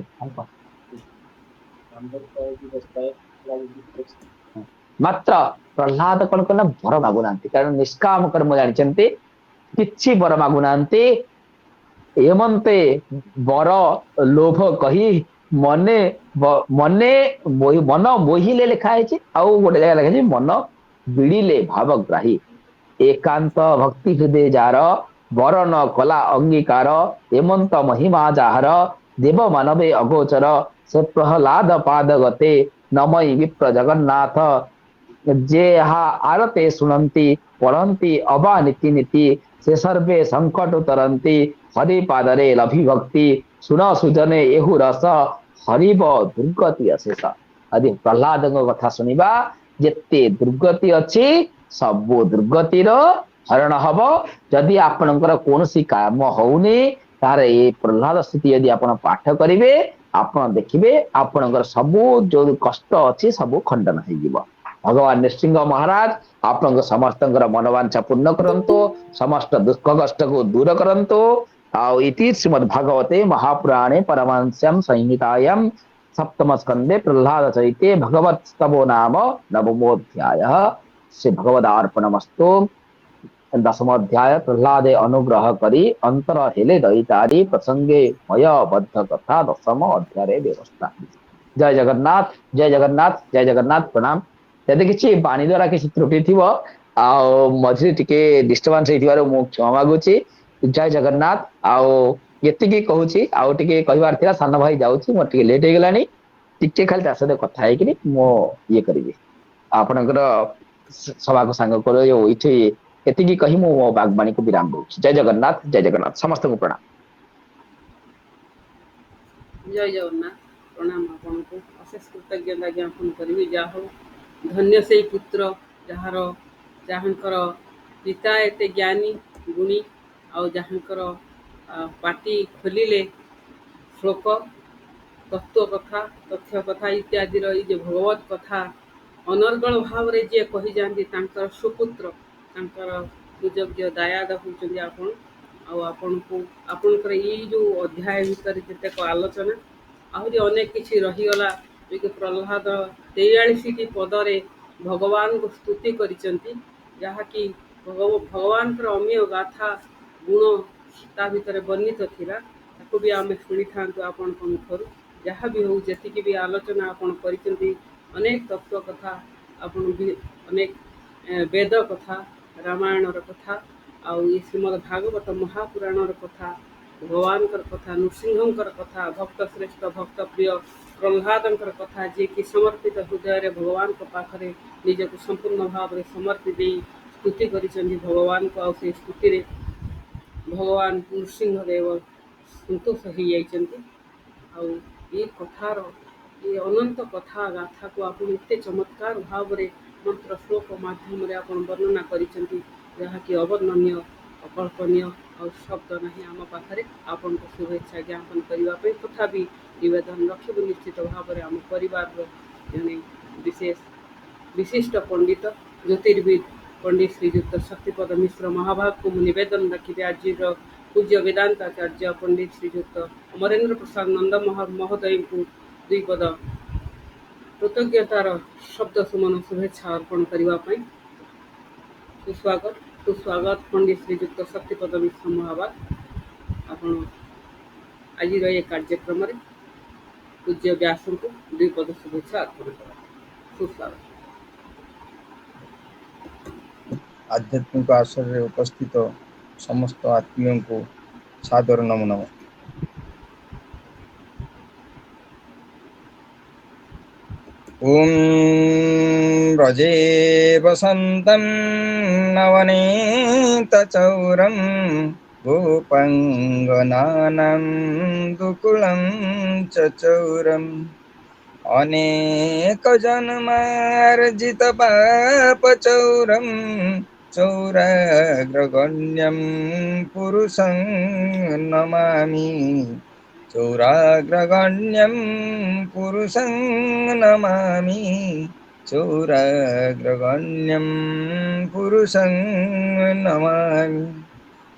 Speaker 4: मात्र प्रहलाद कौन कहना वर मागुना कारण निष्काम कर्म जानते किछि वर मागुना एमंते वर लोभ कही मने मने मन मोहिले लिखा है आउ गोटे जगह लिखा है मन बिड़िले भावग्राही एकांत भक्ति हृदय जार वर न कला अंगीकार एमंत महिमा जार देव मानवे अगोचर से प्रहलाद पाद गते नमई विप्र जगन्नाथ जे हा आरते सुनंती पढ़ंती अबा नीति नीति से सर्वे संकट उतरंती हरि पादरे लभि भक्ति सुन सुजने एहु रस हरिब दुर्गति अशेष आदि प्रहलाद कथा सुनिबा जेते दुर्गति अच्छी सब दुर्गतिर हरण हब जदि आपणकर कौनसी काम होउनी तार ये प्रहलाद स्थिति यदि आपण पाठ करिवे आपण देखिबे आपणकर सब जो कष्ट अच्छी सब खंडन हो जिवो भगवान नृसिंह महाराज आपन समस्त मनोवांछा पूर्ण करंतु समस्त दुख कष्ट को दूर करंतु आउ इति श्रीमद् भागवते महापुराणे परमहंस्यां संहितायां सप्तम स्कंदे प्रहलाद चरिते भगवत स्तवो नाम नवमोऽध्यायः। श्री भगवदार्पणमस्तु। दशम अध्याय प्रह्लादे अनुग्रह करी अंतर हेले दैतारी प्रसंगे मय बद्ध कथा दशम अध्याय व्यवस्था। जय जगन्नाथ जय जगन्नाथ जय जगन्नाथ प्रणाम। ଯଦି କିଛି ବାଣୀ ଦ୍ଵାରା କିଛି ତ୍ରୁଟି ଥିବ ଆଉ ମଝିରେ ଟିକେ ଡିଷ୍ଟର୍ବାନ୍ସ ହେଇଥିବାରୁ ମୁଁ କ୍ଷମା ମାଗୁଛି। ଜୟ ଜଗନ୍ନାଥ। ଆଉ ଏତିକି କହୁଛି, ଆଉ ଟିକେ କହିବାର ଥିଲା, ସାନ ଭାଇ ଯାଉଛି, ମୋର ଟିକେ ଲେଟ୍ ହେଇଗଲାଣି, ଟିକେ ଖାଲି ତା ସହିତ କଥା ହେଇକିରି ମୁଁ ଇଏ କରିବି, ଆପଣଙ୍କର ସଭାକୁ ସାଙ୍ଗ କର ଏଇଠି ଏତିକି କହି ମୁଁ ମୋ ବାଗବାଣୀକୁ ବିରାମ ଦଉଛି। ଜୟ ଜଗନ୍ନାଥ ଜୟ ଜଗନ୍ନାଥ ସମସ୍ତଙ୍କୁ ପ୍ରଣାମ।
Speaker 2: ଜୟ ଜଗନ୍ନାଥ। ପ୍ରଣାମ ଆପଣଙ୍କୁ, ଅଶେଷ କୃତଜ୍ଞତା ଜ୍ଞାପନ କରିବି। ଯାହା ହଉ ଧନ୍ୟ ସେଇ ପୁତ୍ର ଯାହାଙ୍କର ପିତା ଏତେ ଜ୍ଞାନୀ ଗୁଣୀ, ଆଉ ଯାହାଙ୍କର ପାଟି ଖୋଲିଲେ ଶ୍ଲୋକ ତତ୍ଵ କଥା ତଥ୍ୟ କଥା ଇତ୍ୟାଦିର ଏଇ ଯେ ଭଗବତ କଥା ଅନର୍ଗଳ ଭାବରେ ଯିଏ କହିଯାଆନ୍ତି ତାଙ୍କର ସୁପୁତ୍ର, ତାଙ୍କର ସୁଯୋଗ୍ୟ ଦାୟାଦ ହେଉଛନ୍ତି ଆପଣ। ଆଉ ଆପଣଙ୍କର ଏଇ ଯେଉଁ ଅଧ୍ୟାୟ ଭିତରେ ଯେତେକ ଆଲୋଚନା, ଆହୁରି ଅନେକ କିଛି ରହିଗଲା। ଯେ ପ୍ରହ୍ଲାଦ 43ଟି ପଦରେ ଭଗବାନଙ୍କୁ ସ୍ତୁତି କରିଛନ୍ତି, ଯାହାକି ଭଗବାନଙ୍କର ଅମୀୟ ଗାଥା ଗୁଣ ତା ଭିତରେ ବର୍ଣ୍ଣିତ ଥିଲା। ତାକୁ ବି ଆମେ ଶୁଣିଥାନ୍ତୁ ଆପଣଙ୍କ ମୁଖରୁ। ଯାହା ବି ହଉ, ଯେତିକି ବି ଆଲୋଚନା ଆପଣ କରିଛନ୍ତି, ଅନେକ ତତ୍ଵ କଥା, ଆପଣ ବି ଅନେକ ବେଦ କଥା, ରାମାୟଣର କଥା, ଆଉ ଏ ଶ୍ରୀମଦ୍ ଭାଗବତ ମହାପୁରାଣର କଥା, ଭଗବାନଙ୍କର କଥା, ନୃସିଂହଙ୍କର କଥା, ଭକ୍ତ ଶ୍ରେଷ୍ଠ ଭକ୍ତ ପ୍ରିୟ ପ୍ରହ୍ଲାଦଙ୍କର କଥା, ଯିଏକି ସମର୍ପିତ ହୃଦୟରେ ଭଗବାନଙ୍କ ପାଖରେ ନିଜକୁ ସମ୍ପୂର୍ଣ୍ଣ ଭାବରେ ସମର୍ପି ଦେଇ ସ୍ତୁତି କରିଛନ୍ତି ଭଗବାନଙ୍କୁ। ଆଉ ସେଇ ସ୍ତୁତିରେ ଭଗବାନ ନୃସିଂହଦେବ ସନ୍ତୋଷ ହେଇଯାଇଛନ୍ତି। ଆଉ ଏ କଥାର ଏ ଅନନ୍ତ କଥା ଗାଥାକୁ ଆପଣ ଏତେ ଚମତ୍କାର ଭାବରେ ମନ୍ତ୍ର ଶ୍ଲୋକ ମାଧ୍ୟମରେ ଆପଣ ବର୍ଣ୍ଣନା କରିଛନ୍ତି, ଯାହାକି ଅବର୍ଣ୍ଣନୀୟ, ଅକଳ୍ପନୀୟ, ଆଉ ଶବ୍ଦ ନାହିଁ ଆମ ପାଖରେ ଆପଣଙ୍କୁ ଶୁଭେଚ୍ଛା ଜ୍ଞାପନ କରିବା ପାଇଁ। ତଥାପି ନିବେଦନ ରଖିବୁ, ନିଶ୍ଚିତ ଭାବରେ ଆମ ପରିବାରର ଜଣେ ବିଶିଷ୍ଟ ପଣ୍ଡିତ ଜ୍ୟୋତିର୍ବିଦ ପଣ୍ଡିତ ଶ୍ରୀଯୁକ୍ତ ଶକ୍ତିପଦ ମିଶ୍ର ମହାଭାଗକୁ ମୁଁ ନିବେଦନ ରଖିବି, ଆଜିର ପୂଜ୍ୟ ବେଦାନ୍ତାଚାର୍ଯ୍ୟ ପଣ୍ଡିତ ଶ୍ରୀଯୁକ୍ତ ଅମରେନ୍ଦ୍ର ପ୍ରସାଦ ନନ୍ଦ ମହୋଦୟଙ୍କୁ ଦୁଇ ପଦ କୃତଜ୍ଞତାର ଶବ୍ଦ ସୁମନ ଶୁଭେଚ୍ଛା ଅର୍ପଣ କରିବା ପାଇଁ। ସୁସ୍ୱାଗତ ପଣ୍ଡିତ ଶ୍ରୀଯୁକ୍ତ ଶକ୍ତିପଦ ମିଶ୍ର ମହାଭାଗ, ଆପଣ ଆଜିର ଏ କାର୍ଯ୍ୟକ୍ରମରେ ପୂଜ୍ୟ ବ୍ୟାସଙ୍କୁ ଦୁଇ ପଦ ଶୁଭେଚ୍ଛା ଅର୍ପଣ କରା। ସୁସ୍ୱାଗତ।
Speaker 5: ଆଧ୍ୟାତ୍ମିକ ଆସରରେ ଉପସ୍ଥିତ ସମସ୍ତ ଆତ୍ମୀୟଙ୍କୁ ସାଦର ନମନ। ଓಂ ବ୍ରଜେ ବସନ୍तं ନବନୀତଚୌରଂ ଗୋପାଙ୍ଗନାନାଂ ଦୁକୁଳଂ ଚଚୌରಂ ଅନେକ ଜନ୍ମାର୍ଜିତ ପାପଚୌରಂ ଚୌରାଗ୍ରଗଣ୍ୟಂ ପୁରୁଷଂ ନମାମି। ଚୌରାଗ୍ରଗଣ୍ୟಂ ପୁରୁଷଂ ନମାମି। ଚୌରାଗ୍ରଗଣ୍ୟಂ ପୁରୁଷଂ ନମାମି।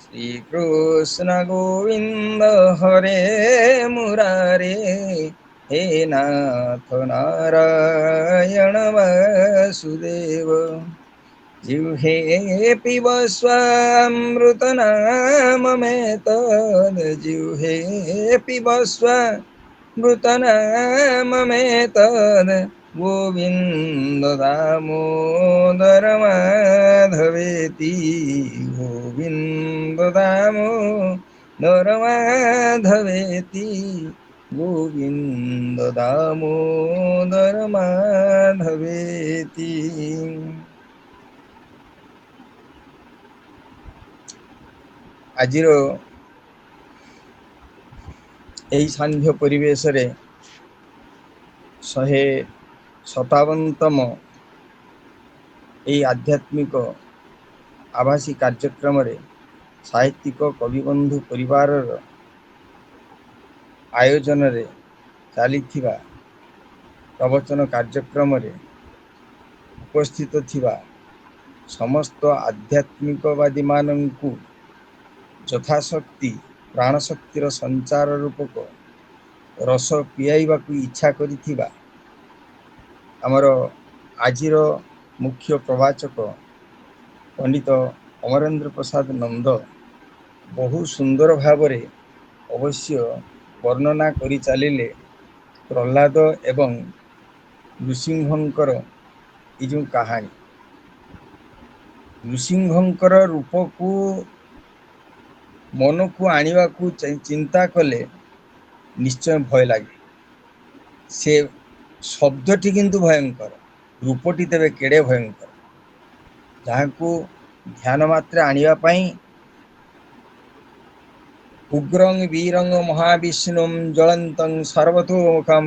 Speaker 5: ଶ୍ରୀକୃଷ୍ଣ ଗୋବିନ୍ଦ ହରେ ମୁରାରେ, हे नाथ नारायण वासुदेव। जिह्वे पिब स्वामृतनाममेतद्, जिह्वे पिब स्वामृतनाममेतद्, गोविन्द दामोदर माधवेति, गोविन्द दामोदर माधवेति, गोविन्द दामोदर माधवेति। ଆଜିର ଏହି ସାନ୍ଧ୍ୟ ପରିବେଶରେ 157ତମ ଏହି ଆଧ୍ୟାତ୍ମିକ ଆଭାସୀ କାର୍ଯ୍ୟକ୍ରମରେ ସାହିତ୍ୟିକ କବିବନ୍ଧୁ ପରିବାରର ଆୟୋଜନରେ ଚାଲିଥିବା ପ୍ରବଚନ କାର୍ଯ୍ୟକ୍ରମରେ ଉପସ୍ଥିତ ଥିବା ସମସ୍ତ ଆଧ୍ୟାତ୍ମିକବାଦୀମାନଙ୍କୁ ଯଥାଶକ୍ତି ପ୍ରାଣଶକ୍ତିର ସଞ୍ଚାର ରୂପକ ରସ ପିଆଇବାକୁ ଇଚ୍ଛା କରିଥିବା ଆମର ଆଜିର ମୁଖ୍ୟ ପ୍ରବାଚକ ପଣ୍ଡିତ ଅମରେନ୍ଦ୍ର ପ୍ରସାଦ ନନ୍ଦ ବହୁ ସୁନ୍ଦର ଭାବରେ ଅବଶ୍ୟ ବର୍ଣ୍ଣନା କରି ଚାଲିଲେ ପ୍ରହ୍ଲାଦ ଏବଂ ନୃସିଂହଙ୍କର ଏ ଯେଉଁ କାହାଣୀ। ନୃସିଂହଙ୍କର ରୂପକୁ ମନକୁ ଆଣିବାକୁ ଚିନ୍ତା କଲେ ନିଶ୍ଚୟ ଭୟ ଲାଗେ। ସେ ଶବ୍ଦଟି କିନ୍ତୁ ଭୟଙ୍କର, ରୂପଟି ତେବେ କେଡ଼େ ଭୟଙ୍କର, ଯାହାକୁ ଧ୍ୟାନ ମାତ୍ରେ ଆଣିବା ପାଇଁ ଉଗ୍ରଂ ବୀରଂ ମହାବିଷ୍ଣୁଂ ଜ୍ୱଳନ୍ତଂ ସର୍ବତୋମୁଖଂ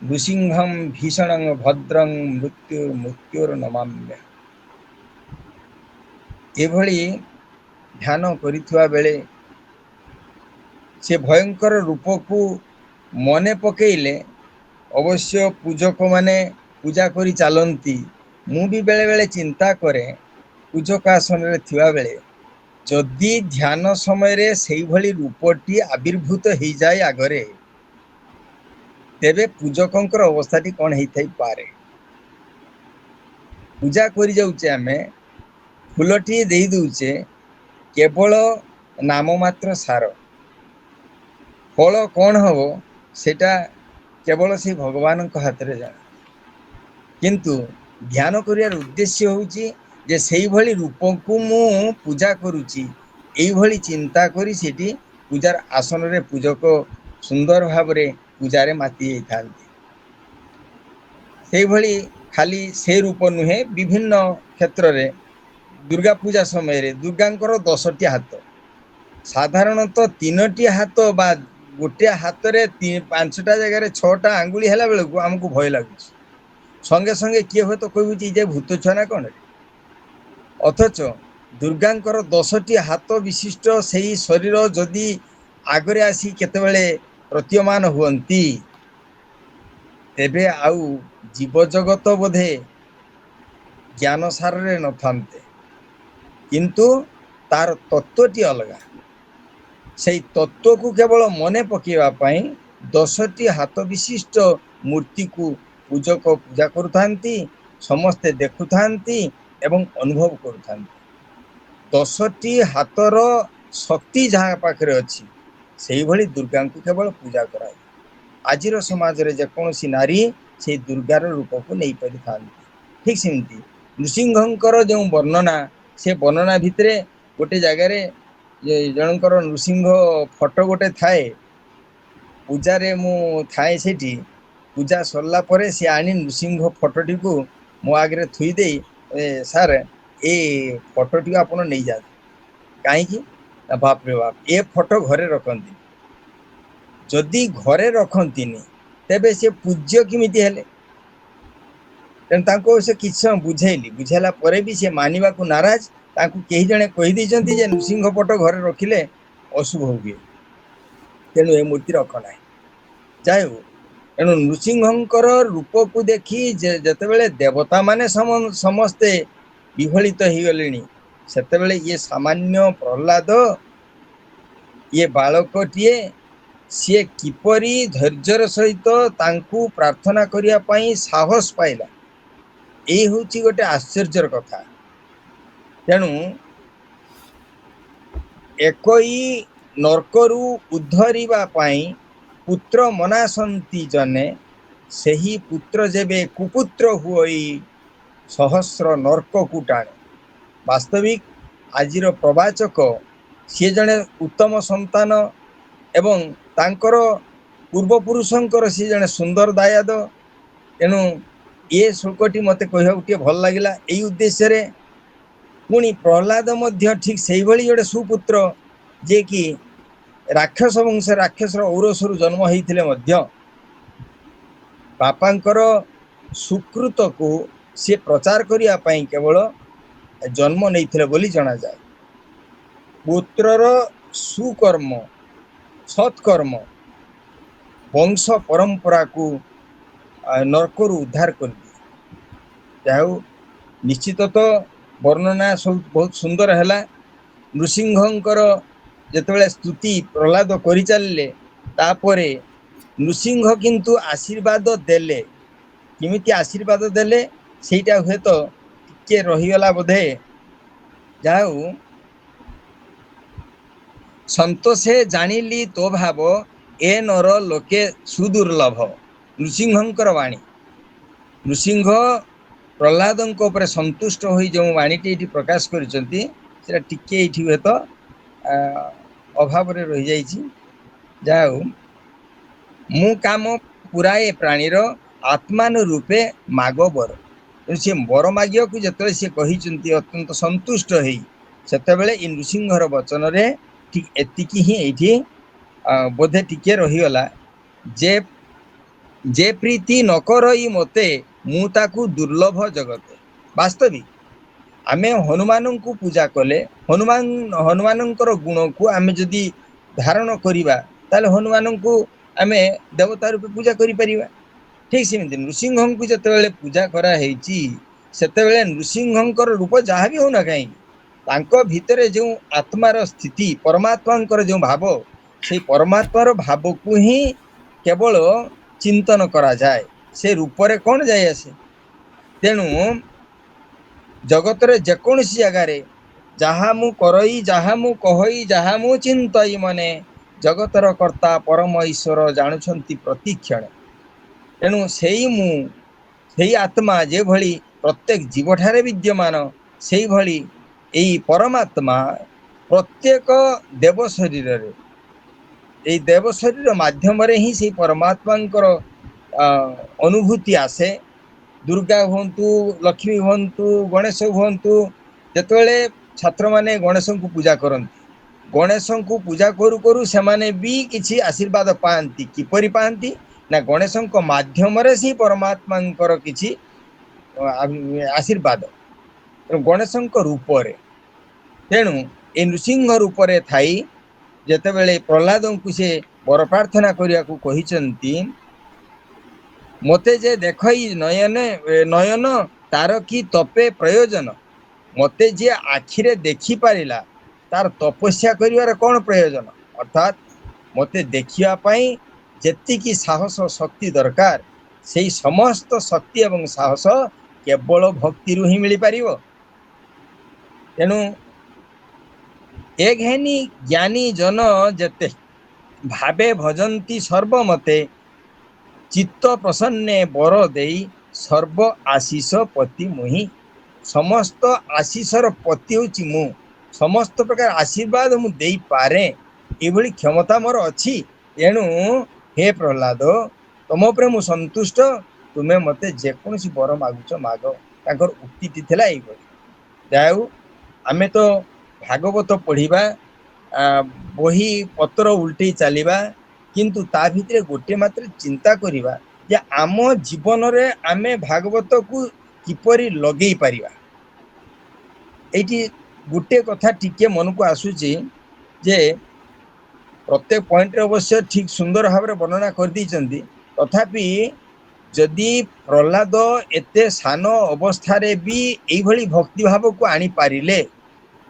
Speaker 5: ନୃସିଂହଂ ଭୀଷଣଂ ଭଦ୍ରଂ ମୃତ୍ୟୁର୍ନମାମ୍ୟ। ଏଭଳି ଧ୍ୟାନ କରିଥିବା ବେଳେ ସେ ଭୟଙ୍କର ରୂପକୁ ମନେ ପକେଇଲେ ଅବଶ୍ୟ ପୂଜକମାନେ ପୂଜା କରି ଚାଲନ୍ତି। ମୁଁ ବି ବେଳେବେଳେ ଚିନ୍ତା କରେ ପୂଜକ ଆସନରେ ଥିବାବେଳେ ଯଦି ଧ୍ୟାନ ସମୟରେ ସେଇଭଳି ରୂପଟି ଆବିର୍ଭୂତ ହେଇଯାଏ ଆଗରେ, ତେବେ ପୂଜକଙ୍କର ଅବସ୍ଥାଟି କ'ଣ ହେଇଥାଇପାରେ। ପୂଜା କରି ଯାଉଛେ, ଆମେ ଫୁଲଟିଏ ଦେଇ ଦେଉଛେ, କେବଳ ନାମ ମାତ୍ର ସାର, ଫଳ କ'ଣ ହବ ସେଟା କେବଳ ସେ ଭଗବାନଙ୍କ ହାତରେ ଜାଣେ। କିନ୍ତୁ ଧ୍ୟାନ କରିବାର ଉଦ୍ଦେଶ୍ୟ ହେଉଛି ଯେ ସେଇଭଳି ରୂପକୁ ମୁଁ ପୂଜା କରୁଛି, ଏଇଭଳି ଚିନ୍ତା କରି ସେଠି ପୂଜାର ଆସନରେ ପୂଜକ ସୁନ୍ଦର ଭାବରେ ପୂଜାରେ ମାତି ଯାଇଥାନ୍ତି। ସେଇଭଳି ଖାଲି ସେ ରୂପ ନୁହେଁ, ବିଭିନ୍ନ କ୍ଷେତ୍ରରେ ଦୁର୍ଗା ପୂଜା ସମୟରେ ଦୁର୍ଗାଙ୍କର 10ଟି ହାତ, ସାଧାରଣତଃ 3ଟି ହାତ ବା ଗୋଟିଏ ହାତରେ 5ଟା ଜାଗାରେ 6ଟା ଆଙ୍ଗୁଳି ହେଲା ବେଳକୁ ଆମକୁ ଭୟ ଲାଗୁଛି। ସଙ୍ଗେ ସଙ୍ଗେ କିଏ ହୁଏତ କହିବୁଛି ଯେ ଭୂତ ଛୁଆ ନା କ'ଣ। ଅଥଚ ଦୁର୍ଗାଙ୍କର 10ଟି ହାତ ବିଶିଷ୍ଟ ସେହି ଶରୀର ଯଦି ଆଗରେ ଆସି କେତେବେଳେ ପ୍ରତୀୟମାନ ହୁଅନ୍ତି, ତେବେ ଆଉ ଜୀବଜଗତ ବୋଧେ ଜ୍ଞାନ ସାରରେ ନଥାନ୍ତେ। କିନ୍ତୁ ତାର ତତ୍ତ୍ୱଟି ଅଲଗା। ସେଇ ତତ୍ତ୍ୱକୁ କେବଳ ମନେ ପକାଇବା ପାଇଁ 10ଟି ହାତ ବିଶିଷ୍ଟ ମୂର୍ତ୍ତିକୁ ପୂଜକ ପୂଜା କରୁଥାନ୍ତି, ସମସ୍ତେ ଦେଖୁଥାନ୍ତି ଏବଂ ଅନୁଭବ କରୁଥାନ୍ତି। 10ଟି ହାତର ଶକ୍ତି ଯାହା ପାଖରେ ଅଛି, ସେଇଭଳି ଦୁର୍ଗାଙ୍କୁ କେବଳ ପୂଜା କରାଏ। ଆଜିର ସମାଜରେ ଯେକୌଣସି ନାରୀ ସେଇ ଦୁର୍ଗାର ରୂପକୁ ନେଇପାରିଥାନ୍ତି। ଠିକ୍ ସେମିତି ନୃସିଂହଙ୍କର ଯେଉଁ ବର୍ଣ୍ଣନା, ସେ ବର୍ଣ୍ଣନା ଭିତରେ ଗୋଟେ ଜାଗାରେ ଜଣଙ୍କର ନୃସିଂହ ଫଟୋ ଗୋଟେ ଥାଏ। ପୂଜାରେ ମୁଁ ଥାଏ ସେଠି, ପୂଜା ସରିଲା ପରେ ସେ ଆଣି ନୃସିଂହ ଫଟୋଟିକୁ ମୋ ଆଗରେ ଥୋଇ ଦେଇ, ସାର୍ ଏ ଫଟୋଟିକୁ ଆପଣ ନେଇଯାଆନ୍ତୁ। କାହିଁକି ନା ବାପରେ ବାପ, ଏ ଫଟୋ ଘରେ ରଖନ୍ତି। ଯଦି ଘରେ ରଖନ୍ତିନି ତେବେ ସେ ପୂଜ୍ୟ କେମିତି ହେଲେ? ତେଣୁ ତାଙ୍କୁ ସେ କିଛି ସମୟ ବୁଝେଇଲି, ବୁଝେଇଲା ପରେ ବି ସେ ମାନିବାକୁ ନାରାଜ। ତାଙ୍କୁ କେହି ଜଣେ କହିଦେଇଛନ୍ତି ଯେ ନୃସିଂହ ଫଟୋ ଘରେ ରଖିଲେ ଅଶୁଭ ହୁଏ, ତେଣୁ ଏ ମୂର୍ତ୍ତି ରଖ ନାହିଁ। ଯାଇ ହଉ, ତେଣୁ ନୃସିଂହଙ୍କର ରୂପକୁ ଦେଖି ଯେତେବେଳେ ଦେବତାମାନେ ସମସ୍ତେ ବିହଳିତ ହେଇଗଲେଣି, ସେତେବେଳେ ଇଏ ସାମାନ୍ୟ ପ୍ରହ୍ଲାଦ, ଇଏ ବାଳକଟିଏ, ସିଏ କିପରି ଧୈର୍ଯ୍ୟର ସହିତ ତାଙ୍କୁ ପ୍ରାର୍ଥନା କରିବା ପାଇଁ ସାହସ ପାଇଲା, ଏଇ ହେଉଛି ଗୋଟେ ଆଶ୍ଚର୍ଯ୍ୟର କଥା। ତେଣୁ ଏକଇ ନର୍କରୁ ଉଦ୍ଧରିବା ପାଇଁ ପୁତ୍ର ମନାସନ୍ତି ଜନେ, ସେହି ପୁତ୍ର ଯେବେ କୁପୁତ୍ର ହୁଅଇ ସହସ୍ର ନର୍କକୁ ଟାଣେ। ବାସ୍ତବିକ ଆଜିର ପ୍ରବାଚକ ସିଏ ଜଣେ ଉତ୍ତମ ସନ୍ତାନ ଏବଂ ତାଙ୍କର ପୂର୍ବପୁରୁଷଙ୍କର ସିଏ ଜଣେ ସୁନ୍ଦର ଦାୟାଦ। ତେଣୁ ଏ ଶ୍ଳୋକଟି ମୋତେ କହିବାକୁ ଟିକେ ଭଲ ଲାଗିଲା ଏଇ ଉଦ୍ଦେଶ୍ୟରେ। ପୁଣି ପ୍ରହ୍ଲାଦ ମଧ୍ୟ ଠିକ୍ ସେଇଭଳି ଗୋଟେ ସୁପୁତ୍ର, ଯିଏକି ରାକ୍ଷସ ବଂଶ, ରାକ୍ଷସର ଔରସରୁ ଜନ୍ମ ହେଇଥିଲେ ମଧ୍ୟ ବାପାଙ୍କର ସୁକୃତକୁ ସିଏ ପ୍ରଚାର କରିବା ପାଇଁ କେବଳ ଜନ୍ମ ନେଇଥିଲେ ବୋଲି ଜଣାଯାଏ। ପୁତ୍ରର ସୁକର୍ମ, ସତ୍କର୍ମ ବଂଶ ପରମ୍ପରାକୁ ନର୍କରୁ ଉଦ୍ଧାର କରିଦିଏ। ଯାହା ହଉ, ନିଶ୍ଚିତତଃ ବର୍ଣ୍ଣନା ସବୁ ବହୁତ ସୁନ୍ଦର ହେଲା। ନୃସିଂହଙ୍କର ଯେତେବେଳେ ସ୍ତୁତି ପ୍ରହ୍ଲାଦ କରିଚାଲିଲେ, ତାପରେ ନୃସିଂହ କିନ୍ତୁ ଆଶୀର୍ବାଦ ଦେଲେ। କେମିତି ଆଶୀର୍ବାଦ ଦେଲେ ସେଇଟା ହୁଏତ ଟିକେ ରହିଗଲା ବୋଧେ। ଯାହା ହଉ, ସନ୍ତୋଷେ ଜାଣିଲି ତୋ ଭାବ ଏ ନର ଲୋକେ ସୁଦୁର୍ଲଭ। ନୃସିଂହଙ୍କର ବାଣୀ। ନୃସିଂହ ପ୍ରହ୍ଲାଦଙ୍କ ଉପରେ ସନ୍ତୁଷ୍ଟ ହୋଇ ଯେଉଁ ବାଣୀଟି ଏଠି ପ୍ରକାଶ କରିଛନ୍ତି ସେଟା ଟିକେ ଏଇଠି ହୁଏତ ଅଭାବରେ ରହିଯାଇଛି। ଯାହା ହଉ, ମୁଁ କାମ ପୁରାଏ ପ୍ରାଣୀର ଆତ୍ମାନ ରୂପେ ମାଗ ବର। ତେଣୁ ସେ ବର ମାଗିବାକୁ ଯେତେବେଳେ ସେ କହିଛନ୍ତି ଅତ୍ୟନ୍ତ ସନ୍ତୁଷ୍ଟ ହେଇ, ସେତେବେଳେ ଏ ନୃସିଂହର ବଚନରେ ଠିକ ଏତିକି ହିଁ ଏଇଠି ବୋଧେ ଟିକେ ରହିଗଲା ଯେ ଯେ ପ୍ରୀତି ନ କରଇ ମୋତେ ମୁଁ ତାକୁ ଦୁର୍ଲଭ ଜଗତେ। ବାସ୍ତବିକ ଆମେ ହନୁମାନଙ୍କୁ ପୂଜା କଲେ, ହନୁମାନଙ୍କର ଗୁଣକୁ ଆମେ ଯଦି ଧାରଣ କରିବା, ତାହେଲେ ହନୁମାନଙ୍କୁ ଆମେ ଦେବତା ରୂପେ ପୂଜା କରିପାରିବା। ଠିକ ସେମିତି ନୃସିଂହଙ୍କୁ ଯେତେବେଳେ ପୂଜା କରାହେଇଛି, ସେତେବେଳେ ନୃସିଂହଙ୍କର ରୂପ ଯାହା ବି ହଉନା କାହିଁକି, ତାଙ୍କ ଭିତରେ ଯେଉଁ ଆତ୍ମାର ସ୍ଥିତି, ପରମାତ୍ମାଙ୍କର ଯେଉଁ ଭାବ, ସେଇ ପରମାତ୍ମାର ଭାବକୁ ହିଁ କେବଳ ଚିନ୍ତନ କରାଯାଏ, ସେ ରୂପରେ କଣ ଯାଇ ଆସେ। ତେଣୁ ଜଗତରେ ଯେକୌଣସି ଜାଗାରେ ଯାହା ମୁଁ କରଇ, ଯାହା ମୁଁ କହଇ, ଯାହା ମୁଁ ଚିନ୍ତଇ ମନେ, ଜଗତର କର୍ତ୍ତା ପରମ ଈଶ୍ୱର ଜାଣୁଛନ୍ତି ପ୍ରତିକ୍ଷଣେ। ତେଣୁ ସେଇ ଆତ୍ମା ଯେଭଳି ପ୍ରତ୍ୟେକ ଜୀବଠାରେ ବିଦ୍ୟମାନ, ସେଇଭଳି ଏଇ ପରମାତ୍ମା ପ୍ରତ୍ୟେକ ଦେବ ଶରୀରରେ, ଏଇ ଦେବ ଶରୀର ମାଧ୍ୟମରେ ହିଁ ସେଇ ପରମାତ୍ମାଙ୍କର ଅନୁଭୂତି ଆସେ। ଦୁର୍ଗା ହୁଅନ୍ତୁ, ଲକ୍ଷ୍ମୀ ହୁଅନ୍ତୁ, ଗଣେଶ ହୁଅନ୍ତୁ, ଯେତେବେଳେ ଛାତ୍ରମାନେ ଗଣେଶଙ୍କୁ ପୂଜା କରନ୍ତି, ଗଣେଶଙ୍କୁ ପୂଜା କରୁ କରୁ ସେମାନେ ବି କିଛି ଆଶୀର୍ବାଦ ପାଆନ୍ତି। କିପରି ପାଆନ୍ତି ନା ଗଣେଶଙ୍କ ମାଧ୍ୟମରେ ହିଁ ପରମାତ୍ମାଙ୍କର କିଛି ଆଶୀର୍ବାଦ, ଗଣେଶଙ୍କ ରୂପରେ। ତେଣୁ ଏ ନୃସିଂହ ରୂପରେ ଥାଇ ଯେତେବେଳେ ପ୍ରହ୍ଲାଦଙ୍କୁ ସେ ବର ପ୍ରାର୍ଥନା କରିବାକୁ କହିଛନ୍ତି, ମୋତେ ଯେ ଦେଖଇ ନୟନ ତାର କି ତପେ ପ୍ରୟୋଜନ। ମୋତେ ଯିଏ ଆଖିରେ ଦେଖିପାରିଲା, ତାର ତପସ୍ୟା କରିବାର କ'ଣ ପ୍ରୟୋଜନ। ଅର୍ଥାତ୍ ମୋତେ ଦେଖିବା ପାଇଁ ଯେତିକି ସାହସ ଶକ୍ତି ଦରକାର, ସେଇ ସମସ୍ତ ଶକ୍ତି ଏବଂ ସାହସ କେବଳ ଭକ୍ତିରୁ ହିଁ ମିଳିପାରିବ। ତେଣୁ ଏ ଘେନି ଜ୍ଞାନୀ ଜନ ଯେତେ ଭାବେ ଭଜନ୍ତି ସର୍ବମତେ, ଚିତ୍ତ ପ୍ରସନ୍ନେ ବର ଦେଇ ସର୍ବ ଆଶିଷ ପତି ମୁହିଁ। ସମସ୍ତ ଆଶିଷର ପତି ହେଉଛି ମୁଁ, ସମସ୍ତ ପ୍ରକାର ଆଶୀର୍ବାଦ ମୁଁ ଦେଇପାରେ, ଏଭଳି କ୍ଷମତା ମୋର ଅଛି। ଏଣୁ ହେ ପ୍ରହ୍ଲାଦ, ତମ ଉପରେ ମୁଁ ସନ୍ତୁଷ୍ଟ, ତୁମେ ମୋତେ ଯେକୌଣସି ବର ମାଗୁଛ ମାଗ। ତାଙ୍କର ଉକ୍ତିଟି ଥିଲା ଏଇଭଳି। ଯାହା ହଉ, ଆମେ ତ ଭାଗବତ ପଢ଼ିବା, ବହି ପତ୍ର ଉଲ୍ଟେଇ ଚାଲିବା, କିନ୍ତୁ ତା ଭିତରେ ଗୋଟିଏ ମାତ୍ର ଚିନ୍ତା କରିବା ଯେ ଆମ ଜୀବନରେ ଆମେ ଭାଗବତକୁ କିପରି ଲଗେଇ ପାରିବା। ଏଇଠି ଗୋଟିଏ କଥା ଟିକେ ମନକୁ ଆସୁଛି ଯେ ପ୍ରତ୍ୟେକ ପଏଣ୍ଟରେ ଅବଶ୍ୟ ଠିକ ସୁନ୍ଦର ଭାବରେ ବର୍ଣ୍ଣନା କରିଦେଇଛନ୍ତି, ତଥାପି ଯଦି ପ୍ରହ୍ଲାଦ ଏତେ ସାନ ଅବସ୍ଥାରେ ବି ଏଇଭଳି ଭକ୍ତିଭାବକୁ ଆଣିପାରିଲେ,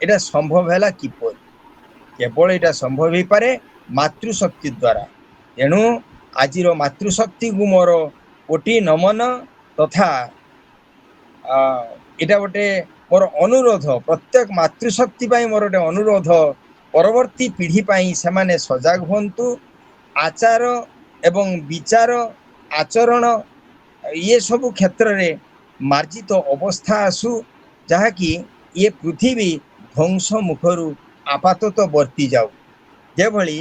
Speaker 5: ଏଇଟା ସମ୍ଭବ ହେଲା କିପରି? କେବଳ ଏଇଟା ସମ୍ଭବ ହେଇପାରେ ମାତୃଶକ୍ତି ଦ୍ୱାରା। ତେଣୁ ଆଜିର ମାତୃଶକ୍ତିକୁ ମୋର କୋଟି ନମନ, ତଥା ଏଇଟା ଗୋଟେ ମୋର ଅନୁରୋଧ, ପ୍ରତ୍ୟେକ ମାତୃଶକ୍ତି ପାଇଁ ମୋର ଗୋଟେ ଅନୁରୋଧ, ପରବର୍ତ୍ତୀ ପିଢ଼ି ପାଇଁ ସେମାନେ ସଜାଗ ହୁଅନ୍ତୁ। ଆଚାର ଏବଂ ବିଚାର, ଆଚରଣ, ଇଏ ସବୁ କ୍ଷେତ୍ରରେ ମାର୍ଜିତ ଅବସ୍ଥା ଆସୁ, ଯାହାକି ଇଏ ପୃଥିବୀ ଧ୍ୱଂସ ମୁଖରୁ ଆପାତତଃ ବର୍ତ୍ତି ଯାଉ। ଯେଭଳି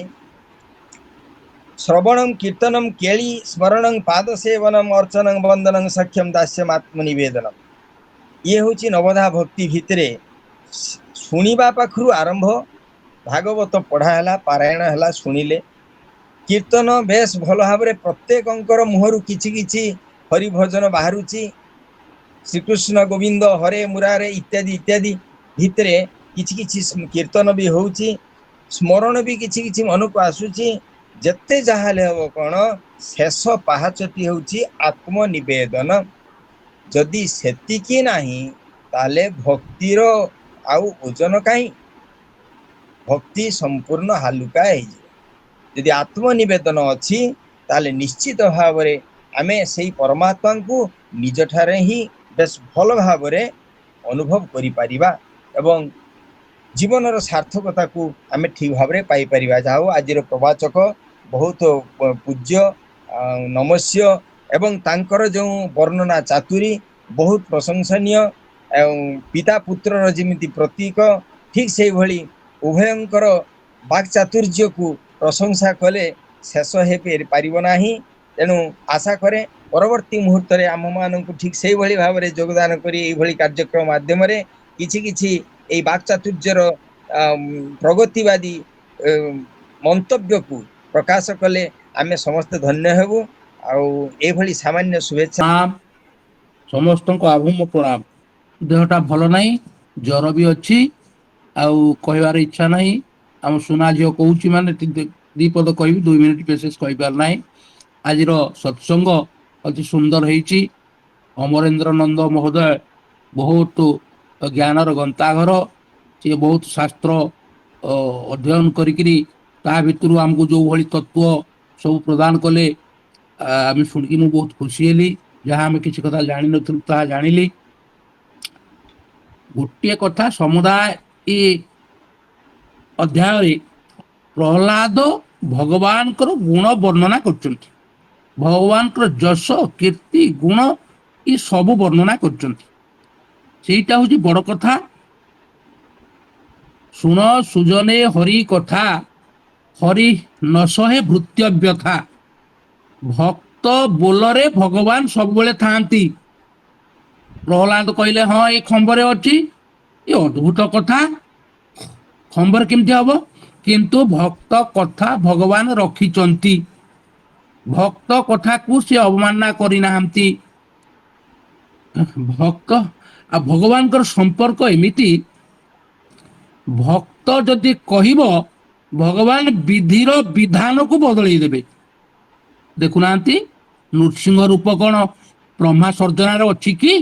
Speaker 5: ଶ୍ରବଣଂ କୀର୍ତ୍ତନଂ କେଳି ସ୍ମରଣଂ ପାଦ ସେବନଂ ଅର୍ଚ୍ଚନଂ ବନ୍ଦନଂ ସଖ୍ୟଂ ଦାସ୍ୟମ୍ ଆତ୍ମନିବେଦନମ୍। ଇଏ ହେଉଛି ନବଧା ଭକ୍ତି ଭିତରେ ଶୁଣିବା ପାଖରୁ ଆରମ୍ଭ। ଭାଗବତ ପଢ଼ା ହେଲା, ପାରାୟଣ ହେଲା, ଶୁଣିଲେ। କୀର୍ତ୍ତନ ବେଶ ଭଲ ଭାବରେ ପ୍ରତ୍ୟେକଙ୍କର ମୁହଁରୁ କିଛି କିଛି ହରିଭଜନ ବାହାରୁଛି। ଶ୍ରୀକୃଷ୍ଣ ଗୋବିନ୍ଦ ହରେ ମୁରାରେ ଇତ୍ୟାଦି ଇତ୍ୟାଦି ଭିତରେ କିଛି କିଛି କୀର୍ତ୍ତନ ବି ହେଉଛି, ସ୍ମରଣ ବି କିଛି କିଛି ମନକୁ ଆସୁଛି। ଯେତେ ଯାହା ହେଲେ ହବ କ'ଣ, ଶେଷ ପାହାଚଟି ହେଉଛି ଆତ୍ମନିବେଦନ। ଯଦି ସେତିକି ନାହିଁ, ତାହେଲେ ଭକ୍ତିର ଆଉ ଓଜନ କାହିଁ? ଭକ୍ତି ସମ୍ପୂର୍ଣ୍ଣ ହାଲୁକା ହେଇଯିବ। ଯଦି ଆତ୍ମନିବେଦନ ଅଛି, ତାହେଲେ ନିଶ୍ଚିତ ଭାବରେ ଆମେ ସେଇ ପରମାତ୍ମାଙ୍କୁ ନିଜଠାରେ ହିଁ ବେଶ ଭଲ ଭାବରେ ଅନୁଭବ କରିପାରିବା। ଏବଂ ଜୀବନର ସାର୍ଥକତାକୁ ଆମେ ଠିକ ଭାବରେ ପାଇପାରିବା। ଯାହା ହଉ ଆଜିର ପ୍ରବାଚକ ବହୁତ ପୂଜ୍ୟ ନମସ୍ୟ ଏବଂ ତାଙ୍କର ଯେଉଁ ବର୍ଣ୍ଣନା ଚାତୁରୀ ବହୁତ ପ୍ରଶଂସନୀୟ ଏବଂ ପିତା ପୁତ୍ରର ଯେମିତି ପ୍ରତୀକ ଠିକ ସେଇଭଳି ଉଭୟଙ୍କର ବାକ୍ଚାତୁର୍ଯ୍ୟକୁ ପ୍ରଶଂସା କଲେ ଶେଷ ହେଇପାରିବ ନାହିଁ। ତେଣୁ ଆଶା କରେ ପରବର୍ତ୍ତୀ ମୁହୂର୍ତ୍ତରେ ଆମମାନଙ୍କୁ ଠିକ ସେଇଭଳି ଭାବରେ ଯୋଗଦାନ କରି ଏଇଭଳି କାର୍ଯ୍ୟକ୍ରମ ମାଧ୍ୟମରେ କିଛି କିଛି ଏଇ ବାକ୍ଚାତୁର୍ଯ୍ୟର ପ୍ରଗତିବାଦୀ ମନ୍ତବ୍ୟକୁ ପ୍ରକାଶ କଲେ ଆମେ ସମସ୍ତେ ଧନ୍ୟ ହେବୁ। ଆଉ ଏଇଭଳି ସାମାନ୍ୟ ଶୁଭେଚ୍ଛା।
Speaker 6: ସମସ୍ତଙ୍କୁ ଆଭୂମ ପ୍ରଣାମ। ଦେହଟା ଭଲ ନାହିଁ, ଜ୍ୱର ବି ଅଛି, ଆଉ କହିବାର ଇଚ୍ଛା ନାହିଁ। ଆମ ସୁନା ଝିଅ କହୁଛି ମାନେ ଦି ପଦ କହିବି, 2 ମିନିଟ୍ ବିଶେଷ କହିବାର ନାହିଁ। ଆଜିର ସତ୍ସଙ୍ଗ ଅତି ସୁନ୍ଦର ହେଇଛି। ଅମରେନ୍ଦ୍ର ନନ୍ଦ ମହୋଦୟ ବହୁତ ଜ୍ଞାନର ଗନ୍ତାଘର, ସିଏ ବହୁତ ଶାସ୍ତ୍ର ଅଧ୍ୟୟନ କରିକିରି ତା ଭିତରୁ ଆମକୁ ଯୋଉ ଭଳି ତତ୍ତ୍ୱ ସବୁ ପ୍ରଦାନ କଲେ, ଆମେ ଶୁଣିକି ମୁଁ ବହୁତ ଖୁସି ହେଲି। ଯାହା ଆମେ କିଛି କଥା ଜାଣିନଥିଲୁ ତାହା ଜାଣିଲି। ଗୋଟିଏ କଥା ସମୁଦାୟ ଏ ଅଧ୍ୟାୟରେ ପ୍ରହ୍ଲାଦ ଭଗବାନଙ୍କର ଗୁଣ ବର୍ଣ୍ଣନା କରୁଛନ୍ତି। ଭଗବାନଙ୍କର ଯଶ କୀର୍ତ୍ତି ଗୁଣ ଏ ସବୁ ବର୍ଣ୍ଣନା କରୁଛନ୍ତି। ସେଇଟା ହଉଛି ବଡ କଥା। ଶୁଣ ସୁଜନେ ହରି କଥା, ହରି ନ ସହେ ଭୃତ୍ୟ ବ୍ୟଥା। ଭକ୍ତ ବୋଲରେ ଭଗବାନ ସବୁବେଳେ ଥାଆନ୍ତି। ପ୍ରହ୍ଲାଦ କହିଲେ ହଁ ଏଇ ଖମ୍ବରେ ଅଛି, ଏ ଅଦ୍ଭୁତ କଥା, ଖମ୍ବରେ କେମିତି ହବ? କିନ୍ତୁ ଭକ୍ତ କଥା ଭଗବାନ ରଖିଛନ୍ତି। ଭକ୍ତ କଥାକୁ ସେ ଅବମାନନା କରିନାହାନ୍ତି। ଭକ୍ତ ଆଉ ଭଗବାନଙ୍କର ସମ୍ପର୍କ ଏମିତି, ଭକ୍ତ ଯଦି କହିବ ଭଗବାନ ବିଧିର ବିଧାନକୁ ବଦଳେଇ ଦେବେ। ଦେଖୁନାହାନ୍ତି ନୃସିଂହ ରୂପ କଣ ବ୍ରହ୍ମା ସର୍ଜନାରେ ଅଛି କି?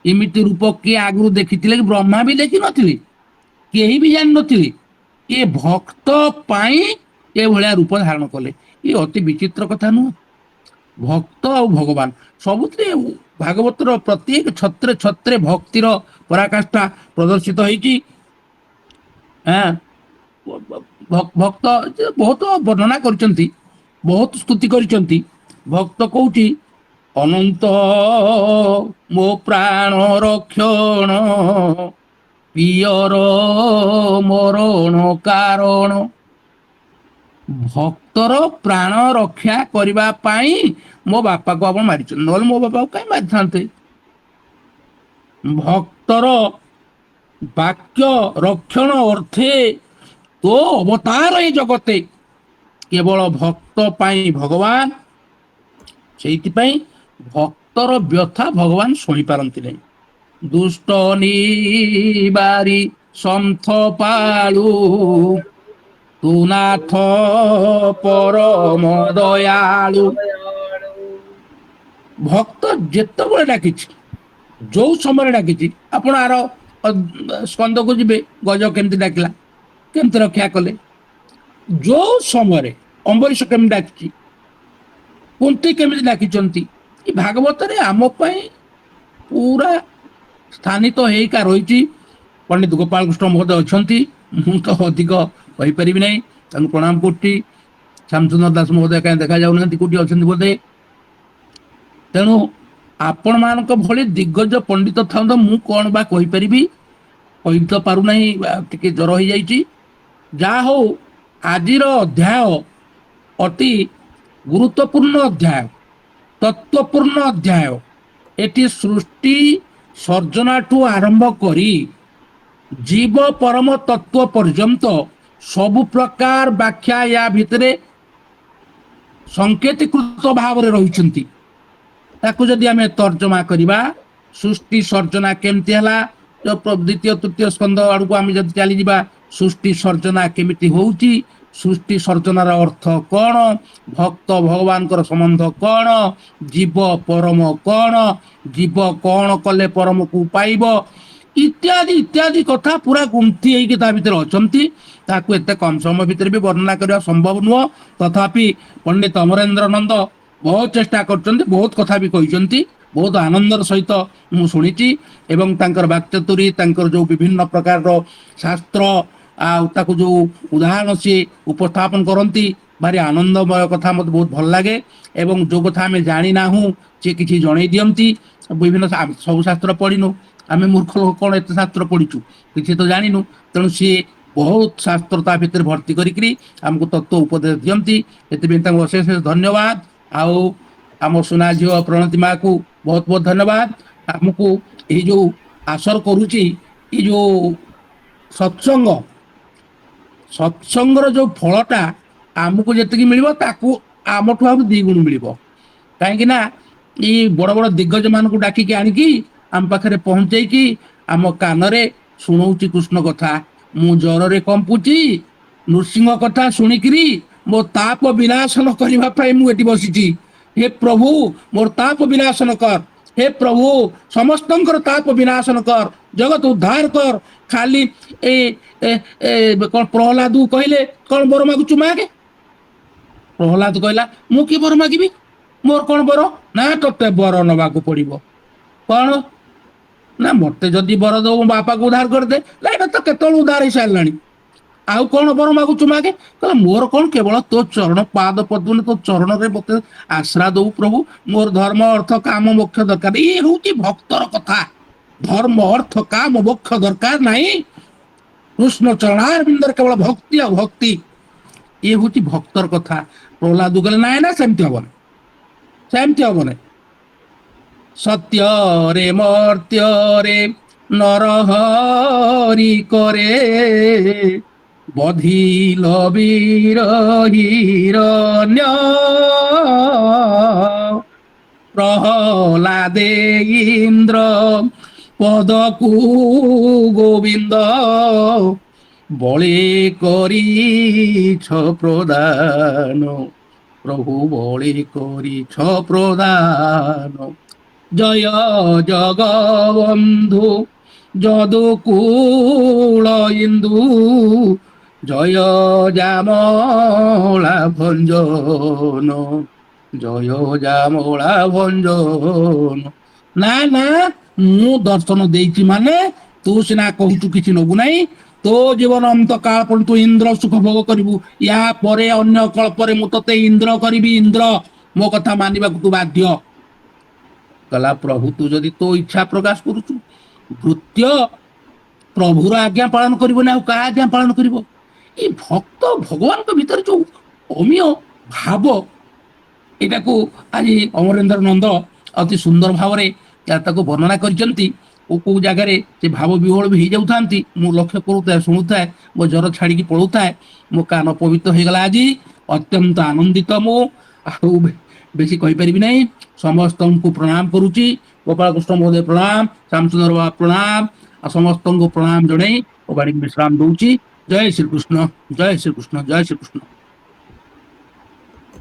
Speaker 6: ଏମିତି ରୂପ କିଏ ଆଗରୁ ଦେଖିଥିଲେ କି? ବ୍ରହ୍ମା ବି ଦେଖିନଥିଲେ, କେହି ବି ଜାଣିନଥିଲେ। ଏ ଭକ୍ତ ପାଇଁ ଏଭଳିଆ ରୂପ ଧାରଣ କଲେ। ଏ ଅତି ବିଚିତ୍ର କଥା ନୁହଁ? ଭକ୍ତ ଆଉ ଭଗବାନ ସବୁଥିରେ ଭାଗବତର ପ୍ରତ୍ୟେକ ଛତ୍ରେ ଛତ୍ରେ ଭକ୍ତିର ପରାକାଷ୍ଠା ପ୍ରଦର୍ଶିତ ହେଇଛି। ଭକ୍ତ ବହୁତ ବର୍ଣ୍ଣନା କରିଛନ୍ତି, ବହୁତ ସ୍ତୁତି କରିଛନ୍ତି। ଭକ୍ତ କହୁଛି ଅନନ୍ତ ମୋ ପ୍ରାଣ ରକ୍ଷଣ, ପିୟର ମରଣ କାରଣ। ଭକ୍ତର ପ୍ରାଣ ରକ୍ଷା କରିବା ପାଇଁ ମୋ ବାପାକୁ ଆପଣ ମାରିଛନ୍ତି, ନହେଲେ ମୋ ବାପାକୁ କାହିଁ ମାରିଥାନ୍ତେ? ଭକ୍ତର ବାକ୍ୟ ରକ୍ଷଣ ଅର୍ଥେ ତୋ ଅବତାର ଏ ଜଗତେ। କେବଳ ଭକ୍ତ ପାଇଁ ଭଗବାନ। ସେଇଥିପାଇଁ ଭକ୍ତର ବ୍ୟଥା ଭଗବାନ ଶୁଣିପାରନ୍ତି ନାହିଁ। ଦୁଷ୍ଟ ନିବାରି ସନ୍ଥ ପାଳୁ, ତୁ ନାଥ ପରମ ଦୟାଳୁ। ଭକ୍ତ ଯେତେବେଳେ ଡାକିଛି, ଯୋଉ ସମୟରେ ଡାକିଛି, ଆପଣ ଆର ସ୍କନ୍ଧକୁ ଯିବେ, ଗଜ କେମିତି ଡାକିଲା, କେମିତି ରକ୍ଷା କଲେ। ଯୋଉ ସମୟରେ ଅମ୍ବରୀଶ କେମିତି ଡାକିଛି, କୁନ୍ତି କେମିତି ଡାକିଛନ୍ତି, ଏ ଭାଗବତରେ ଆମ ପାଇଁ ପୁରା ସ୍ଥାନିତ ହେଇକା ରହିଛି। ପଣ୍ଡିତ ଗୋପାଳ କୃଷ୍ଣ ମହୋଦୟ ଅଛନ୍ତି, ମୁଁ ତ ଅଧିକ କହିପାରିବି ନାହିଁ, ତାଙ୍କୁ ପ୍ରଣାମ କରୁଛି। ଶ୍ୟାମସୁନ୍ଦର ଦାସ ମହୋଦୟ କାହିଁ ଦେଖାଯାଉନାହାନ୍ତି, କୋଉଠି ଅଛନ୍ତି ବୋଧେ। ତେଣୁ ଆପଣ ମାନଙ୍କ ଭଳି ଦିଗ୍ଗଜ ପଣ୍ଡିତ ଥାଉ, ମୁଁ କଣ ବା କହିପାରିବି, କହି ତ ପାରୁନାହିଁ, ଟିକେ ଜ୍ୱର ହେଇଯାଇଛି। ଯାହା ହଉ ଆଜିର ଅଧ୍ୟାୟ ଅତି ଗୁରୁତ୍ୱପୂର୍ଣ୍ଣ ଅଧ୍ୟାୟ, ତତ୍ୱପୂର୍ଣ୍ଣ ଅଧ୍ୟାୟ। ଏଠି ସୃଷ୍ଟି ସର୍ଜନାଠୁ ଆରମ୍ଭ କରି ଜୀବ ପରମ ତତ୍ୱ ପର୍ଯ୍ୟନ୍ତ ସବୁ ପ୍ରକାର ବ୍ୟାଖ୍ୟା ୟା ଭିତରେ ସଂକେତୀକୃତ ଭାବରେ ରହିଛନ୍ତି। ତାକୁ ଯଦି ଆମେ ତର୍ଜମା କରିବା, ସୃଷ୍ଟି ସର୍ଜନା କେମିତି ହେଲା, ଦ୍ୱିତୀୟ ତୃତୀୟ ସ୍କନ୍ଧ ଆଡକୁ ଆମେ ଯଦି ଚାଲିଯିବା, ସୃଷ୍ଟି ସର୍ଜନା କେମିତି ହଉଛି, ସୃଷ୍ଟି ସର୍ଜନାର ଅର୍ଥ କଣ, ଭକ୍ତ ଭଗବାନଙ୍କର ସମ୍ବନ୍ଧ କଣ, ଜୀବ ପରମ କଣ, ଜୀବ କଣ କଲେ ପରମକୁ ପାଇବ, ଇତ୍ୟାଦି ଇତ୍ୟାଦି କଥା ପୁରା ଗୁନ୍ଥି ହେଇକି ତା ଭିତରେ ଅଛନ୍ତି। ତାକୁ ଏତେ କମ ସମୟ ଭିତରେ ବି ବର୍ଣ୍ଣନା କରିବା ସମ୍ଭବ ନୁହଁ। ତଥାପି ପଣ୍ଡିତ ଅମରେନ୍ଦ୍ର ନନ୍ଦ ବହୁତ ଚେଷ୍ଟା କରିଛନ୍ତି, ବହୁତ କଥା ବି କହିଛନ୍ତି। ବହୁତ ଆନନ୍ଦର ସହିତ ମୁଁ ଶୁଣିଛି ଏବଂ ତାଙ୍କର ବାକ୍ଚାତୁରୀ ତାଙ୍କର ଯୋଉ ବିଭିନ୍ନ ପ୍ରକାରର ଶାସ୍ତ୍ର ଆଉ ତାକୁ ଯୋଉ ଉଦାହରଣ ସିଏ ଉପସ୍ଥାପନ କରନ୍ତି ଭାରି ଆନନ୍ଦମୟ କଥା ମୋତେ ବହୁତ ଭଲ ଲାଗେ ଏବଂ ଯୋଉ କଥା ଆମେ ଜାଣିନାହୁଁ ସିଏ କିଛି ଜଣେଇ ଦିଅନ୍ତି ବିଭିନ୍ନ ସବୁ ଶାସ୍ତ୍ର ପଢିନୁ ଆମେ ମୂର୍ଖ ଲୋକ କଣ ଏତେ ଶାସ୍ତ୍ର ପଢିଛୁ କିଛି ତ ଜାଣିନୁ ତେଣୁ ସିଏ ବହୁତ ଶାସ୍ତ୍ର ତା ଭିତରେ ଭର୍ତ୍ତି କରିକିରି ଆମକୁ ତତ୍ତ୍ୱ ଉପଦେଶ ଦିଅନ୍ତି ସେଥିପାଇଁ ତାଙ୍କୁ ଅଶେଷ ଅଶେଷ ଧନ୍ୟବାଦ ଆଉ ଆମ ସୁନା ଝିଅ ପ୍ରଣତି ମାକୁ ବହୁତ ବହୁତ ଧନ୍ୟବାଦ ଆମକୁ ଏଇ ଯୋଉ ଆସର କରୁଛି ଏଇ ଯୋଉ ସତ୍ସଙ୍ଗ ସତ୍ସଙ୍ଗର ଯୋଉ ଫଳଟା ଆମକୁ ଯେତିକି ମିଳିବ ତାକୁ ଆମଠୁ ଆହୁରି 2 ଗୁଣ ମିଳିବ କାହିଁକି ନା ଏଇ ବଡ ବଡ ଦିଗ୍ଗଜ ମାନଙ୍କୁ ଡାକିକି ଆଣିକି ଆମ ପାଖରେ ପହଞ୍ଚେଇକି ଆମ କାନରେ ଶୁଣଉଛି କୃଷ୍ଣ କଥା ମୁଁ ଜ୍ୱରରେ କମ୍ପୁଛି ନୃସିଂହ କଥା ଶୁଣିକିରି ମୋ ତାପ ବିନାଶନ କରିବା ପାଇଁ ମୁଁ ଏଠି ବସିଛି हे प्रभु मोर ताप विनाशन कर हे प्रभु समस्तंकर ताप विनाशन कर जगत उद्धार कर खाली ए ए ए कौन प्रहलाद कहले कौन बर मागुचु मागे प्रहलाद कहला मु कि बर मागिबी मोर कौन बर ना तते बर नबाकू पड़िबो कौन ना मते जदि बर दो बापा को उद्धार कर दे लाइट तो केतल उद्धार ही सारलानी आउ कौन बर मागुचु मागे कहला मोर कौन केवल तो चरण पाद पद्म तो चरण रे मते आश्रा दो प्रभु मोर धर्म अर्थ काम मोक्ष दरकार ये होची भक्तर कथा धर्म अर्थ काम मोक्ष दरकार नहीं कृष्ण चरणार बिंदर केवल भक्ति और भक्ति ये होची भक्तर कथा प्रहलाद कहले ना ना सेमती हबने सत्य रे मर्त्य रे नरहरि करे बधिल वीर हिरण्य प्रहलादे इंद्र पदकु गोविंद बळे करिछ प्रदान प्रभु बळे करिछ प्रदान जय जगबंधु যদুকুল ইন্দু জয় জামলা ভঞ্জন জয় জামলা ভঞ্জন না না ମୁଁ ଦର୍ଶନ ଦେଇଛି ମାନେ ତୁ ସିନା କହୁଛୁ କିଛି ନବୁ ନାହିଁ ତୋ ଜୀବନ ଅନ୍ତ କାଳ ପର୍ଯ୍ୟନ୍ତ ତୁ ଇନ୍ଦ୍ର ସୁଖ ଭୋଗ କରିବୁ ୟା ପରେ ଅନ୍ୟ କଳ୍ପରେ ମୁଁ ତତେ ଇନ୍ଦ୍ର କରିବି ଇନ୍ଦ୍ର ମୋ କଥା ମାନିବାକୁ ତୁ ବାଧ୍ୟ କଲା ପ୍ରଭୁ ତୁ ଯଦି ତୋ ଇଚ୍ଛା ପ୍ରକାଶ କରୁଛୁ ଭୃତ୍ୟ ପ୍ରଭୁର ଆଜ୍ଞା ପାଳନ କରିବ ନା ଆଉ କାହା ଆଜ୍ଞା ପାଳନ କରିବ ଏଇ ଭକ୍ତ ଭଗବାନଙ୍କ ଭିତରେ ଯୋଉ ଅମୀୟ ଭାବ ଏଟାକୁ ଆଜି ଅମରେନ୍ଦ୍ର ନନ୍ଦ ଅତି ସୁନ୍ଦର ଭାବରେ ତାକୁ ବର୍ଣ୍ଣନା କରିଛନ୍ତି କୋଉ ଜାଗାରେ ସେ ଭାବ ବିହୋଳ ବି ହେଇଯାଉଥାନ୍ତି ମୁଁ ଲକ୍ଷ୍ୟ କରୁଥାଏ ଶୁଣୁଥାଏ ମୋ ଜ୍ୱର ଛାଡିକି ପଳଉଥାଏ ମୋ କାନ ପବିତ୍ର ହେଇଗଲା ଆଜି ଅତ୍ୟନ୍ତ ଆନନ୍ଦିତ ମୁଁ ଆଉ ବେଶୀ କହିପାରିବି ନାହିଁ ସମସ୍ତଙ୍କୁ ପ୍ରଣାମ କରୁଛି ଗୋପାଳ କୃଷ୍ଣ ମହୋଦୟ ପ୍ରଣାମ ଶ୍ୟାମସୁନ୍ଦର ବାବା ପ୍ରଣାମ ଆଉ ସମସ୍ତଙ୍କୁ ପ୍ରଣାମ ଜଣାଇ ଓ ବାଣୀକୁ ବିଶ୍ରାମ ଦଉଛି ଜୟ ଶ୍ରୀକୃଷ୍ଣ ଜୟ ଶ୍ରୀକୃଷ୍ଣ ଜୟ ଶ୍ରୀକୃଷ୍ଣ